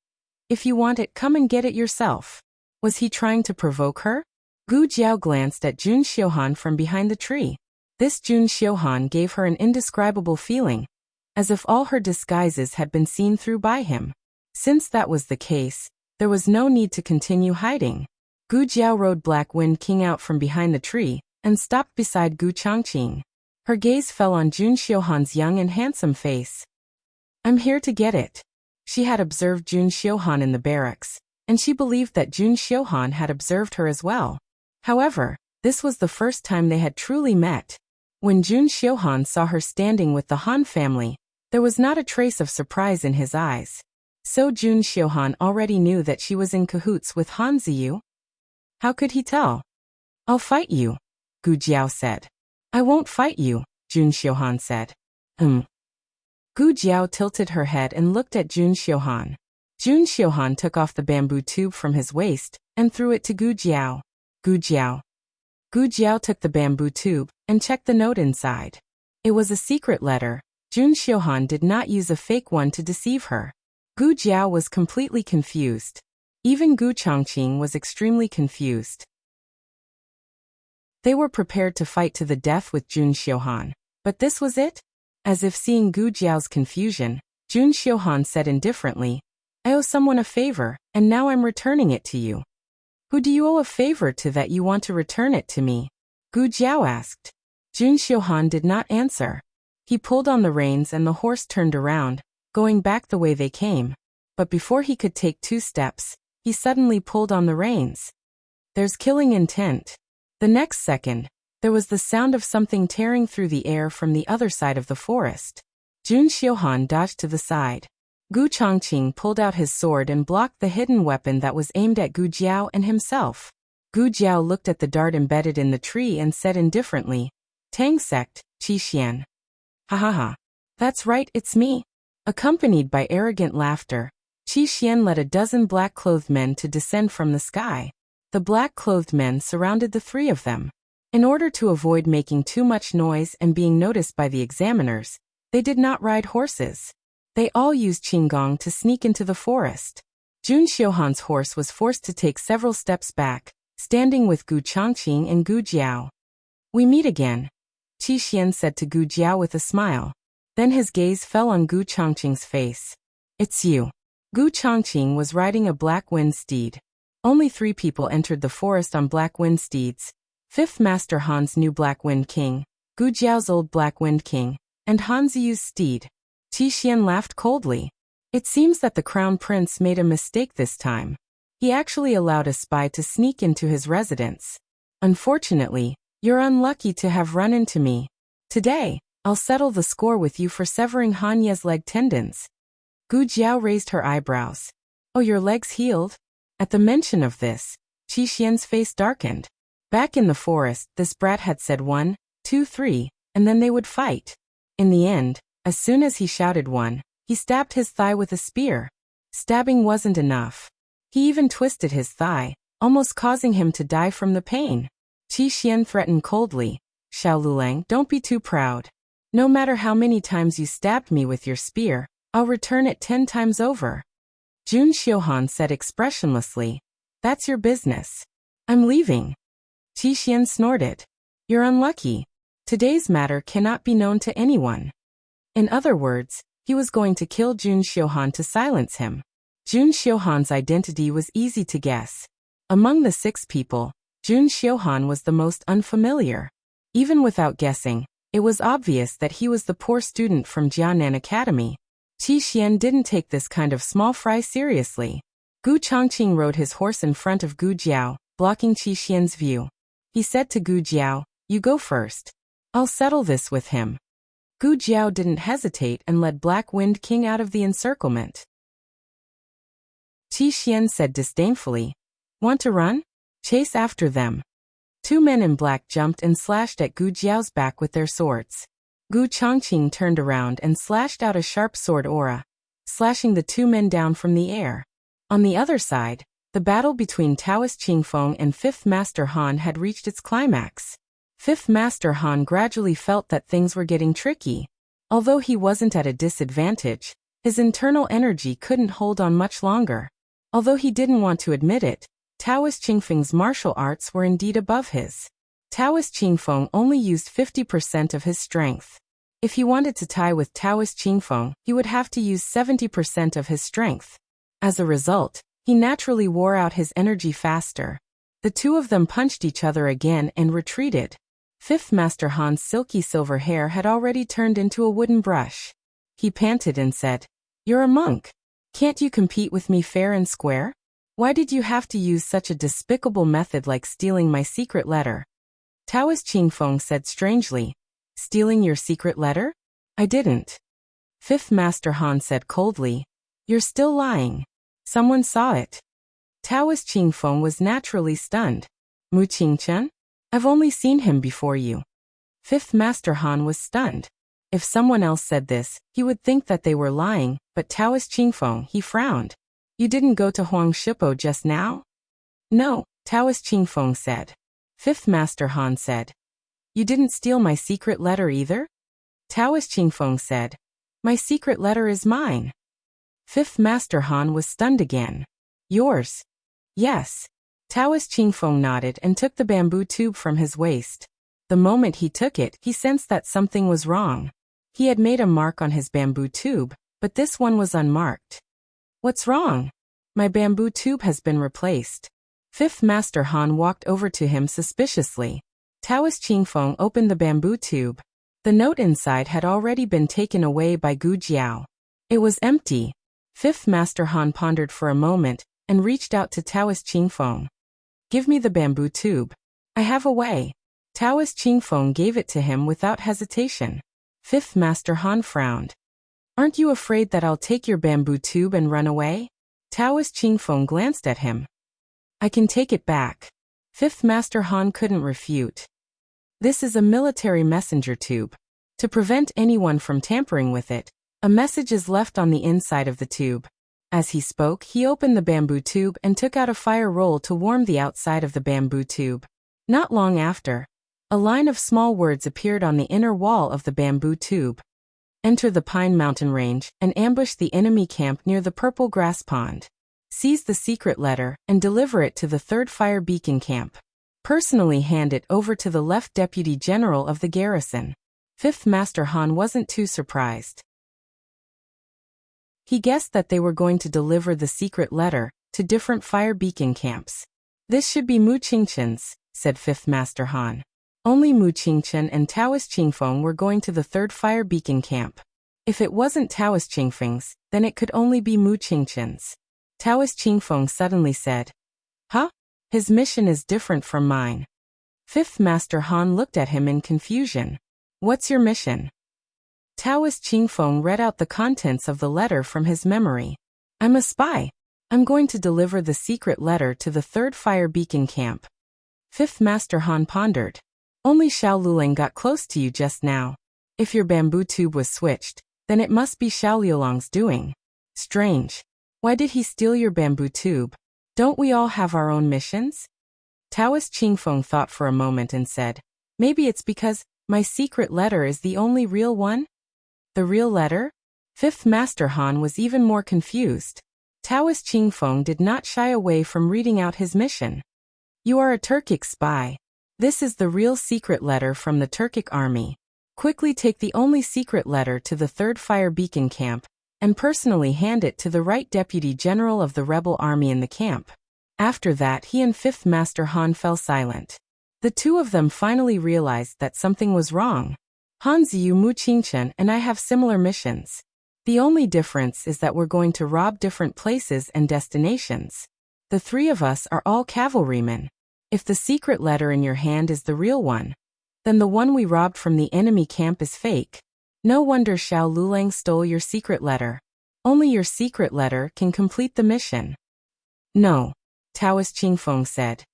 "If you want it, come and get it yourself." Was he trying to provoke her? Gu Jiao glanced at Jun Xiuhan from behind the tree. This Jun Xiuhan gave her an indescribable feeling, as if all her disguises had been seen through by him. Since that was the case, there was no need to continue hiding. Gu Jiao rode Black Wind King out from behind the tree, and stopped beside Gu Changqing. Her gaze fell on Jun Xiuhan's young and handsome face. "I'm here to get it." She had observed Jun Xiuhan in the barracks, and she believed that Jun Xiuhan had observed her as well. However, this was the first time they had truly met. When Jun Xiuhan saw her standing with the Han family, there was not a trace of surprise in his eyes. So Jun Xiuhan already knew that she was in cahoots with Han Ziyu? How could he tell? "I'll fight you," Gu Jiao said. "I won't fight you," Jun Xiuhan said. Gu Jiao tilted her head and looked at Jun Xiuhan. Jun Xiuhan took off the bamboo tube from his waist and threw it to Gu Jiao. Gu Jiao. Gu Jiao took the bamboo tube and checked the note inside. It was a secret letter. Jun Xiuhan did not use a fake one to deceive her. Gu Jiao was completely confused. Even Gu Changqing was extremely confused. They were prepared to fight to the death with Jun Xiuhan. But this was it? As if seeing Gu Jiao's confusion, Jun Xiuhan said indifferently, "I owe someone a favor, and now I'm returning it to you." "Who do you owe a favor to that you want to return it to me?" Gu Jiao asked. Jun Xiuhan did not answer. He pulled on the reins and the horse turned around, going back the way they came. But before he could take 2 steps, he suddenly pulled on the reins. There's killing intent. The next second, there was the sound of something tearing through the air from the other side of the forest. Jun Xiuhan dodged to the side. Gu Changqing pulled out his sword and blocked the hidden weapon that was aimed at Gu Jiao and himself. Gu Jiao looked at the dart embedded in the tree and said indifferently, "Tang sect, Qi Xian." "Ha ha ha. That's right, it's me." Accompanied by arrogant laughter, Qi Xian led a dozen black-clothed men to descend from the sky. The black-clothed men surrounded the 3 of them. In order to avoid making too much noise and being noticed by the examiners, they did not ride horses. They all used qinggong to sneak into the forest. Jun Xiuhan's horse was forced to take several steps back, standing with Gu Changqing and Gu Jiao. "We meet again," Qi Xian said to Gu Jiao with a smile. Then his gaze fell on Gu Changqing's face. "It's you." Gu Changqing was riding a black wind steed. Only 3 people entered the forest on black wind steeds. 5th Master Han's new Black Wind King, Gu Jiao's old Black Wind King, and Han Ziyu's steed. Qi Xian laughed coldly. It seems that the Crown Prince made a mistake this time. He actually allowed a spy to sneak into his residence. "Unfortunately, you're unlucky to have run into me. Today, I'll settle the score with you for severing Han Ye's leg tendons." Gu Jiao raised her eyebrows. "Oh, your leg's healed?" At the mention of this, Qi Xian's face darkened. Back in the forest, this brat had said 1, 2, 3, and then they would fight. In the end, as soon as he shouted 1, he stabbed his thigh with a spear. Stabbing wasn't enough. He even twisted his thigh, almost causing him to die from the pain. Qi Xian threatened coldly, "Xiao Lulang, don't be too proud. No matter how many times you stabbed me with your spear, I'll return it 10 times over." Jun Xiuhan said expressionlessly, "That's your business. I'm leaving." Qi Xian snorted, "You're unlucky. Today's matter cannot be known to anyone." In other words, he was going to kill Jun Xiuhan to silence him. Jun Xiuhan's identity was easy to guess. Among the 6 people, Jun Xiuhan was the most unfamiliar. Even without guessing, it was obvious that he was the poor student from Jianan Academy. Qi Xian didn't take this kind of small fry seriously. Gu Chongqing rode his horse in front of Gu Jiao, blocking Qi Xian's view. He said to Gu Jiao, "You go first. I'll settle this with him." Gu Jiao didn't hesitate and led Black Wind King out of the encirclement. Qi Xian said disdainfully, "Want to run? Chase after them." 2 men in black jumped and slashed at Gu Jiao's back with their swords. Gu Chongqing turned around and slashed out a sharp sword aura, slashing the 2 men down from the air. On the other side, the battle between Taoist Qingfeng and 5th Master Han had reached its climax. 5th Master Han gradually felt that things were getting tricky. Although he wasn't at a disadvantage, his internal energy couldn't hold on much longer. Although he didn't want to admit it, Taoist Qingfeng's martial arts were indeed above his. Taoist Qingfeng only used 50% of his strength. If he wanted to tie with Taoist Qingfeng, he would have to use 70% of his strength. As a result, he naturally wore out his energy faster. The 2 of them punched each other again and retreated. 5th Master Han's silky silver hair had already turned into a wooden brush. He panted and said, "You're a monk. Can't you compete with me fair and square? Why did you have to use such a despicable method like stealing my secret letter?" Taoist Qingfeng said strangely, "Stealing your secret letter? I didn't." 5th Master Han said coldly, "You're still lying. Someone saw it." Taoist Qingfeng was naturally stunned. "Mu Qingchen? I've only seen him before you." 5th Master Han was stunned. If someone else said this, he would think that they were lying, but Taoist Qingfeng, he frowned. "You didn't go to Huang Shipo just now?" "No," Taoist Qingfeng said. 5th Master Han said, "You didn't steal my secret letter either?" Taoist Qingfeng said, "My secret letter is mine." 5th Master Han was stunned again. "Yours?" "Yes." Taoist Qingfeng nodded and took the bamboo tube from his waist. The moment he took it, he sensed that something was wrong. He had made a mark on his bamboo tube, but this one was unmarked. "What's wrong?" "My bamboo tube has been replaced." 5th Master Han walked over to him suspiciously. Taoist Qingfeng opened the bamboo tube. The note inside had already been taken away by Gu Jiao. It was empty. 5th Master Han pondered for a moment and reached out to Taoist Qingfeng. "Give me the bamboo tube. I have a way." Taoist Qingfeng gave it to him without hesitation. 5th Master Han frowned. "Aren't you afraid that I'll take your bamboo tube and run away?" Taoist Qingfeng glanced at him. "I can take it back." 5th Master Han couldn't refute. "This is a military messenger tube. To prevent anyone from tampering with it, a message is left on the inside of the tube." As he spoke, he opened the bamboo tube and took out a fire roll to warm the outside of the bamboo tube. Not long after, a line of small words appeared on the inner wall of the bamboo tube. "Enter the Pine Mountain Range and ambush the enemy camp near the Purple Grass Pond. Seize the secret letter and deliver it to the 3rd Fire Beacon Camp. Personally hand it over to the left Deputy General of the garrison." 5th Master Han wasn't too surprised. He guessed that they were going to deliver the secret letter to different fire beacon camps. "This should be Mu Qingchen's," said 5th Master Han. Only Mu Qingchen and Taoist Qingfeng were going to the 3rd Fire Beacon Camp. If it wasn't Taoist Qingfeng's, then it could only be Mu Qingchen's. Taoist Qingfeng suddenly said, "Huh? His mission is different from mine." 5th Master Han looked at him in confusion. "What's your mission?" Taoist Qingfeng read out the contents of the letter from his memory. "I'm a spy. I'm going to deliver the secret letter to the 3rd Fire Beacon Camp." 5th Master Han pondered. "Only Xiao Luleng got close to you just now. If your bamboo tube was switched, then it must be Xiao Liulong's doing. Strange. Why did he steal your bamboo tube? Don't we all have our own missions?" Taoist Qingfeng thought for a moment and said, "Maybe it's because my secret letter is the only real one?" "The real letter?" 5th Master Han was even more confused. Taoist Qingfeng did not shy away from reading out his mission. "You are a Turkic spy. This is the real secret letter from the Turkic army. Quickly take the only secret letter to the 3rd Fire Beacon camp, and personally hand it to the right deputy general of the rebel army in the camp. After that he and 5th Master Han fell silent. The two of them finally realized that something was wrong. Han Ziyu, Mu Qingchen, and I have similar missions. The only difference is that we're going to rob different places and destinations. The three of us are all cavalrymen. If the secret letter in your hand is the real one, then the one we robbed from the enemy camp is fake. No wonder Xiao Lulang stole your secret letter. Only your secret letter can complete the mission. No, Taoist Qingfeng said.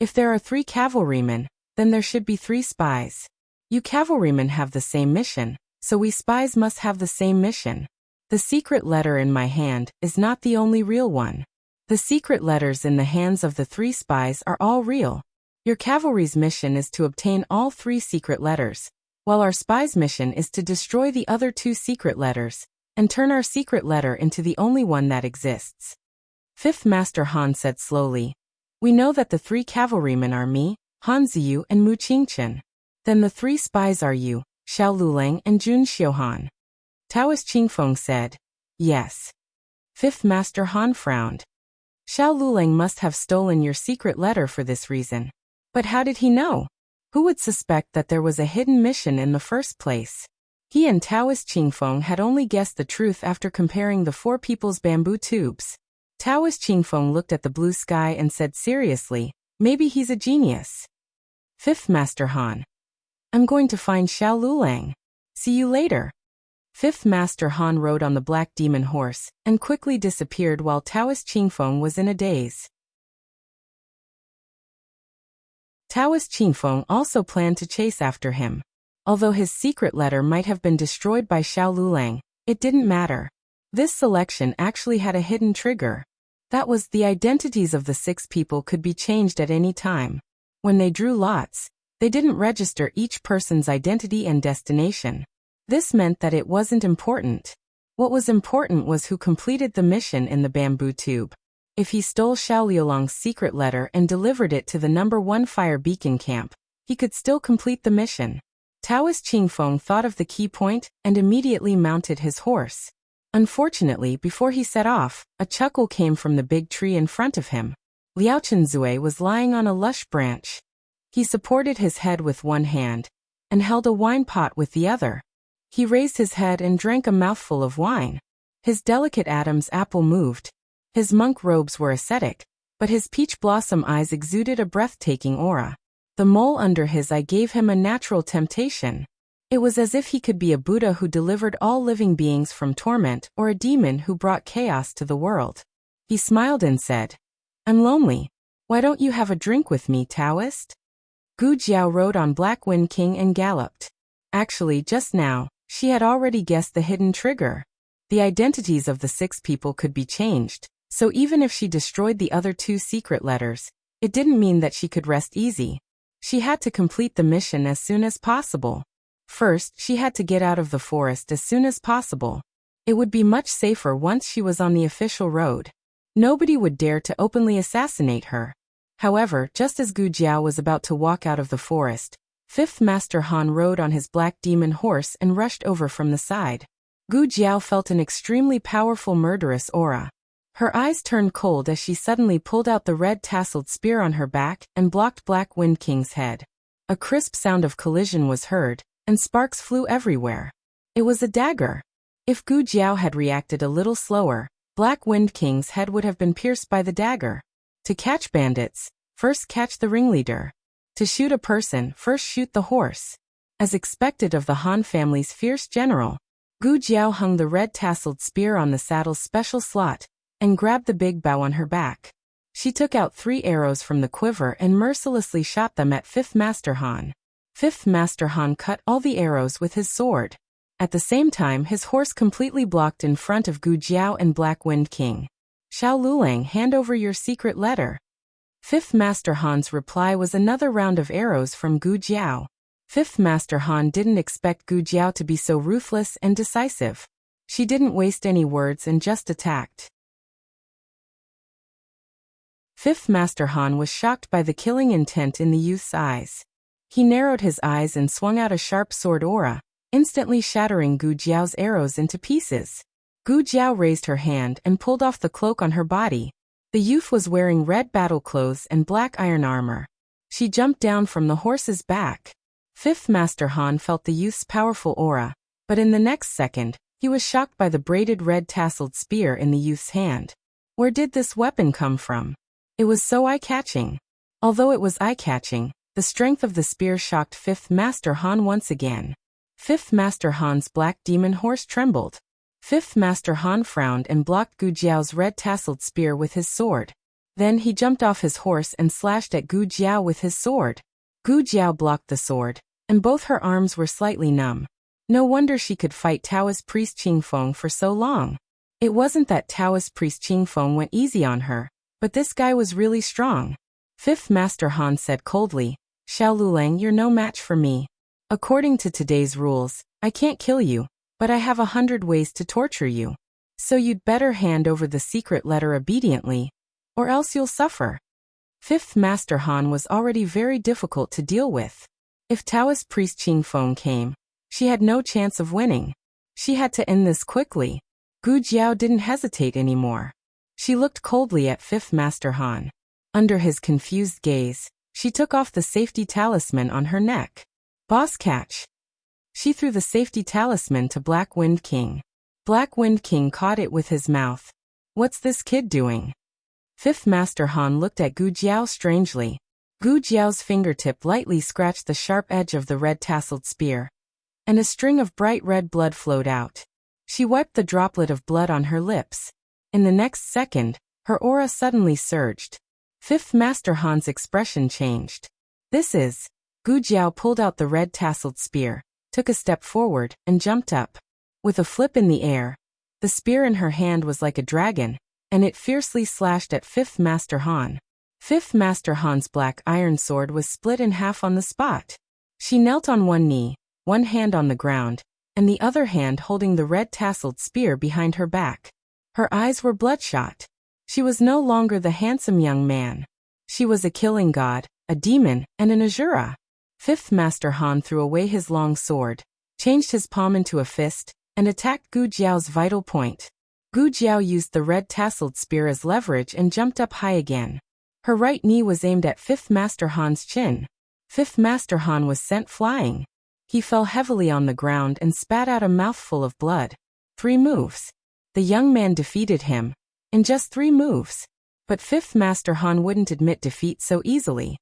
If there are 3 cavalrymen, then there should be 3 spies. You cavalrymen have the same mission, so we spies must have the same mission. The secret letter in my hand is not the only real one. The secret letters in the hands of the 3 spies are all real. Your cavalry's mission is to obtain all 3 secret letters, while our spy's mission is to destroy the other 2 secret letters, and turn our secret letter into the only one that exists. 5th Master Han said slowly. We know that the 3 cavalrymen are me, Han Ziyu, and Mu Qingchen. Then the 3 spies are you, Xiao Lulang, and Jun Xiuhan. Taoist Qingfeng said. Yes. 5th Master Han frowned. Xiao Lulang must have stolen your secret letter for this reason. But how did he know? Who would suspect that there was a hidden mission in the first place? He and Taoist Qingfeng had only guessed the truth after comparing the 4 people's bamboo tubes. Taoist Qingfeng looked at the blue sky and said seriously, maybe he's a genius. 5th Master Han. I'm going to find Xiao Lulang. See you later. 5th Master Han rode on the black demon horse, and quickly disappeared while Taoist Qingfeng was in a daze. Taoist Qingfeng also planned to chase after him. Although his secret letter might have been destroyed by Xiao Lulang, it didn't matter. This selection actually had a hidden trigger. That was, the identities of the 6 people could be changed at any time. When they drew lots, they didn't register each person's identity and destination. This meant that it wasn't important. What was important was who completed the mission in the bamboo tube. If he stole Xiao Liulang's secret letter and delivered it to the number 1 Fire Beacon camp, he could still complete the mission. Taoist Qingfeng thought of the key point and immediately mounted his horse. Unfortunately, before he set off, a chuckle came from the big tree in front of him. Liao Chenzue was lying on a lush branch. He supported his head with one hand and held a wine pot with the other. He raised his head and drank a mouthful of wine. His delicate Adam's apple moved. His monk robes were ascetic, but his peach blossom eyes exuded a breathtaking aura. The mole under his eye gave him a natural temptation. It was as if he could be a Buddha who delivered all living beings from torment or a demon who brought chaos to the world. He smiled and said, I'm lonely. Why don't you have a drink with me, Taoist? Gu Jiao rode on Black Wind King and galloped. Actually, just now, she had already guessed the hidden trigger. The identities of the 6 people could be changed, so even if she destroyed the other 2 secret letters, it didn't mean that she could rest easy. She had to complete the mission as soon as possible. First, she had to get out of the forest as soon as possible. It would be much safer once she was on the official road. Nobody would dare to openly assassinate her. However, just as Gu Jiao was about to walk out of the forest, 5th Master Han rode on his black demon horse and rushed over from the side. Gu Jiao felt an extremely powerful murderous aura. Her eyes turned cold as she suddenly pulled out the red tasseled spear on her back and blocked Black Wind King's head. A crisp sound of collision was heard, and sparks flew everywhere. It was a dagger. If Gu Jiao had reacted a little slower, Black Wind King's head would have been pierced by the dagger. To catch bandits, first catch the ringleader. To shoot a person, first shoot the horse. As expected of the Han family's fierce general, Gu Jiao hung the red tasseled spear on the saddle's special slot and grabbed the big bow on her back. She took out 3 arrows from the quiver and mercilessly shot them at 5th Master Han. 5th Master Han cut all the arrows with his sword. At the same time, his horse completely blocked in front of Gu Jiao and Black Wind King. Xiao Lulang, hand over your secret letter. 5th Master Han's reply was another round of arrows from Gu Jiao. 5th Master Han didn't expect Gu Jiao to be so ruthless and decisive. She didn't waste any words and just attacked. 5th Master Han was shocked by the killing intent in the youth's eyes. He narrowed his eyes and swung out a sharp sword aura, instantly shattering Gu Jiao's arrows into pieces. Gu Jiao raised her hand and pulled off the cloak on her body. The youth was wearing red battle clothes and black iron armor. She jumped down from the horse's back. Fifth Master Han felt the youth's powerful aura, but in the next second, he was shocked by the braided red tasseled spear in the youth's hand. Where did this weapon come from? It was so eye-catching. Although it was eye-catching, the strength of the spear shocked Fifth Master Han once again. Fifth Master Han's black demon horse trembled. Fifth Master Han frowned and blocked Gu Jiao's red tasseled spear with his sword. Then he jumped off his horse and slashed at Gu Jiao with his sword. Gu Jiao blocked the sword, and both her arms were slightly numb. No wonder she could fight Taoist priest Qingfeng for so long. It wasn't that Taoist priest Qingfeng went easy on her, but this guy was really strong. Fifth Master Han said coldly, "Xiao Lulang, you're no match for me. According to today's rules, I can't kill you, but I have 100 ways to torture you. So you'd better hand over the secret letter obediently, or else you'll suffer." Fifth Master Han was already very difficult to deal with. If Taoist priest Qingfeng came, she had no chance of winning. She had to end this quickly. Gu Jiao didn't hesitate anymore. She looked coldly at Fifth Master Han. Under his confused gaze, she took off the safety talisman on her neck. "Boss, catch." She threw the safety talisman to Black Wind King. Black Wind King caught it with his mouth. "What's this kid doing?" Fifth Master Han looked at Gu Jiao strangely. Gu Jiao's fingertip lightly scratched the sharp edge of the red tasseled spear, and a string of bright red blood flowed out. She wiped the droplet of blood on her lips. In the next second, her aura suddenly surged. Fifth Master Han's expression changed. "This is..." Gu Jiao pulled out the red tasseled spear, took a step forward, and jumped up. With a flip in the air, the spear in her hand was like a dragon, and it fiercely slashed at Fifth Master Han. Fifth Master Han's black iron sword was split in half on the spot. She knelt on one knee, one hand on the ground, and the other hand holding the red tasseled spear behind her back. Her eyes were bloodshot. She was no longer the handsome young man. She was a killing god, a demon, and an Asura. Fifth Master Han threw away his long sword, changed his palm into a fist, and attacked Gu Jiao's vital point. Gu Jiao used the red tasseled spear as leverage and jumped up high again. Her right knee was aimed at Fifth Master Han's chin. Fifth Master Han was sent flying. He fell heavily on the ground and spat out a mouthful of blood. 3 moves. The young man defeated him. In just 3 moves. But Fifth Master Han wouldn't admit defeat so easily.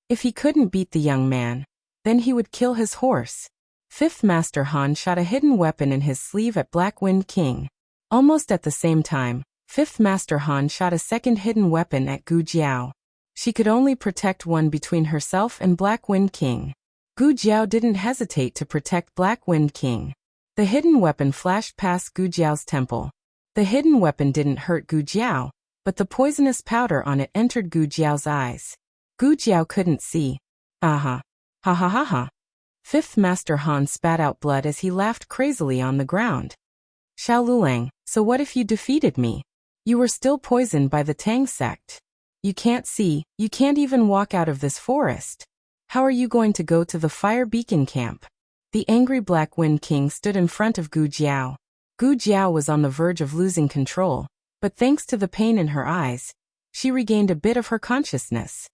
If he couldn't beat the young man, then he would kill his horse. Fifth Master Han shot a hidden weapon in his sleeve at Black Wind King. Almost at the same time, Fifth Master Han shot a second hidden weapon at Gu Jiao. She could only protect one between herself and Black Wind King. Gu Jiao didn't hesitate to protect Black Wind King. The hidden weapon flashed past Gu Jiao's temple. The hidden weapon didn't hurt Gu Jiao, but the poisonous powder on it entered Gu Jiao's eyes. Gu Jiao couldn't see. Aha. Ha ha ha ha. Fifth Master Han spat out blood as he laughed crazily on the ground. "Xiao Lulang, so what if you defeated me? You were still poisoned by the Tang sect. You can't see, you can't even walk out of this forest. How are you going to go to the Fire Beacon camp?" The angry Black Wind King stood in front of Gu Jiao. Gu Jiao was on the verge of losing control, but thanks to the pain in her eyes, she regained a bit of her consciousness.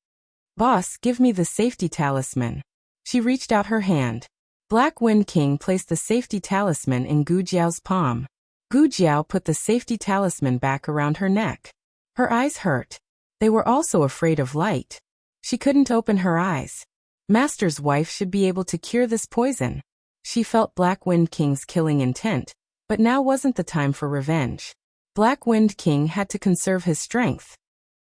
"Boss, give me the safety talisman." She reached out her hand. Black Wind King placed the safety talisman in Gu Jiao's palm. Gu Jiao put the safety talisman back around her neck. Her eyes hurt. They were also afraid of light. She couldn't open her eyes. Master's wife should be able to cure this poison. She felt Black Wind King's killing intent, but now wasn't the time for revenge. Black Wind King had to conserve his strength.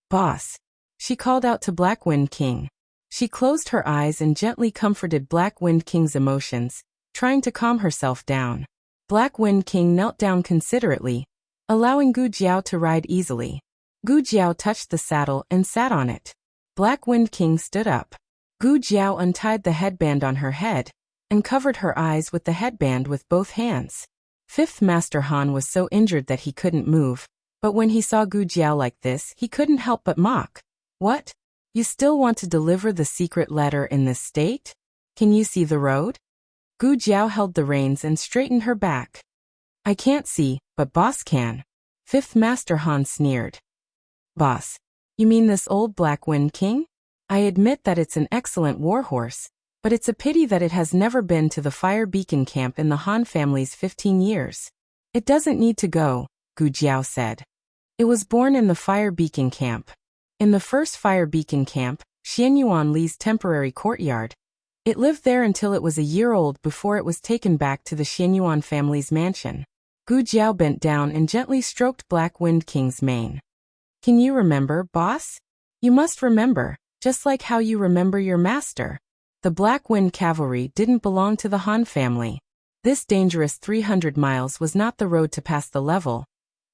"Boss," she called out to Black Wind King. She closed her eyes and gently comforted Black Wind King's emotions, trying to calm herself down. Black Wind King knelt down considerately, allowing Gu Jiao to ride easily. Gu Jiao touched the saddle and sat on it. Black Wind King stood up. Gu Jiao untied the headband on her head and covered her eyes with the headband with both hands. Fifth Master Han was so injured that he couldn't move, but when he saw Gu Jiao like this, he couldn't help but mock. "What? You still want to deliver the secret letter in this state? Can you see the road? Gu Jiao held the reins and straightened her back. I can't see, but boss can. Fifth Master Han sneered. Boss? You mean this old Black Wind King? I admit that it's an excellent warhorse, but it's a pity that it has never been to the Fire Beacon camp in the Han family's 15 years. It doesn't need to go, Gu Jiao said. It was born in the Fire Beacon camp. In the first Fire Beacon camp, Xianyuan Li's temporary courtyard. It lived there until it was a year old before it was taken back to the Xianyuan family's mansion. Gu Jiao bent down and gently stroked Black Wind King's mane. Can you remember, boss? You must remember, just like how you remember your master. The Black Wind Cavalry didn't belong to the Han family. This dangerous 300 miles was not the road to pass the level,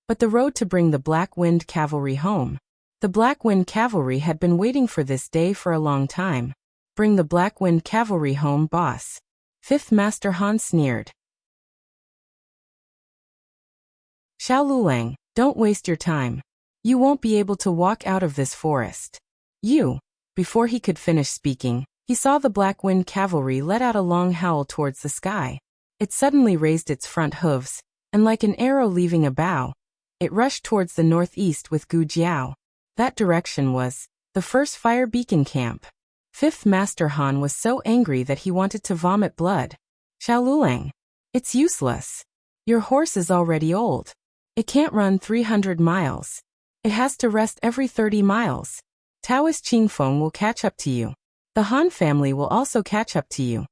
but the road to bring the Black Wind Cavalry home. The Black Wind Cavalry had been waiting for this day for a long time. Bring the Black Wind Cavalry home, boss. Fifth Master Han sneered. Xiao Lulang, don't waste your time. You won't be able to walk out of this forest. Before he could finish speaking, he saw the Black Wind Cavalry let out a long howl towards the sky. It suddenly raised its front hooves, and like an arrow leaving a bow, it rushed towards the northeast with Gu Jiao. That direction was the first Fire Beacon camp. Fifth Master Han was so angry that he wanted to vomit blood. Xiao Lulang, it's useless. Your horse is already old. It can't run 300 miles. It has to rest every 30 miles. Taoist Qingfeng will catch up to you. The Han family will also catch up to you.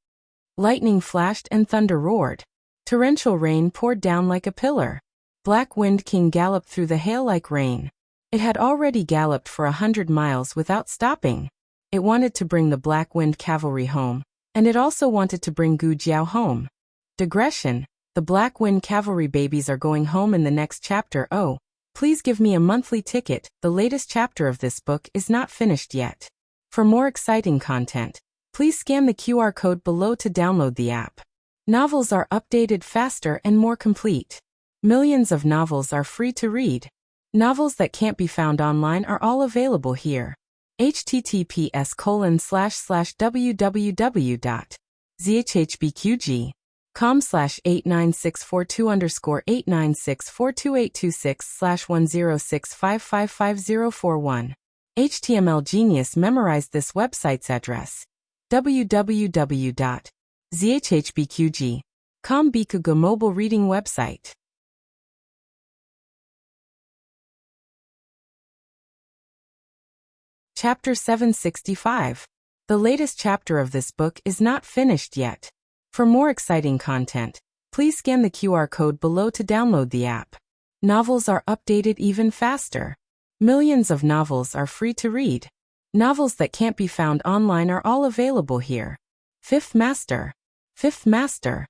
Lightning flashed and thunder roared. Torrential rain poured down like a pillar. Black Wind King galloped through the hail like rain. It had already galloped for 100 miles without stopping. It wanted to bring the Black Wind Cavalry home, and it also wanted to bring Gu Jiao home. Digression, the Black Wind Cavalry babies are going home in the next chapter. Oh, please give me a monthly ticket. The latest chapter of this book is not finished yet. For more exciting content, please scan the QR code below to download the app. Novels are updated faster and more complete. Millions of novels are free to read. Novels that can't be found online are all available here. https://www.zhbqg.com/89642_8964226/106555041. HTML Genius memorized this website's address. www.zhbqg.com Bikugo mobile reading website. Chapter 765. The latest chapter of this book is not finished yet. For more exciting content, please scan the QR code below to download the app. Novels are updated even faster. Millions of novels are free to read. Novels that can't be found online are all available here. Fifth Master. Fifth Master.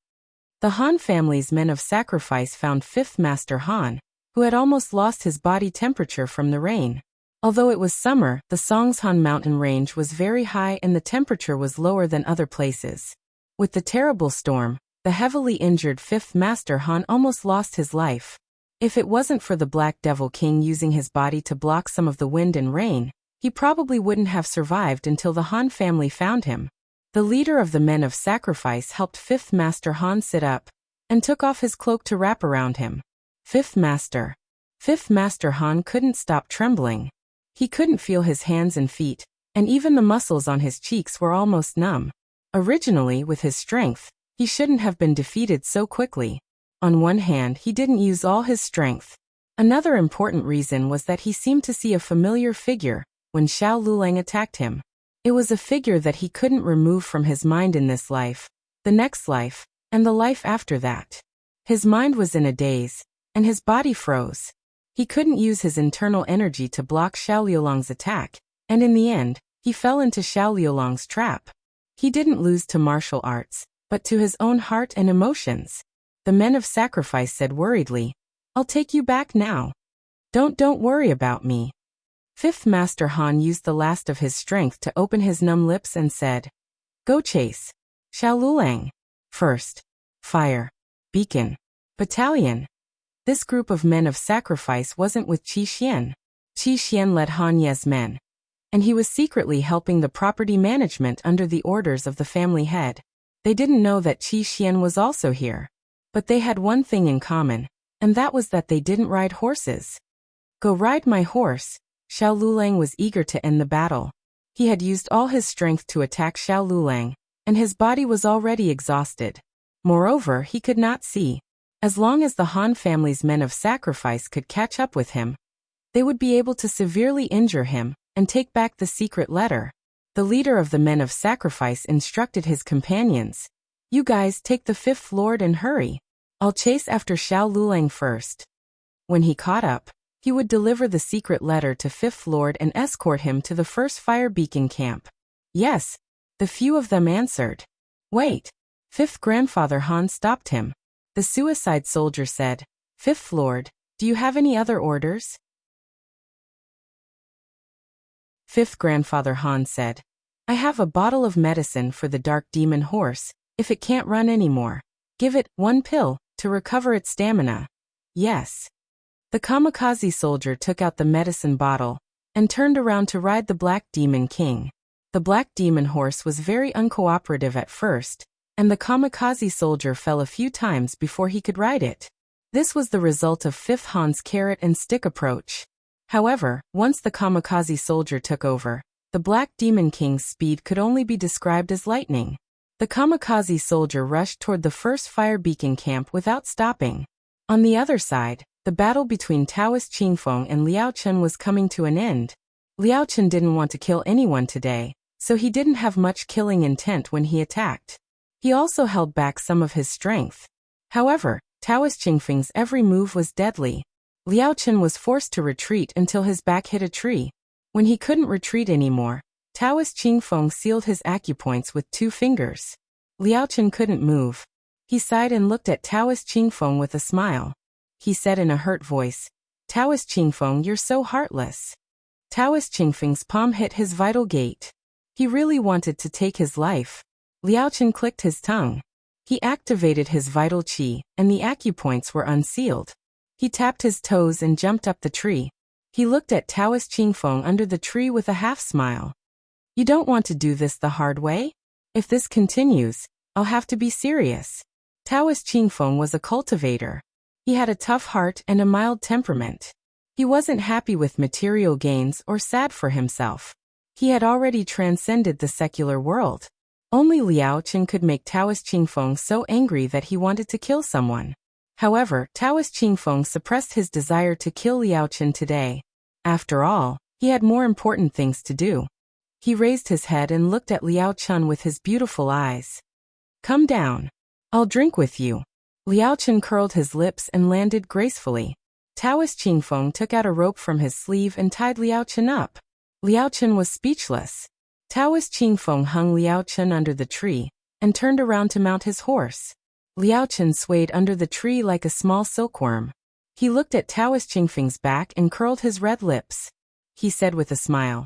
The Han family's men of sacrifice found Fifth Master Han, who had almost lost his body temperature from the rain. Although it was summer, the Songshan mountain range was very high and the temperature was lower than other places. With the terrible storm, the heavily injured Fifth Master Han almost lost his life. If it wasn't for the Black Devil King using his body to block some of the wind and rain, he probably wouldn't have survived until the Han family found him. The leader of the men of sacrifice helped Fifth Master Han sit up, and took off his cloak to wrap around him. Fifth Master. Fifth Master Han couldn't stop trembling. He couldn't feel his hands and feet, and even the muscles on his cheeks were almost numb. Originally, with his strength, he shouldn't have been defeated so quickly. On one hand, he didn't use all his strength. Another important reason was that he seemed to see a familiar figure when Xiao Lulang attacked him. It was a figure that he couldn't remove from his mind in this life, the next life, and the life after that. His mind was in a daze, and his body froze. He couldn't use his internal energy to block Xiao Liulang's attack, and in the end, he fell into Xiao Liulang's trap. He didn't lose to martial arts, but to his own heart and emotions. The men of sacrifice said worriedly, "I'll take you back now. Don't worry about me." Fifth Master Han used the last of his strength to open his numb lips and said, "Go chase Xiao Lulang. First Fire Beacon Battalion." This group of men of sacrifice wasn't with Qi Xian. Qi Xian led Han Ye's men, and he was secretly helping the property management under the orders of the family head. They didn't know that Qi Xian was also here. But they had one thing in common, and that was that they didn't ride horses. Go ride my horse. Xiao Lulang was eager to end the battle. He had used all his strength to attack Xiao Lulang, and his body was already exhausted. Moreover, he could not see. As long as the Han family's men of sacrifice could catch up with him, they would be able to severely injure him and take back the secret letter. The leader of the men of sacrifice instructed his companions, "You guys take the fifth lord and hurry. I'll chase after Xiao Lulang first." When he caught up, he would deliver the secret letter to fifth lord and escort him to the first fire beacon camp. Yes, the few of them answered. Wait. Fifth grandfather Han stopped him. The suicide soldier said, "Fifth lord, do you have any other orders?" Fifth grandfather Han said, "I have a bottle of medicine for the dark demon horse. If it can't run anymore, give it 1 pill to recover its stamina." Yes. The kamikaze soldier took out the medicine bottle and turned around to ride the Black Demon King. The Black Demon horse was very uncooperative at first, and the kamikaze soldier fell a few times before he could ride it. This was the result of Fifth Han's carrot and stick approach. However, once the kamikaze soldier took over, the Black Demon King's speed could only be described as lightning. The kamikaze soldier rushed toward the first fire beacon camp without stopping. On the other side, the battle between Taoist Qingfeng and Liao Chen was coming to an end. Liao Chen didn't want to kill anyone today, so he didn't have much killing intent when he attacked. He also held back some of his strength. However, Taoist Qingfeng's every move was deadly. Liao Chen was forced to retreat until his back hit a tree. When he couldn't retreat anymore, Taoist Qingfeng sealed his acupoints with 2 fingers. Liao Chen couldn't move. He sighed and looked at Taoist Qingfeng with a smile. He said in a hurt voice, "Taoist Qingfeng, you're so heartless." Taoist Qingfeng's palm hit his vital gate. He really wanted to take his life. Liao Chen clicked his tongue. He activated his vital qi, and the acupoints were unsealed. He tapped his toes and jumped up the tree. He looked at Taoist Qingfeng under the tree with a half-smile. "You don't want to do this the hard way? If this continues, I'll have to be serious." Taoist Qingfeng was a cultivator. He had a tough heart and a mild temperament. He wasn't happy with material gains or sad for himself. He had already transcended the secular world. Only Liao Chen could make Taoist Qingfeng so angry that he wanted to kill someone. However, Taoist Qingfeng suppressed his desire to kill Liao Chen today. After all, he had more important things to do. He raised his head and looked at Liao Chen with his beautiful eyes. "Come down. I'll drink with you." Liao Chen curled his lips and landed gracefully. Taoist Qingfeng took out a rope from his sleeve and tied Liao Chen up. Liao Chen was speechless. Taoist Qingfeng hung Liao Chen under the tree and turned around to mount his horse. Liao Chen swayed under the tree like a small silkworm. He looked at Taoist Qingfeng's back and curled his red lips. He said with a smile,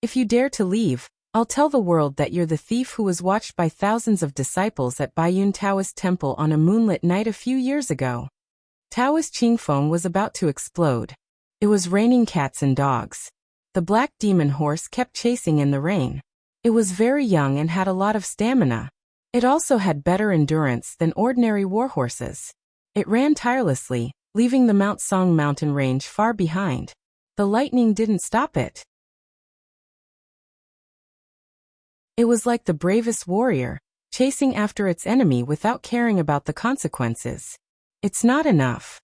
"If you dare to leave, I'll tell the world that you're the thief who was watched by thousands of disciples at Baiyun Taoist Temple on a moonlit night a few years ago." Taoist Qingfeng was about to explode. It was raining cats and dogs. The Black Demon horse kept chasing in the rain. It was very young and had a lot of stamina. It also had better endurance than ordinary war horses. It ran tirelessly, leaving the Mount Song mountain range far behind. The lightning didn't stop it. It was like the bravest warrior, chasing after its enemy without caring about the consequences. It's not enough.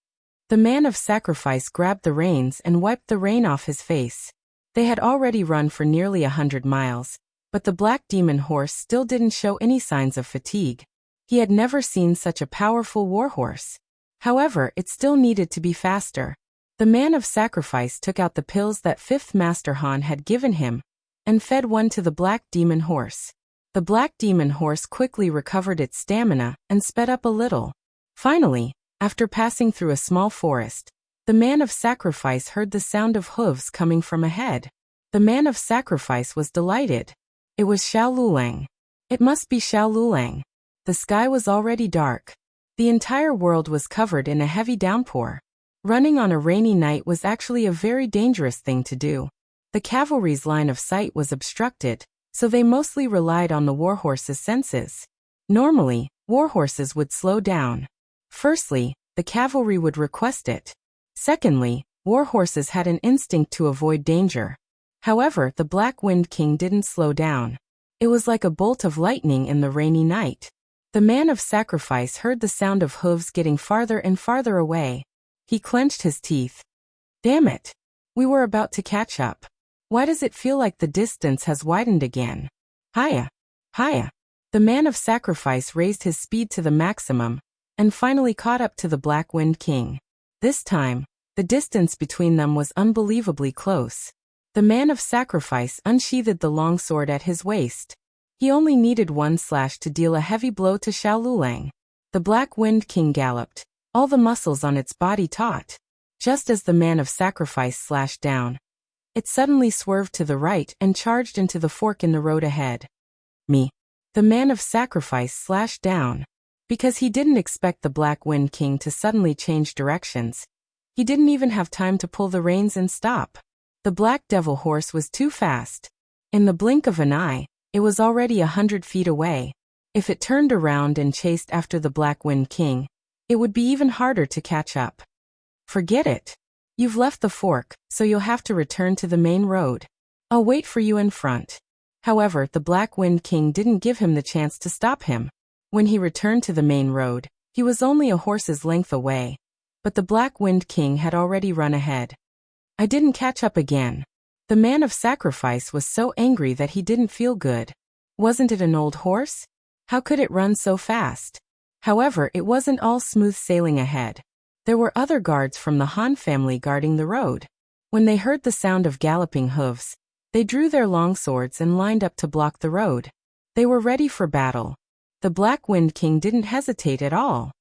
The man of sacrifice grabbed the reins and wiped the rain off his face. They had already run for nearly 100 miles, but the Black Demon horse still didn't show any signs of fatigue. He had never seen such a powerful war horse. However, it still needed to be faster. The man of sacrifice took out the pills that Fifth Master Han had given him and fed one to the Black Demon horse. The Black Demon horse quickly recovered its stamina and sped up a little. Finally, after passing through a small forest, the man of sacrifice heard the sound of hooves coming from ahead. The man of sacrifice was delighted. It was Xiao Lulang. It must be Xiao Lulang. The sky was already dark. The entire world was covered in a heavy downpour. Running on a rainy night was actually a very dangerous thing to do. The cavalry's line of sight was obstructed, so they mostly relied on the warhorse's senses. Normally, warhorses would slow down. Firstly, the cavalry would request it. Secondly, warhorses had an instinct to avoid danger. However, the Black Wind King didn't slow down. It was like a bolt of lightning in the rainy night. The man of sacrifice heard the sound of hooves getting farther and farther away. He clenched his teeth. Damn it! We were about to catch up. Why does it feel like the distance has widened again? Hiya! Hiya! The man of sacrifice raised his speed to the maximum, and finally caught up to the Black Wind King. This time, the distance between them was unbelievably close. The man of sacrifice unsheathed the long sword at his waist. He only needed one slash to deal a heavy blow to Xiao Lulang. The Black Wind King galloped, all the muscles on its body taut. Just as the man of sacrifice slashed down, it suddenly swerved to the right and charged into the fork in the road ahead. Me. The man of sacrifice slashed down. Because he didn't expect the Black Wind King to suddenly change directions. He didn't even have time to pull the reins and stop. The Black Devil horse was too fast. In the blink of an eye, it was already 100 feet away. If it turned around and chased after the Black Wind King, it would be even harder to catch up. Forget it. You've left the fork, so you'll have to return to the main road. I'll wait for you in front. However, the Black Wind King didn't give him the chance to stop him. When he returned to the main road, he was only a horse's length away. But the Black Wind King had already run ahead. I didn't catch up again. The man of sacrifice was so angry that he didn't feel good. Wasn't it an old horse? How could it run so fast? However, it wasn't all smooth sailing ahead. There were other guards from the Han family guarding the road. When they heard the sound of galloping hooves, they drew their long swords and lined up to block the road. They were ready for battle. The Black Wind King didn't hesitate at all.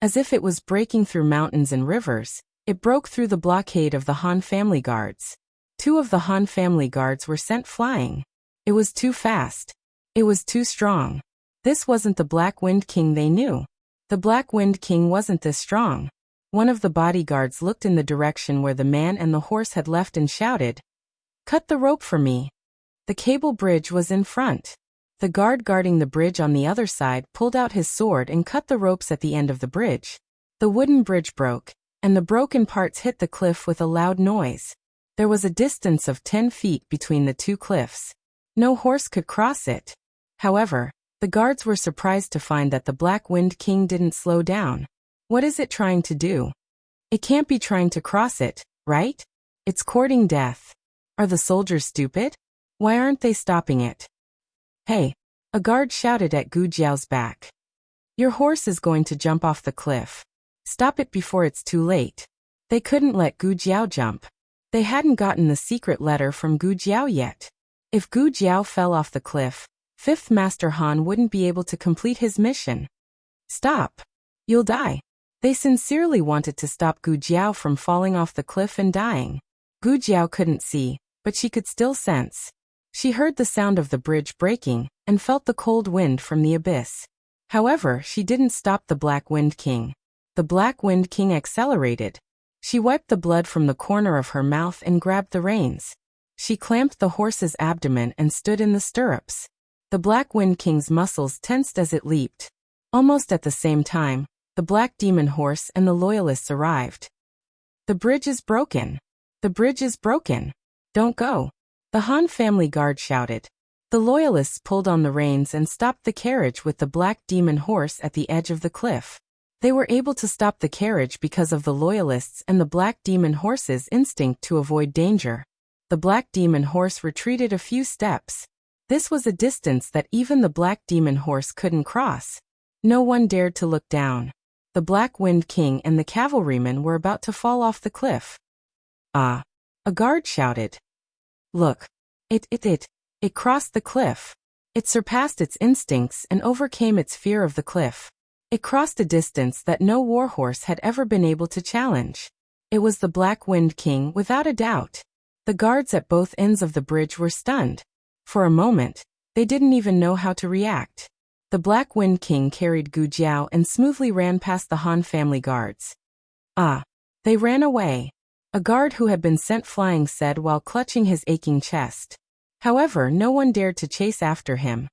As if it was breaking through mountains and rivers, it broke through the blockade of the Han family guards. 2 of the Han family guards were sent flying. It was too fast. It was too strong. This wasn't the Black Wind King they knew. The Black Wind King wasn't this strong. One of the bodyguards looked in the direction where the man and the horse had left and shouted, "Cut the rope for me." The cable bridge was in front. The guard guarding the bridge on the other side pulled out his sword and cut the ropes at the end of the bridge. The wooden bridge broke, and the broken parts hit the cliff with a loud noise. There was a distance of 10 feet between the 2 cliffs. No horse could cross it. However, the guards were surprised to find that the Black Wind King didn't slow down. What is it trying to do? It can't be trying to cross it, right? It's courting death. Are the soldiers stupid? Why aren't they stopping it? Hey! A guard shouted at Gu Jiao's back. Your horse is going to jump off the cliff. Stop it before it's too late. They couldn't let Gu Jiao jump. They hadn't gotten the secret letter from Gu Jiao yet. If Gu Jiao fell off the cliff, 5th Master Han wouldn't be able to complete his mission. Stop! You'll die. They sincerely wanted to stop Gu Jiao from falling off the cliff and dying. Gu Jiao couldn't see, but she could still sense. She heard the sound of the bridge breaking, and felt the cold wind from the abyss. However, she didn't stop the Black Wind King. The Black Wind King accelerated. She wiped the blood from the corner of her mouth and grabbed the reins. She clamped the horse's abdomen and stood in the stirrups. The Black Wind King's muscles tensed as it leaped. Almost at the same time, the Black Demon Horse and the Loyalists arrived. The bridge is broken. The bridge is broken. Don't go. The Han family guard shouted. The Loyalists pulled on the reins and stopped the carriage with the Black Demon Horse at the edge of the cliff. They were able to stop the carriage because of the Loyalists and the Black Demon Horse's instinct to avoid danger. The Black Demon Horse retreated a few steps. This was a distance that even the Black Demon Horse couldn't cross. No one dared to look down. The Black Wind King and the cavalrymen were about to fall off the cliff. Ah! A guard shouted. Look. It crossed the cliff. It surpassed its instincts and overcame its fear of the cliff. It crossed a distance that no warhorse had ever been able to challenge. It was the Black Wind King without a doubt. The guards at both ends of the bridge were stunned. For a moment, they didn't even know how to react. The Black Wind King carried Gu Jiao and smoothly ran past the Han family guards. Ah! They ran away. a guard who had been sent flying said while clutching his aching chest. However, no one dared to chase after him.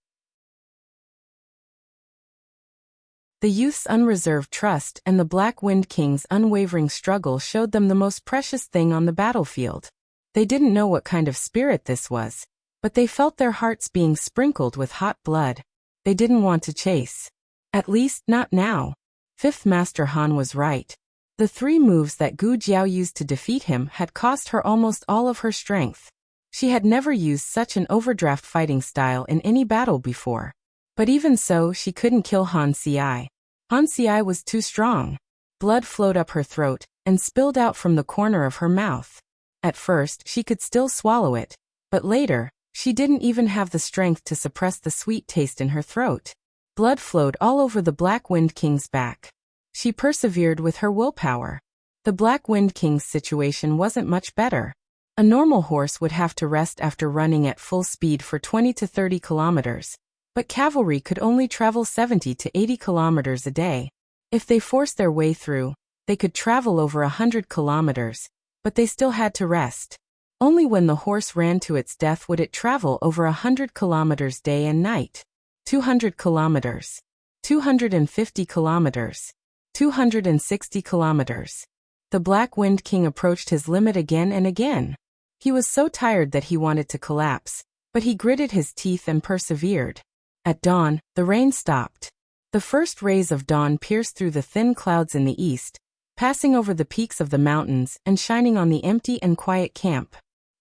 The youth's unreserved trust and the Black Wind King's unwavering struggle showed them the most precious thing on the battlefield. They didn't know what kind of spirit this was, but they felt their hearts being sprinkled with hot blood. They didn't want to chase. At least, not now. Fifth Master Han was right. The 3 moves that Gu Jiao used to defeat him had cost her almost all of her strength. She had never used such an overdraft fighting style in any battle before. But even so, she couldn't kill Han Ci. Han Ci was too strong. Blood flowed up her throat and spilled out from the corner of her mouth. At first, she could still swallow it, but later, she didn't even have the strength to suppress the sweet taste in her throat. Blood flowed all over the Black Wind King's back. She persevered with her willpower. The Black Wind King's situation wasn't much better. A normal horse would have to rest after running at full speed for 20 to 30 kilometers. But cavalry could only travel 70 to 80 kilometers a day. If they forced their way through, they could travel over 100 kilometers, but they still had to rest. Only when the horse ran to its death would it travel over 100 kilometers day and night. 200 kilometers. 250 kilometers. 260 kilometers. The Black Wind King approached his limit again and again. He was so tired that he wanted to collapse, but he gritted his teeth and persevered. At dawn, the rain stopped. The first rays of dawn pierced through the thin clouds in the east, passing over the peaks of the mountains and shining on the empty and quiet camp.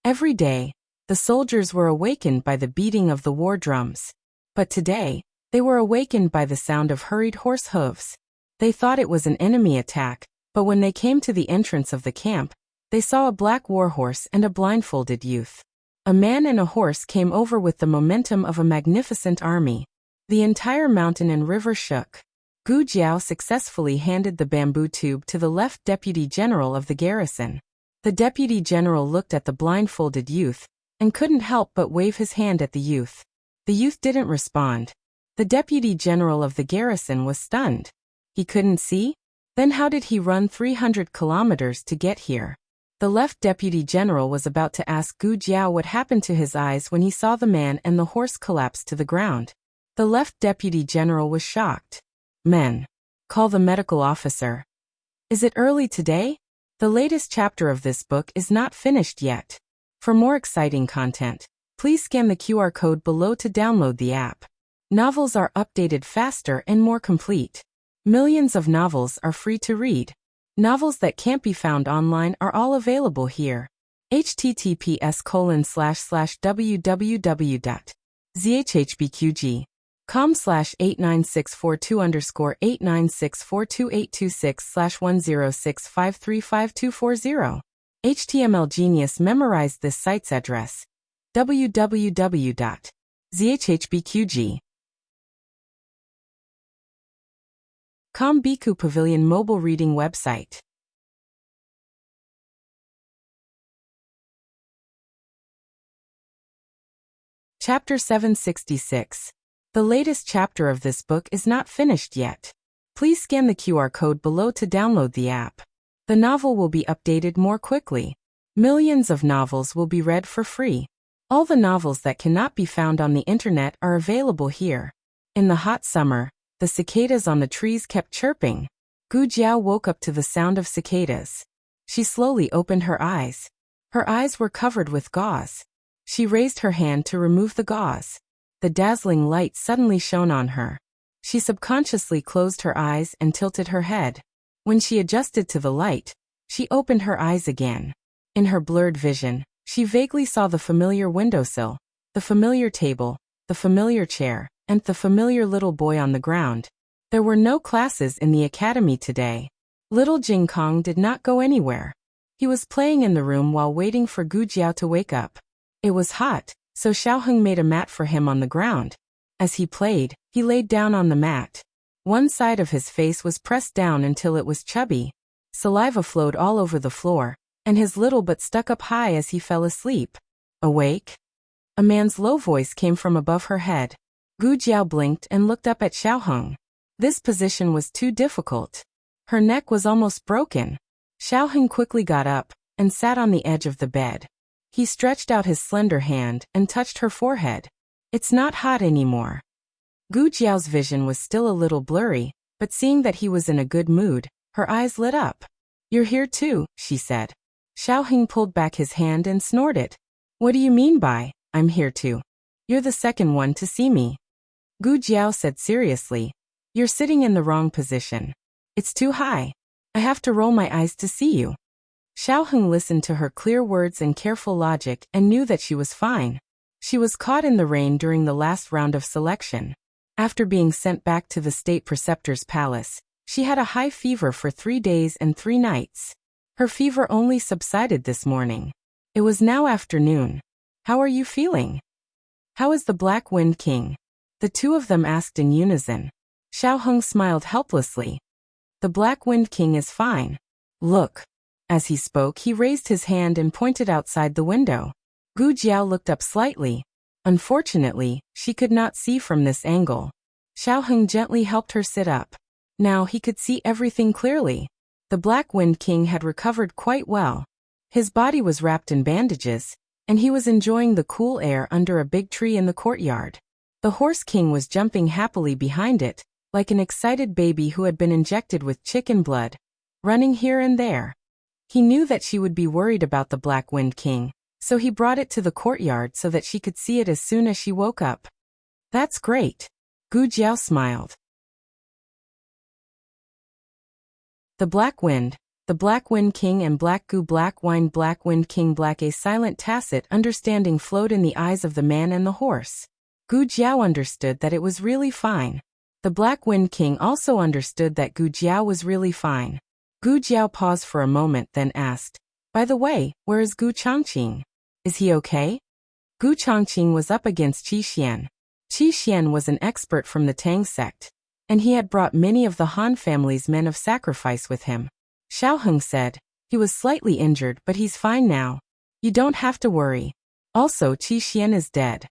Every day, the soldiers were awakened by the beating of the war drums. But today, they were awakened by the sound of hurried horse hooves. They thought it was an enemy attack, but when they came to the entrance of the camp, they saw a black warhorse and a blindfolded youth. A man and a horse came over with the momentum of a magnificent army. The entire mountain and river shook. Gu Jiao successfully handed the bamboo tube to the left deputy general of the garrison. The deputy general looked at the blindfolded youth and couldn't help but wave his hand at the youth. The youth didn't respond. The deputy general of the garrison was stunned. He couldn't see? Then how did he run 300 kilometers to get here? The left deputy general was about to ask Gu Jiao what happened to his eyes when he saw the man and the horse collapse to the ground. The left deputy general was shocked. Men. Call the medical officer. Is it early today? The latest chapter of this book is not finished yet. For more exciting content, please scan the QR code below to download the app. Novels are updated faster and more complete. Millions of novels are free to read. Novels that can't be found online are all available here. https://www.zhhbqg.com/89642_8964286/1065352240. HTML Genius memorized this site's address. www.zhhbqg.com Biku Pavilion mobile reading website. Chapter 766. The latest chapter of this book is not finished yet. Please scan the QR code below to download the app. The novel will be updated more quickly. Millions of novels will be read for free. All the novels that cannot be found on the internet are available here. In the hot summer, the cicadas on the trees kept chirping. Gu Jiao woke up to the sound of cicadas. She slowly opened her eyes. Her eyes were covered with gauze. She raised her hand to remove the gauze. The dazzling light suddenly shone on her. She subconsciously closed her eyes and tilted her head. When she adjusted to the light, she opened her eyes again. In her blurred vision, she vaguely saw the familiar windowsill, the familiar table, the familiar chair, and the familiar little boy on the ground. There were no classes in the academy today. Little Jing Kong did not go anywhere. He was playing in the room while waiting for Gu Jiao to wake up. It was hot, so Xiaoheng made a mat for him on the ground. As he played, he laid down on the mat. One side of his face was pressed down until it was chubby. Saliva flowed all over the floor, and his little butt stuck up high as he fell asleep. Awake? A man's low voice came from above her head. Gu Jiao blinked and looked up at Xiaoheng. This position was too difficult. Her neck was almost broken. Xiaoheng quickly got up and sat on the edge of the bed. He stretched out his slender hand and touched her forehead. It's not hot anymore. Gu Jiao's vision was still a little blurry, but seeing that he was in a good mood, her eyes lit up. You're here too, she said. Xiaoheng pulled back his hand and snorted. What do you mean by, I'm here too? You're the second one to see me. Gu Jiao said seriously. You're sitting in the wrong position. It's too high. I have to roll my eyes to see you. Xiaoheng listened to her clear words and careful logic and knew that she was fine. She was caught in the rain during the last round of selection. After being sent back to the state preceptor's palace, she had a high fever for 3 days and 3 nights. Her fever only subsided this morning. It was now afternoon. How are you feeling? How is the Black Wind King? The two of them asked in unison. Xiaoheng smiled helplessly. The Black Wind King is fine. Look. As he spoke, he raised his hand and pointed outside the window. Gu Jiao looked up slightly. Unfortunately, she could not see from this angle. Xiaoheng gently helped her sit up. Now he could see everything clearly. The Black Wind King had recovered quite well. His body was wrapped in bandages, and he was enjoying the cool air under a big tree in the courtyard. The Horse King was jumping happily behind it, like an excited baby who had been injected with chicken blood, running here and there. He knew that she would be worried about the Black Wind King, so he brought it to the courtyard so that she could see it as soon as she woke up. That's great. Gu Jiao smiled. The Black Wind King and Black Gu Black Wine Black Wind King Black. A silent tacit understanding flowed in the eyes of the man and the horse. Gu Jiao understood that it was really fine. The Black Wind King also understood that Gu Jiao was really fine. Gu Jiao paused for a moment, then asked, by the way, where is Gu Changqing? Is he okay? Gu Changqing was up against Qi Xian. Qi Xian was an expert from the Tang sect, and he had brought many of the Han family's men of sacrifice with him. Xiaoheng said, he was slightly injured but he's fine now. You don't have to worry. Also, Qi Xian is dead.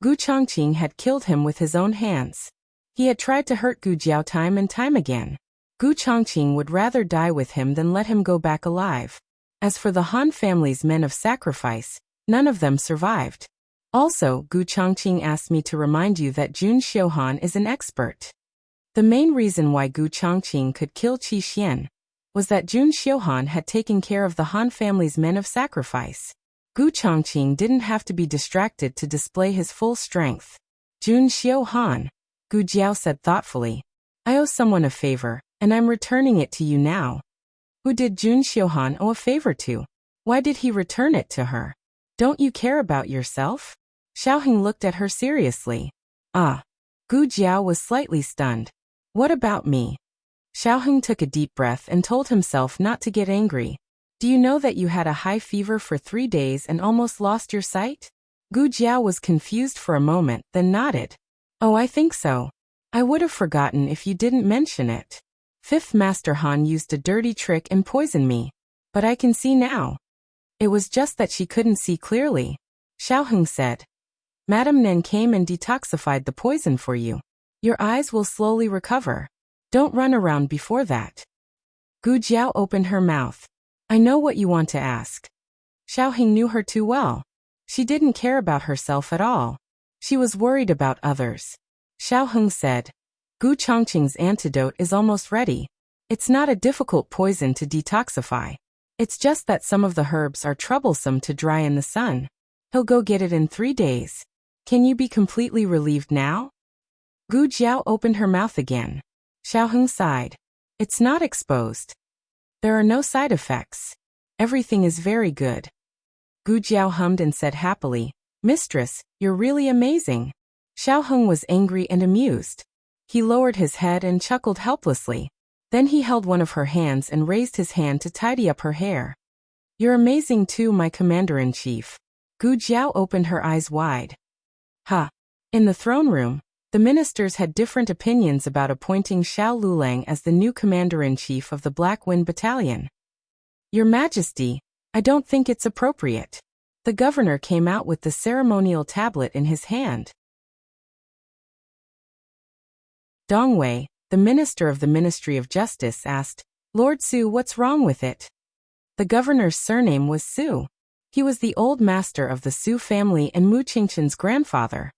Gu Changqing had killed him with his own hands. He had tried to hurt Gu Jiao time and time again. Gu Changqing would rather die with him than let him go back alive. As for the Han family's men of sacrifice, none of them survived. Also, Gu Changqing asked me to remind you that Jun Xiuhan is an expert. The main reason why Gu Changqing could kill Qi Xian was that Jun Xiuhan had taken care of the Han family's men of sacrifice. Gu Changqing didn't have to be distracted to display his full strength. Jun Xiuhan, Gu Jiao said thoughtfully. I owe someone a favor, and I'm returning it to you now. Who did Jun Xiuhan owe a favor to? Why did he return it to her? Don't you care about yourself? Xiaoheng looked at her seriously. Ah. Gu Jiao was slightly stunned. What about me? Xiaoheng took a deep breath and told himself not to get angry. Do you know that you had a high fever for 3 days and almost lost your sight? Gu Jiao was confused for a moment, then nodded. Oh, I think so. I would have forgotten if you didn't mention it. Fifth Master Han used a dirty trick and poisoned me. But I can see now. It was just that she couldn't see clearly. Xiaoheng said. Madame Nen came and detoxified the poison for you. Your eyes will slowly recover. Don't run around before that. Gu Jiao opened her mouth. I know what you want to ask. Xiaoheng knew her too well. She didn't care about herself at all. She was worried about others. Xiaoheng said, Gu Changqing's antidote is almost ready. It's not a difficult poison to detoxify. It's just that some of the herbs are troublesome to dry in the sun. He'll go get it in 3 days. Can you be completely relieved now? Gu Jiao opened her mouth again. Xiaoheng sighed. It's not exposed. There are no side effects. Everything is very good. Gu Jiao hummed and said happily, Mistress, you're really amazing. Xiaoheng was angry and amused. He lowered his head and chuckled helplessly. Then he held one of her hands and raised his hand to tidy up her hair. You're amazing too, my commander-in-chief. Gu Jiao opened her eyes wide. Ha! In the throne room, the ministers had different opinions about appointing Xiao Lulang as the new commander-in-chief of the Black Wind Battalion. Your Majesty, I don't think it's appropriate. The governor came out with the ceremonial tablet in his hand. Dongwei, the minister of the Ministry of Justice, asked, Lord Su, what's wrong with it? The governor's surname was Su. He was the old master of the Su family and Mu Qingqian's grandfather.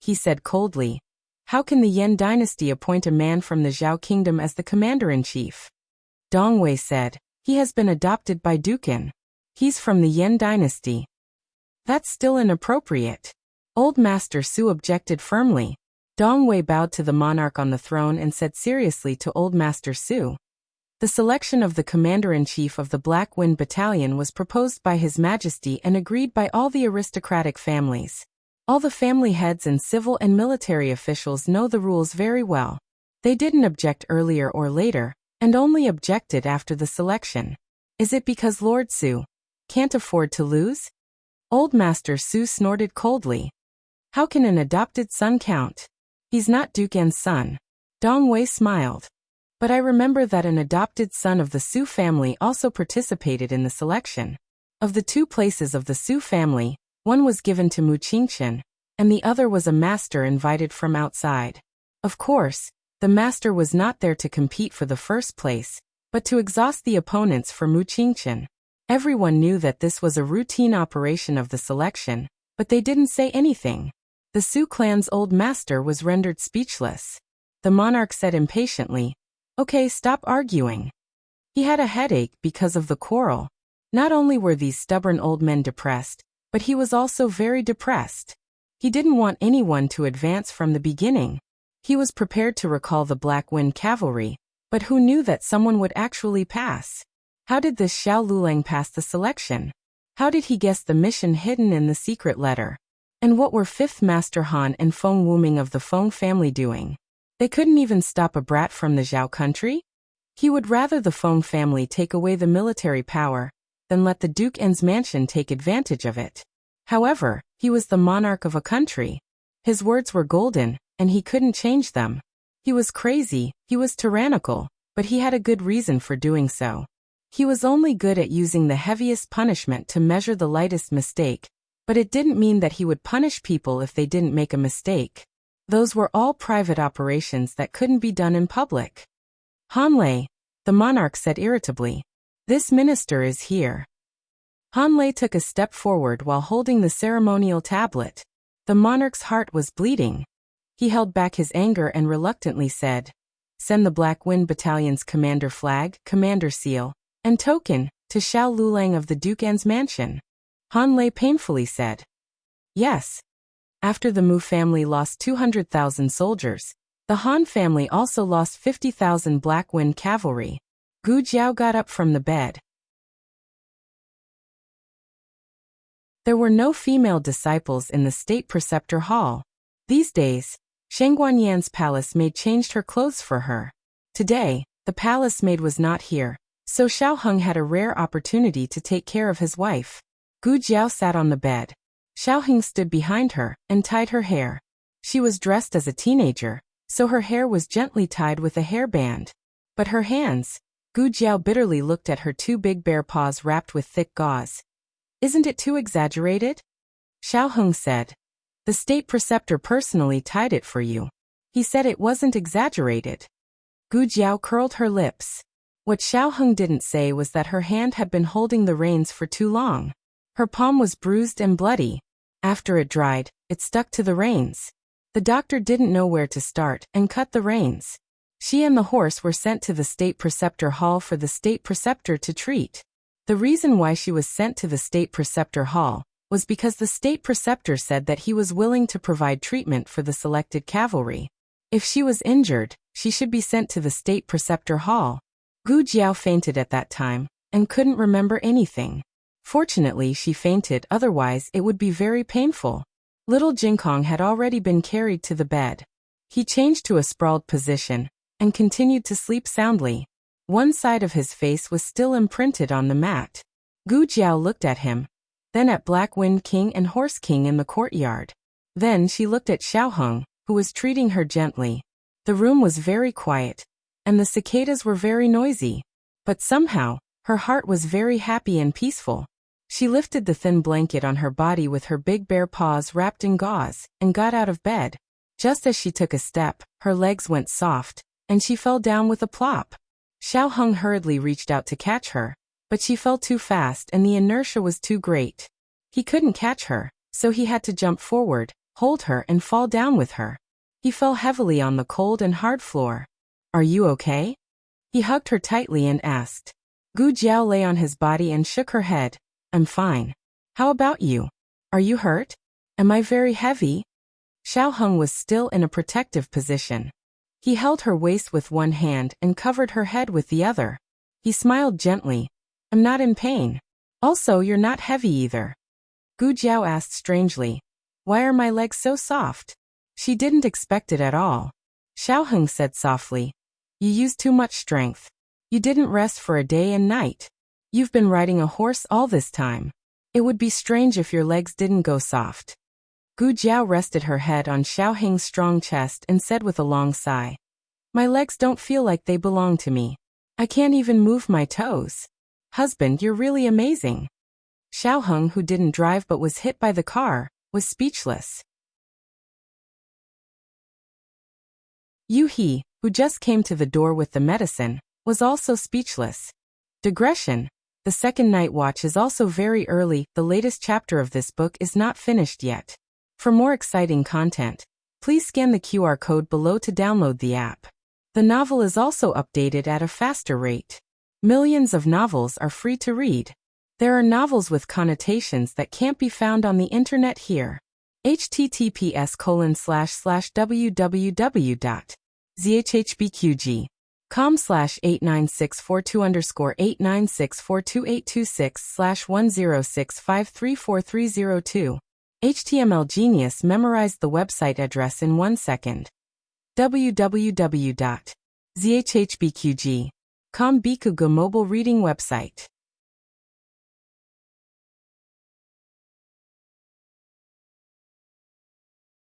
He said coldly, "How can the Yan dynasty appoint a man from the Zhao kingdom as the commander-in-chief?" Dong Wei said, "He has been adopted by Dukan. He's from the Yan dynasty." "That's still inappropriate." Old Master Su objected firmly. Dong Wei bowed to the monarch on the throne and said seriously to Old Master Su, "The selection of the commander-in-chief of the Black Wind Battalion was proposed by His Majesty and agreed by all the aristocratic families. All the family heads and civil and military officials know the rules very well. They didn't object earlier or later, and only objected after the selection. Is it because Lord Su can't afford to lose?" Old Master Su snorted coldly. "How can an adopted son count? He's not Dukan's son." Dong Wei smiled. "But I remember that an adopted son of the Su family also participated in the selection. Of the 2 places of the Su family, one was given to Mu Qingqian, and the other was a master invited from outside. Of course, the master was not there to compete for the first place, but to exhaust the opponents for Mu Qingqian. Everyone knew that this was a routine operation of the selection, but they didn't say anything." The Su clan's old master was rendered speechless. The monarch said impatiently, "Okay, stop arguing." He had a headache because of the quarrel. Not only were these stubborn old men depressed, but he was also very depressed. He didn't want anyone to advance from the beginning. He was prepared to recall the Black Wind Cavalry, but who knew that someone would actually pass? How did this Xiao Lulang pass the selection? How did he guess the mission hidden in the secret letter? And what were 5th Master Han and Feng Wuming of the Feng family doing? They couldn't even stop a brat from the Zhao country? He would rather the Feng family take away the military power than let the Duke N's mansion take advantage of it. However, he was the monarch of a country. His words were golden, and he couldn't change them. He was crazy, he was tyrannical, but he had a good reason for doing so. He was only good at using the heaviest punishment to measure the lightest mistake, but it didn't mean that he would punish people if they didn't make a mistake. Those were all private operations that couldn't be done in public. "Han Lei," the monarch said irritably, "this minister is here." Han Lei took a step forward while holding the ceremonial tablet. The monarch's heart was bleeding. He held back his anger and reluctantly said, "Send the Black Wind Battalion's commander flag, commander seal, and token to Xiao Lulang of the Duke N's mansion." Han Lei painfully said, "Yes." After the Mu family lost 200,000 soldiers, the Han family also lost 50,000 Black Wind cavalry. Gu Jiao got up from the bed. There were no female disciples in the state preceptor hall. These days, Shangguanyan's palace maid changed her clothes for her. Today, the palace maid was not here, so Xiao Heng had a rare opportunity to take care of his wife. Gu Jiao sat on the bed. Xiao Heng stood behind her and tied her hair. She was dressed as a teenager, so her hair was gently tied with a hairband. But her hands, Gu Jiao bitterly looked at her 2 big bare paws wrapped with thick gauze. "Isn't it too exaggerated?" Xiao Heng said. "The state preceptor personally tied it for you. He said it wasn't exaggerated." Gu Jiao curled her lips. What Xiao Heng didn't say was that her hand had been holding the reins for too long. Her palm was bruised and bloody. After it dried, it stuck to the reins. The doctor didn't know where to start and cut the reins. She and the horse were sent to the state preceptor hall for the state preceptor to treat. The reason why she was sent to the state preceptor hall was because the state preceptor said that he was willing to provide treatment for the selected cavalry. If she was injured, she should be sent to the state preceptor hall. Gu Jiao fainted at that time and couldn't remember anything. Fortunately, she fainted, otherwise it would be very painful. Little Jinkong had already been carried to the bed. He changed to a sprawled position and continued to sleep soundly. One side of his face was still imprinted on the mat. Gu Jiao looked at him, then at Black Wind King and Horse King in the courtyard. Then she looked at Xiao Heng, who was treating her gently. The room was very quiet, and the cicadas were very noisy. But somehow, her heart was very happy and peaceful. She lifted the thin blanket on her body with her big bare paws wrapped in gauze, and got out of bed. Just as she took a step, her legs went soft, and she fell down with a plop. Xiao Heng hurriedly reached out to catch her, But she fell too fast and the inertia was too great. He couldn't catch her, so he had to jump forward, hold her and fall down with her. He fell heavily on the cold and hard floor. Are you okay? He hugged her tightly and asked. Gu Jiao lay on his body and shook her head. I'm fine. How about you? Are you hurt? Am I very heavy? Xiao Heng was still in a protective position. He held her waist with one hand and covered her head with the other. He smiled gently. I'm not in pain. Also, you're not heavy either. Gu Jiao asked strangely. Why are my legs so soft? She didn't expect it at all. Xiao Heng said softly. You used too much strength. You didn't rest for a day and night. You've been riding a horse all this time. It would be strange if your legs didn't go soft. Gu Jiao rested her head on Xiao Heng's strong chest and said with a long sigh. My legs don't feel like they belong to me. I can't even move my toes. Husband, you're really amazing. Xiao Heng, who didn't drive but was hit by the car, was speechless. Yu He, who just came to the door with the medicine, was also speechless. Digression. The second night watch is also very early. The latest chapter of this book is not finished yet. For more exciting content, please scan the QR code below to download the app. The novel is also updated at a faster rate. Millions of novels are free to read. There are novels with connotations that can't be found on the internet here. https://www.zhbqg.com/89642_8964226/1065343002. HTML Genius memorized the website address in 1 second. www.zhbqg.com Bikugo mobile reading website.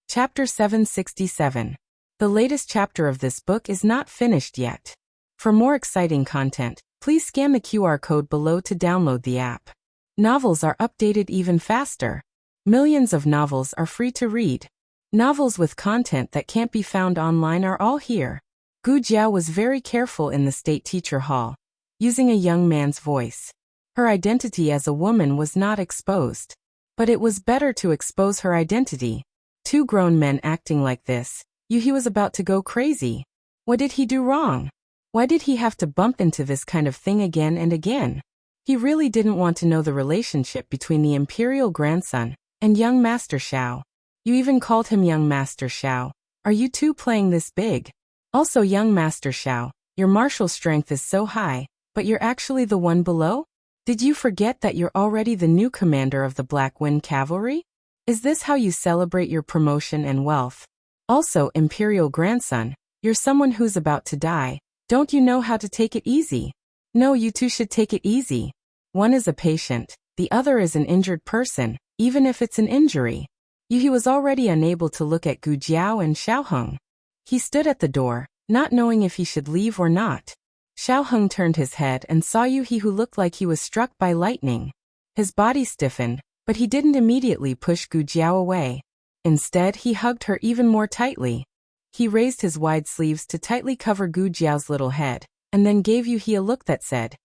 Chapter 767. The latest chapter of this book is not finished yet. For more exciting content, please scan the QR code below to download the app. Novels are updated even faster. Millions of novels are free to read. Novels with content that can't be found online are all here. Gu Jiao was very careful in the state teacher hall, using a young man's voice. Her identity as a woman was not exposed. But it was better to expose her identity. Two grown men acting like this, He was about to go crazy. What did he do wrong? Why did he have to bump into this kind of thing again and again? He really didn't want to know the relationship between the imperial grandson and young Master Xiao. You even called him young Master Xiao. Are you two playing this big? Also, young Master Xiao, your martial strength is so high, but you're actually the one below? Did you forget that you're already the new commander of the Black Wind Cavalry? Is this how you celebrate your promotion and wealth? Also, imperial grandson, you're someone who's about to die. Don't you know how to take it easy? No, you two should take it easy. One is a patient, the other is an injured person, even if it's an injury. He was already unable to look at Gu Jiao and Xiao Heng. He stood at the door, not knowing if he should leave or not. Xiao Heng turned his head and saw Yu He, who looked like he was struck by lightning. His body stiffened, but he didn't immediately push Gu Jiao away. Instead, he hugged her even more tightly. He raised his wide sleeves to tightly cover Gu Jiao's little head, and then gave Yu He a look that said,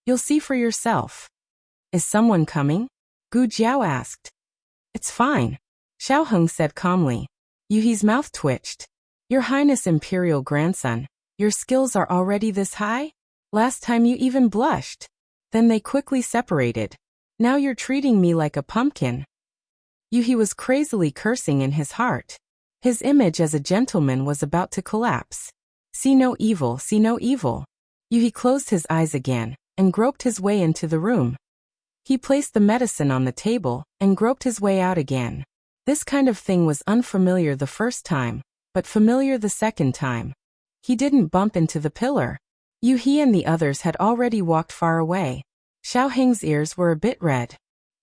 "You'll see for yourself." "Is someone coming?" Gu Jiao asked. "It's fine," Xiao Heng said calmly. Yu He's mouth twitched. "Your Highness Imperial Grandson, your skills are already this high? Last time you even blushed." Then they quickly separated. "Now you're treating me like a pumpkin." Yu He was crazily cursing in his heart. His image as a gentleman was about to collapse. See no evil, see no evil. Yu He closed his eyes again, and groped his way into the room. He placed the medicine on the table, and groped his way out again. This kind of thing was unfamiliar the first time, but familiar the second time. He didn't bump into the pillar. Yu He and the others had already walked far away. Xiao Heng's ears were a bit red.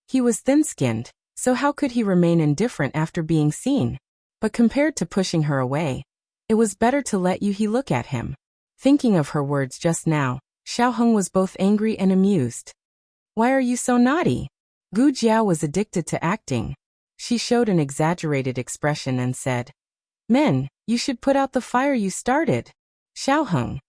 He was thin-skinned, so how could he remain indifferent after being seen? But compared to pushing her away, it was better to let Yu He look at him. Thinking of her words just now, Xiao Heng was both angry and amused. "Why are you so naughty?" Gu Jiao was addicted to acting. She showed an exaggerated expression and said, "Men, you should put out the fire you started." Xiao Heng.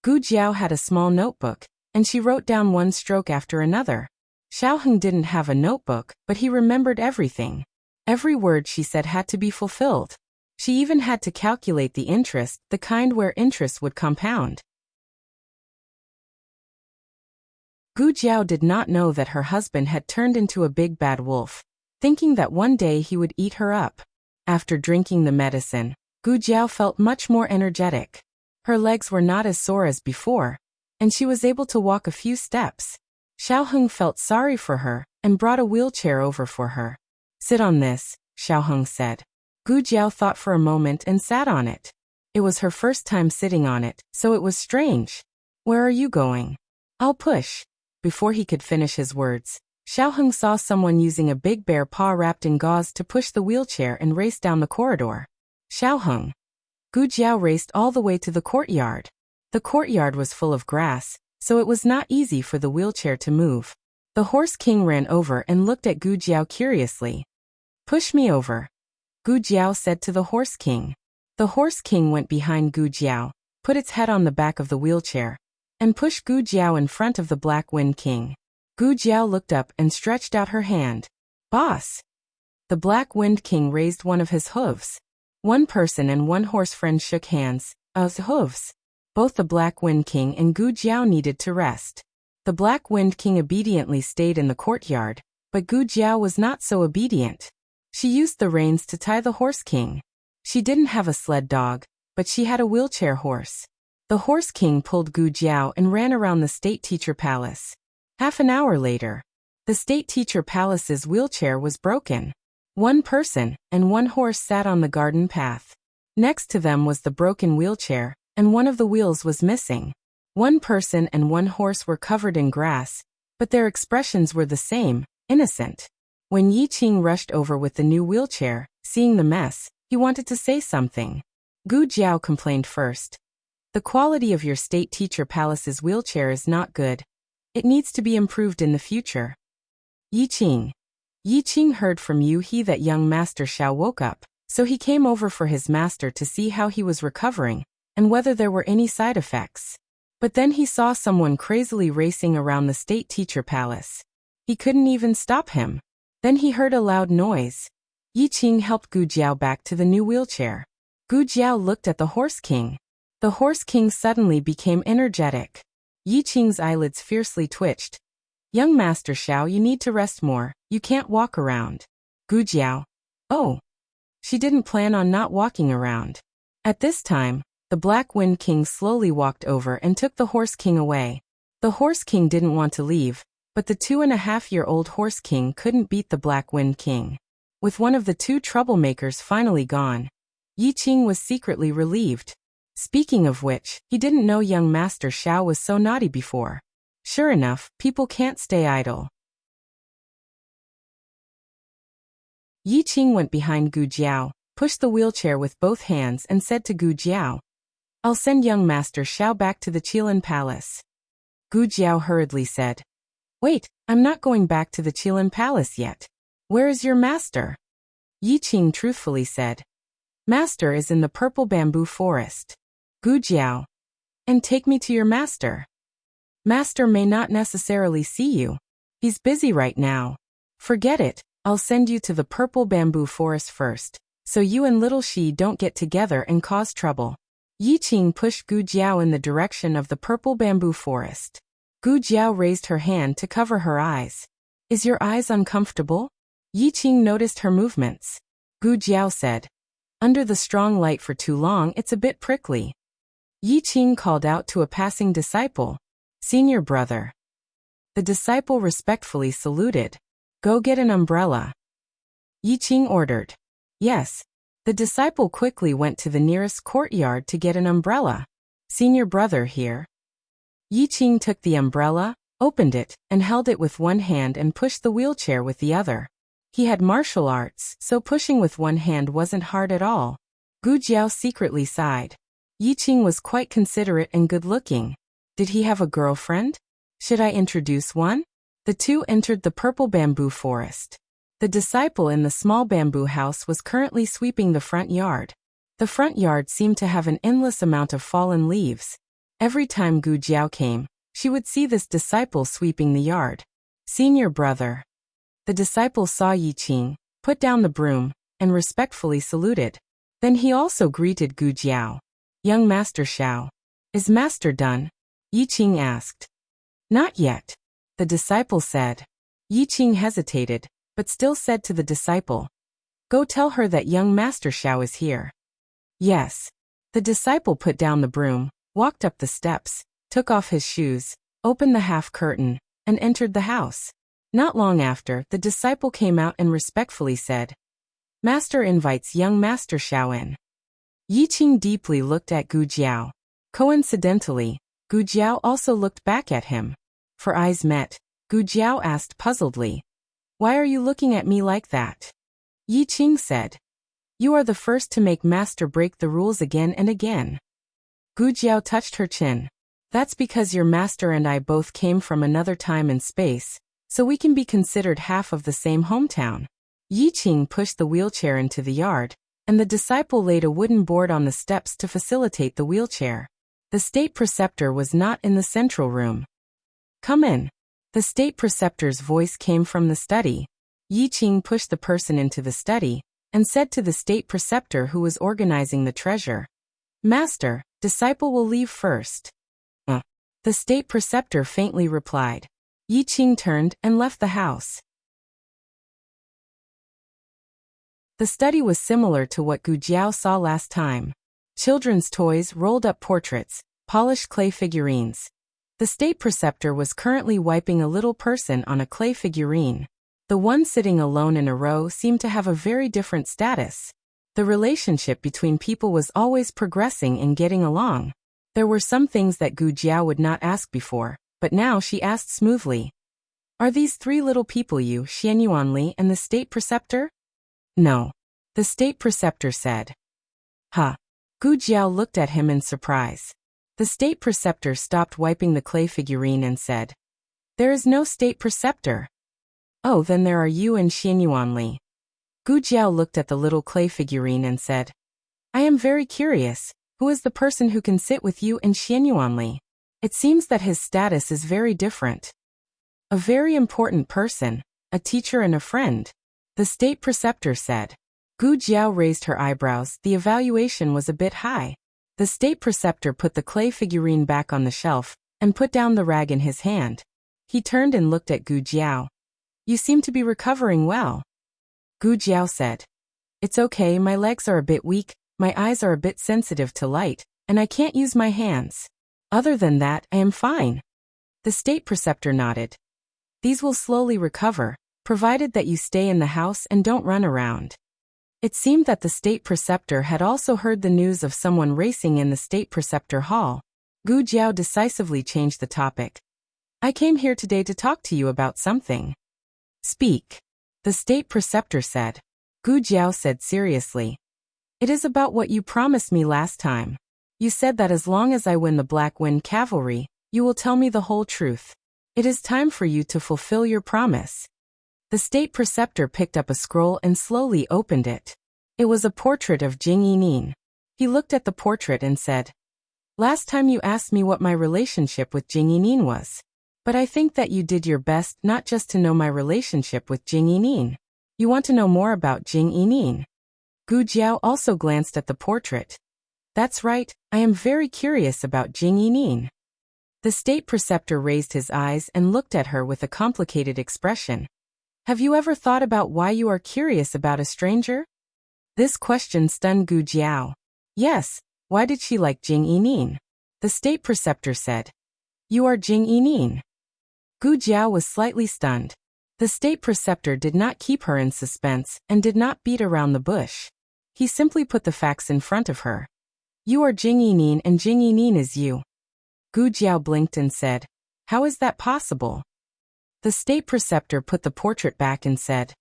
Gu Jiao had a small notebook, and she wrote down one stroke after another. Xiaoheng didn't have a notebook, but he remembered everything. Every word she said had to be fulfilled. She even had to calculate the interest, the kind where interest would compound. Gu Jiao did not know that her husband had turned into a big bad wolf, thinking that one day he would eat her up. After drinking the medicine, Gu Jiao felt much more energetic. Her legs were not as sore as before, and she was able to walk a few steps. Xiaoheng felt sorry for her and brought a wheelchair over for her. "Sit on this," Xiaoheng said. Gu Jiao thought for a moment and sat on it. It was her first time sitting on it, so it was strange. "Where are you going?" "I'll push." Before he could finish his words, Xiaoheng saw someone using a big bear paw wrapped in gauze to push the wheelchair and race down the corridor. "Xiaoheng." Gu Jiao raced all the way to the courtyard. The courtyard was full of grass, so it was not easy for the wheelchair to move. The Horse King ran over and looked at Gu Jiao curiously. "Push me over," Gu Jiao said to the Horse King. The Horse King went behind Gu Jiao, put its head on the back of the wheelchair, and pushed Gu Jiao in front of the Black Wind King. Gu Jiao looked up and stretched out her hand. "Boss!" The Black Wind King raised one of his hooves. One person and one horse friend shook hands. Of hooves. Both the Black Wind King and Gu Jiao needed to rest. The Black Wind King obediently stayed in the courtyard, but Gu Jiao was not so obedient. She used the reins to tie the Horse King. She didn't have a sled dog, but she had a wheelchair horse. The Horse King pulled Gu Jiao and ran around the State Teacher Palace. Half an hour later, the State Teacher Palace's wheelchair was broken. One person and one horse sat on the garden path. Next to them was the broken wheelchair, and one of the wheels was missing. One person and one horse were covered in grass, but their expressions were the same, innocent. When Yi Qing rushed over with the new wheelchair, seeing the mess, he wanted to say something. Gu Jiao complained first. "The quality of your State Teacher Palace's wheelchair is not good. It needs to be improved in the future." Yi Qing heard from Yu He that young Master Xiao woke up, so he came over for his master to see how he was recovering, and whether there were any side effects. But then he saw someone crazily racing around the State Teacher Palace. He couldn't even stop him. Then he heard a loud noise. Yi Qing helped Gu Jiao back to the new wheelchair. Gu Jiao looked at the Horse King. The Horse King suddenly became energetic. Yi Qing's eyelids fiercely twitched. "Young Master Xiao, you need to rest more. You can't walk around." Gu Jiao. "Oh." She didn't plan on not walking around. At this time, the Black Wind King slowly walked over and took the Horse King away. The Horse King didn't want to leave, but the 2.5-year-old Horse King couldn't beat the Black Wind King. With one of the two troublemakers finally gone, Yi Qing was secretly relieved. Speaking of which, he didn't know young Master Xiao was so naughty before. Sure enough, people can't stay idle. Yi Qing went behind Gu Jiao, pushed the wheelchair with both hands and said to Gu Jiao, "I'll send young Master Xiao back to the Qilin Palace." Gu Jiao hurriedly said, "Wait, I'm not going back to the Qilin Palace yet. Where is your master?" Yi Qing truthfully said, "Master is in the purple bamboo forest." Gu Jiao, "And take me to your master." "Master may not necessarily see you. He's busy right now." "Forget it, I'll send you to the purple bamboo forest first, so you and little Shi don't get together and cause trouble." Yi Qing pushed Gu Jiao in the direction of the purple bamboo forest. Gu Jiao raised her hand to cover her eyes. "Is your eyes uncomfortable?" Yi Qing noticed her movements. Gu Jiao said, "Under the strong light for too long it's a bit prickly." Yi Qing called out to a passing disciple, "Senior brother." The disciple respectfully saluted. "Go get an umbrella," Yi Qing ordered. "Yes." The disciple quickly went to the nearest courtyard to get an umbrella. "Senior brother here." Yi Qing took the umbrella, opened it, and held it with one hand and pushed the wheelchair with the other. He had martial arts, so pushing with one hand wasn't hard at all. Gu Jiao secretly sighed. Yi Qing was quite considerate and good-looking. Did he have a girlfriend? Should I introduce one? The two entered the purple bamboo forest. The disciple in the small bamboo house was currently sweeping the front yard. The front yard seemed to have an endless amount of fallen leaves. Every time Gu Jiao came, she would see this disciple sweeping the yard. Senior brother. The disciple saw Yi Qing, put down the broom, and respectfully saluted. Then he also greeted Gu Jiao. Young Master Xiao. Is Master done? Yi Qing asked. Not yet. The disciple said. Yi Qing hesitated, but still said to the disciple, Go tell her that young Master Xiao is here. Yes. The disciple put down the broom, walked up the steps, took off his shoes, opened the half curtain, and entered the house. Not long after, the disciple came out and respectfully said, Master invites young Master Xiao in. Yi Qing deeply looked at Gu Jiao. Coincidentally, Gu Jiao also looked back at him. For eyes met, Gu Jiao asked puzzledly, Why are you looking at me like that? Yi Qing said, You are the first to make Master break the rules again and again. Gu Jiao touched her chin. That's because your Master and I both came from another time and space, so we can be considered half of the same hometown. Yi Qing pushed the wheelchair into the yard, and the disciple laid a wooden board on the steps to facilitate the wheelchair. The state preceptor was not in the central room. Come in. The state preceptor's voice came from the study. Yi Qing pushed the person into the study, and said to the state preceptor who was organizing the treasure, Master, disciple will leave first. The state preceptor faintly replied. Yi Qing turned and left the house. The study was similar to what Gu Jiao saw last time. Children's toys, rolled-up portraits, polished clay figurines. The state preceptor was currently wiping a little person on a clay figurine. The one sitting alone in a row seemed to have a very different status. The relationship between people was always progressing and getting along. There were some things that Gu Jiao would not ask before, but now she asked smoothly. Are these three little people you, Xianyuanli, and the state preceptor? No. The state preceptor said. Huh. Gu Jiao looked at him in surprise. The state preceptor stopped wiping the clay figurine and said, There is no state preceptor. Oh, then there are you and Xianyuanli. Gu Jiao looked at the little clay figurine and said, I am very curious, who is the person who can sit with you and Xianyuanli? It seems that his status is very different. A very important person, a teacher and a friend. The state preceptor said. Gu Jiao raised her eyebrows. The evaluation was a bit high. The state preceptor put the clay figurine back on the shelf, and put down the rag in his hand. He turned and looked at Gu Jiao. You seem to be recovering well. Gu Jiao said. It's okay, my legs are a bit weak, my eyes are a bit sensitive to light, and I can't use my hands. Other than that, I am fine. The state preceptor nodded. These will slowly recover, provided that you stay in the house and don't run around. It seemed that the state preceptor had also heard the news of someone racing in the state preceptor hall. Gu Jiao decisively changed the topic. I came here today to talk to you about something. Speak. The state preceptor said. Gu Jiao said seriously. It is about what you promised me last time. You said that as long as I win the Black Wind Cavalry, you will tell me the whole truth. It is time for you to fulfill your promise. The state preceptor picked up a scroll and slowly opened it. It was a portrait of Jing Yinin. He looked at the portrait and said, Last time you asked me what my relationship with Jing Yinin was. But I think that you did your best not just to know my relationship with Jing Yinin. You want to know more about Jing Yinin. Gu Jiao also glanced at the portrait. That's right, I am very curious about Jing Yinin. The state preceptor raised his eyes and looked at her with a complicated expression. Have you ever thought about why you are curious about a stranger? This question stunned Gu Jiao. Yes, why did she like Jing Yinin? The state preceptor said. You are Jing Yinin. Gu Jiao was slightly stunned. The state preceptor did not keep her in suspense and did not beat around the bush. He simply put the facts in front of her. You are Jing Yinin and Jing Yinin is you. Gu Jiao blinked and said, How is that possible? The state preceptor put the portrait back and said,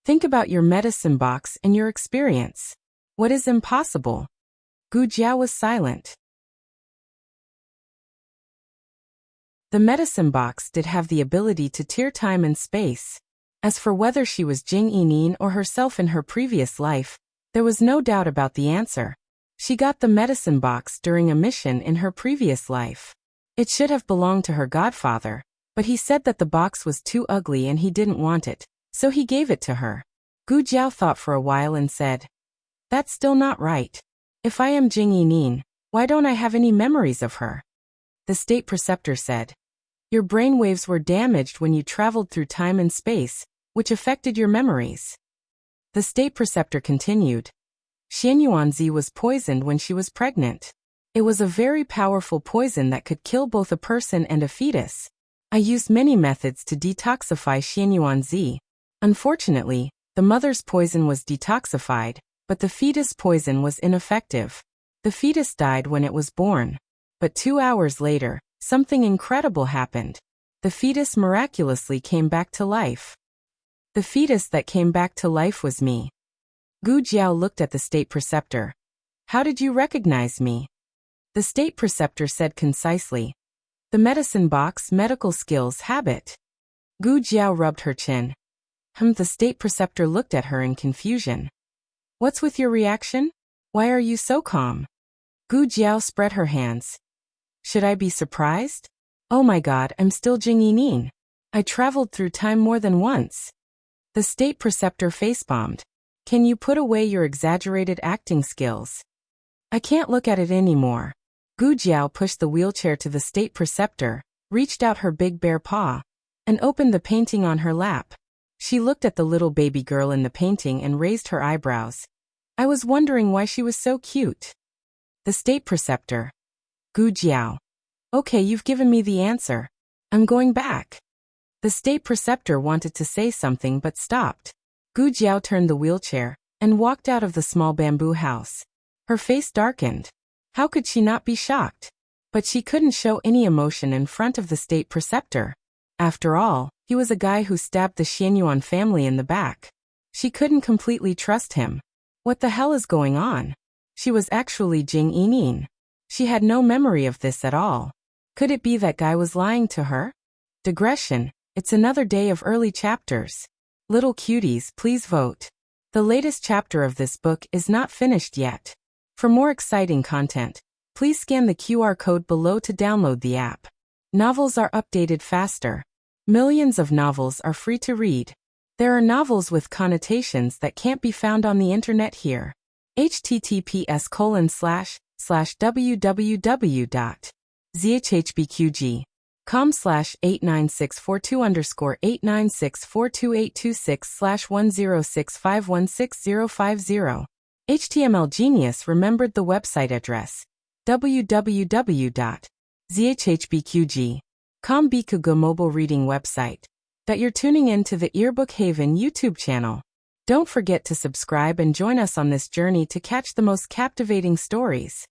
Think about your medicine box and your experience. What is impossible? Gu Jiao was silent. The medicine box did have the ability to tear time and space. As for whether she was Jing Yinin or herself in her previous life, there was no doubt about the answer. She got the medicine box during a mission in her previous life. It should have belonged to her godfather, but he said that the box was too ugly and he didn't want it, so he gave it to her. Gu Jiao thought for a while and said, "That's still not right. If I am Jing Yining, why don't I have any memories of her?" The state preceptor said, "Your brain waves were damaged when you traveled through time and space, which affected your memories." The state preceptor continued, "Xianyuanzi was poisoned when she was pregnant. It was a very powerful poison that could kill both a person and a fetus. I used many methods to detoxify Xianyuanzi. Unfortunately, the mother's poison was detoxified, but the fetus poison was ineffective. The fetus died when it was born. But 2 hours later, something incredible happened. The fetus miraculously came back to life. The fetus that came back to life was me." Gu Jiao looked at the state preceptor. "How did you recognize me?" The state preceptor said concisely, "The medicine box, medical skills, habit." Gu Jiao rubbed her chin. The state preceptor looked at her in confusion. "What's with your reaction? Why are you so calm?" Gu Jiao spread her hands. "Should I be surprised? Oh my God, I'm still Jing Yining. I traveled through time more than once." The state preceptor facepalmed. "Can you put away your exaggerated acting skills? I can't look at it anymore." Gu Jiao pushed the wheelchair to the state preceptor, reached out her big bare paw, and opened the painting on her lap. She looked at the little baby girl in the painting and raised her eyebrows. "I was wondering why she was so cute." The state preceptor. Gu Jiao. "Okay, you've given me the answer. I'm going back." The state preceptor wanted to say something but stopped. Gu Jiao turned the wheelchair and walked out of the small bamboo house. Her face darkened. How could she not be shocked? But she couldn't show any emotion in front of the state preceptor. After all, he was a guy who stabbed the Xianyuan family in the back. She couldn't completely trust him. What the hell is going on? She was actually Jing Yining. She had no memory of this at all. Could it be that guy was lying to her? Digression. It's another day of early chapters. Little cuties, please vote. The latest chapter of this book is not finished yet. For more exciting content, please scan the QR code below to download the app. Novels are updated faster. Millions of novels are free to read. There are novels with connotations that can't be found on the internet here. https://www.zhbqg.com/89642_8964286/10651650. HTML Genius remembered the website address www.zhbqg.com Bikugo mobile reading website. That you're tuning in to the Earbook Haven YouTube channel. Don't forget to subscribe and join us on this journey to catch the most captivating stories.